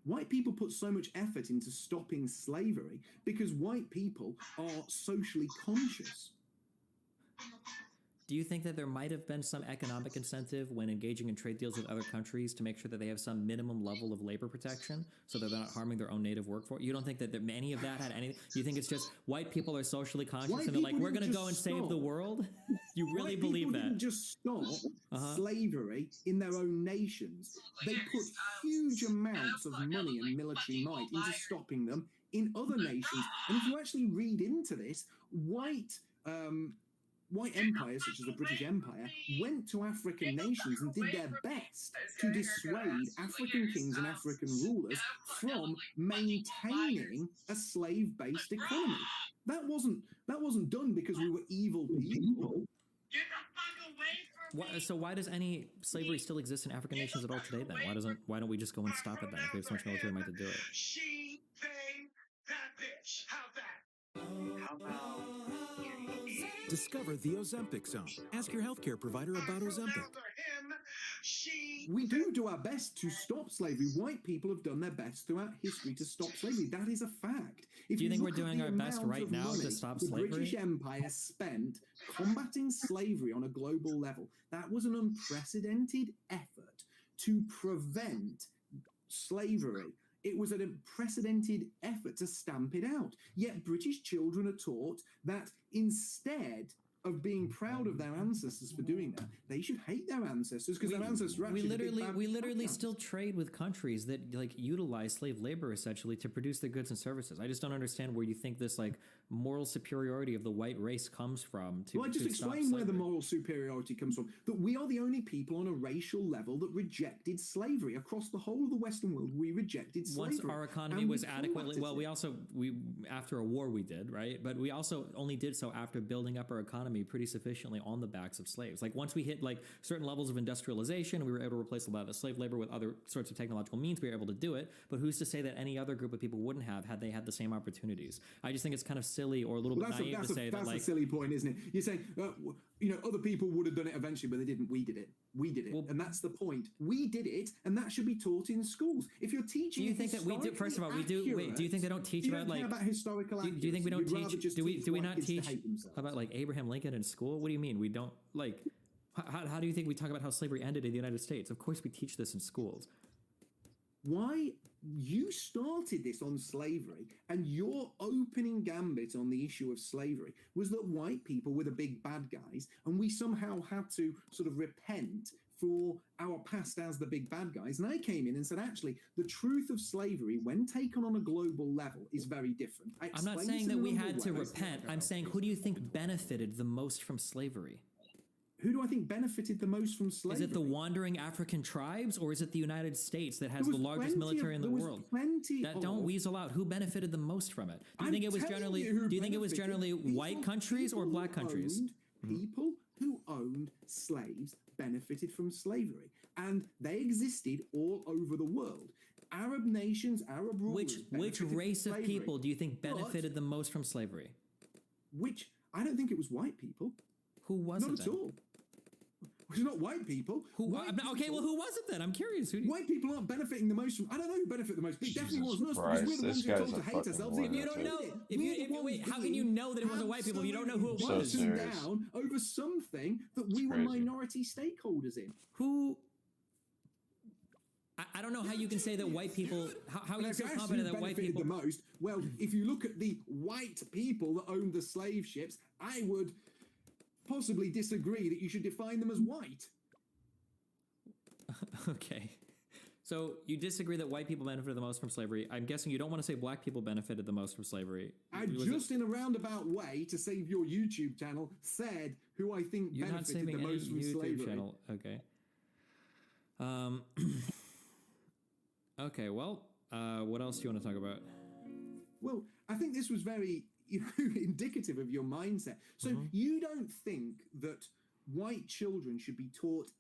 White people put so much effort into stopping slavery because white people are socially conscious. Do you think that there might have been some economic incentive when engaging in trade deals with other countries to make sure that they have some minimum level of labor protection so that they're not harming their own native workforce? You don't think that any of that had any... You think it's just white people are socially conscious and they're like, we're going to go and save the world? You really believe that? White people didn't just stop slavery in their own nations. They put huge amounts of money and military might into stopping them in other nations. And if you actually read into this, white empires, such as the British Empire, went to African nations and did their best to dissuade African kings and African rulers from maintaining a slave-based economy. That wasn't done because we were evil people. Get the fuck away from So why does any slavery still exist in African nations at all today? Then why don't we just go and stop it then? If we have so much military might to do it. She, they, that bitch. How's that? How about? Discover the Ozempic Zone. Ask your healthcare provider about Ozempic. We do our best to stop slavery. White people have done their best throughout history to stop slavery. That is a fact. Do you think we're doing our best right now to stop slavery? The British Empire spent combating slavery on a global level. That was an unprecedented effort to prevent slavery. It was an unprecedented effort to stamp it out. Yet British children are taught that instead of being proud of their ancestors for doing that, they should hate their ancestors because their ancestors actually we literally still trade with countries that like utilize slave labor essentially to produce their goods and services. I just don't understand where you think this like moral superiority of the white race comes from. Well, I just explain where the moral superiority comes from. That we are the only people on a racial level that rejected slavery across the whole of the Western world. We rejected slavery. Once our economy was adequately well, we after a war we did, right? But we also only did so after building up our economy pretty sufficiently on the backs of slaves. Like once we hit like certain levels of industrialization, we were able to replace a lot of the slave labor with other sorts of technological means. We were able to do it. But who's to say that any other group of people wouldn't have had they had the same opportunities? I just think it's kind of silly or a little bit naive to say that. That's a silly point, isn't it? You're saying, other people would have done it eventually, but they didn't. We did it. We did it, and that's the point. We did it, and that should be taught in schools. If you're teaching, do you think that we do? First of all, we do. Wait, do you think they don't teach about like historical? Do you think we don't teach? Do we not teach about like Abraham Lincoln in school? What do you mean we don't like? How do you think we talk about how slavery ended in the United States? Of course, we teach this in schools. Why? You started this on slavery, and your opening gambit on the issue of slavery was that white people were the big bad guys, and we somehow had to sort of repent for our past as the big bad guys. And I came in and said, actually, the truth of slavery, when taken on a global level, is very different. I'm not saying that we had to repent. I'm saying, who do you think benefited the most from slavery? Who do I think benefited the most from slavery? Is it the wandering African tribes, or is it the United States that has the largest military in the world? That don't weasel out. Who benefited the most from it? Do you think it was generally? Do you think it was generally white countries or black countries? People who owned slaves benefited from slavery, and they existed all over the world. Arab nations, Arab rulers. Which race of people do you think benefited the most from slavery? I don't think it was white people. Who was it? Not at all. It's not white people. Well, who was it then? I'm curious. White people aren't benefiting the most from. I don't know who benefited the most. But it definitely wasn't us because we're the ones who told to hate ourselves. If you don't know, wait, how can you know that it wasn't white people if you don't know who it was? Down over something that we were minority stakeholders in. Who? I don't know how you can say that white people. How are you so confident that white people the most? Well, if you look at the white people that owned the slave ships, I would possibly disagree that you should define them as white. Okay. So you disagree that white people benefited the most from slavery. I'm guessing you don't want to say black people benefited the most from slavery. I just, in a roundabout way, to save your YouTube channel, said who I think benefited the most from slavery. Channel. Okay. Okay, well, what else do you want to talk about? Well, I think this was very indicative of your mindset. So you don't think that white children should be taught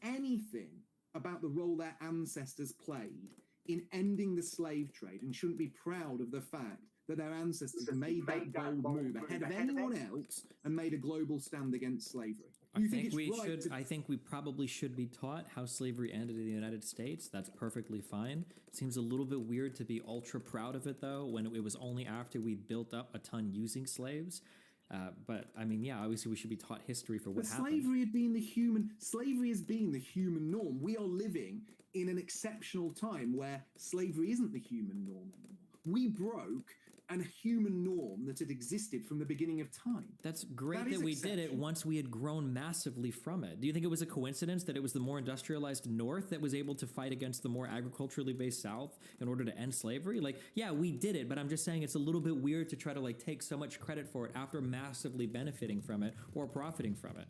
anything about the role their ancestors played in ending the slave trade and shouldn't be proud of the fact that their ancestors made that bold move ahead of anyone else and made a global stand against slavery? I think we probably should be taught how slavery ended in the United States. That's perfectly fine. Seems a little bit weird to be ultra proud of it, though, when it was only after we built up a ton using slaves. But I mean, yeah, obviously we should be taught history for what happened. Slavery has been the human norm. We are living in an exceptional time where slavery isn't the human norm anymore. We broke a human norm that had existed from the beginning of time. That's great that we did it once we had grown massively from it. Do you think it was a coincidence that it was the more industrialized North that was able to fight against the more agriculturally based South in order to end slavery? Like, yeah, we did it, but I'm just saying it's a little bit weird to try to like take so much credit for it after massively benefiting from it or profiting from it.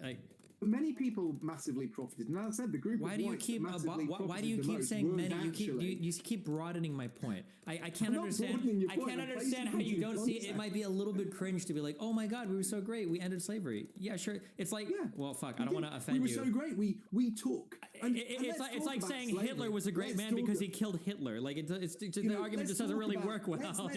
Like, But many people massively profited. And as I said, the group Why of do you whites keep that massively why do you profited the keep most saying weren't many? actually. You keep broadening my point. I can't I'm not understand. broadening your I point, can't I'm understand how placing you things in don't see it. It context. might be a little bit cringe to be like, oh my god, we were so great, we ended slavery. Yeah, sure. It's like, well, fuck, I don't want to offend you. We were so great. We took. And It's like saying Hitler was a great man because he killed Hitler. Like the argument just doesn't really work well.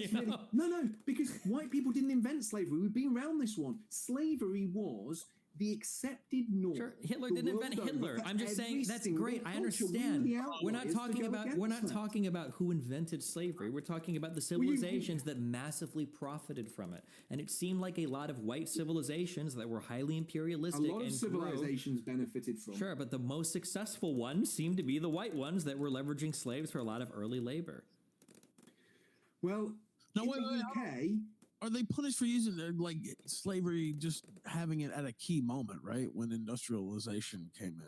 No, because white people didn't invent slavery. We've been around this one. Slavery was the accepted norm. Sure, Hitler didn't invent Hitler. I'm just saying that's great. I understand. We're not talking about who invented slavery. We're talking about the civilizations that massively profited from it. And it seemed like a lot of white civilizations that were highly imperialistic. A lot of civilizations benefited from. Sure, but the most successful ones seem to be the white ones that were leveraging slaves for a lot of early labor. Well, in the UK. Are they punished for using like slavery, just having it at a key moment, right? When industrialization came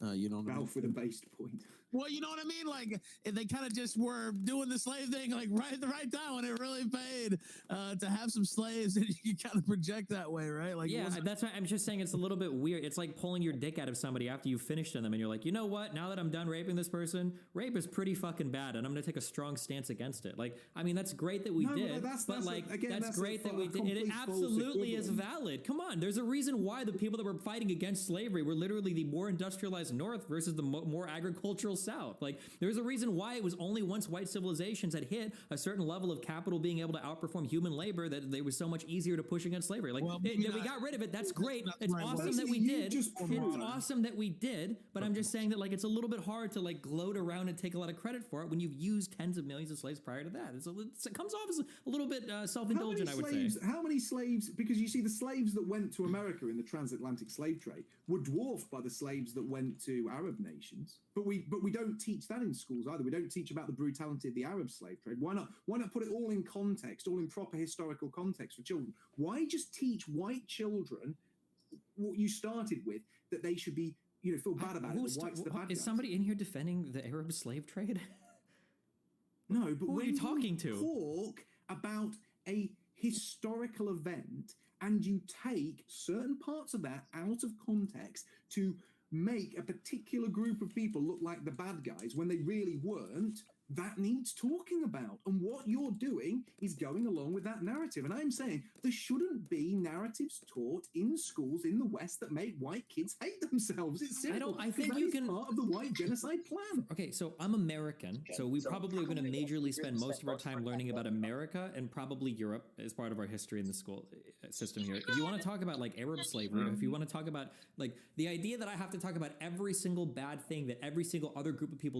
in, you know what I mean? For the based point. Well, you know what I mean? Like, they kind of just were doing the slave thing, like, right at the right time when it really paid to have some slaves, and you kind of project that way, right? Like, yeah, that's why I'm just saying it's a little bit weird. It's like pulling your dick out of somebody after you've finished on them, and you're like, you know what? Now that I'm done raping this person, rape is pretty fucking bad, and I'm going to take a strong stance against it. Like, I mean, that's great that we did, but that's great that we did. It absolutely is valid. Come on, there's a reason why the people that were fighting against slavery were literally the more industrialized North versus the more agricultural South. Like, there's a reason why it was only once white civilizations had hit a certain level of capital being able to outperform human labor that it was so much easier to push against slavery. Like, we got rid of it. That's great. It's awesome that we did. It's awesome that we did. But I'm just saying that, like, it's a little bit hard to, like, gloat around and take a lot of credit for it when you've used tens of millions of slaves prior to that. It comes off as a little bit self-indulgent, I would say. How many slaves? Because you see, the slaves that went to America in the transatlantic slave trade were dwarfed by the slaves that went to Arab nations. But we don't teach that in schools either. We don't teach about the brutality of the Arab slave trade. Why not put it all in context, all in proper historical context for children? Why just teach white children what you started with, that they should be, feel bad about it? The whites, the bad guys. Is somebody in here defending the Arab slave trade? No, but who are you talking to? Talk about a historical event and you take certain parts of that out of context to make a particular group of people look like the bad guys when they really weren't, that needs talking about. And what you're doing is going along with that narrative. And I'm saying there shouldn't be narratives taught in schools in the West that make white kids hate themselves. It's simple. I think you can part of the white genocide plan. Okay, so I'm American, so we probably are going to majorly spend most of our time learning about America and probably Europe as part of our history in the school system here. If you want to talk about like Arab slavery, if you want to talk about like the idea that I have to talk about every single bad thing that every single other group of people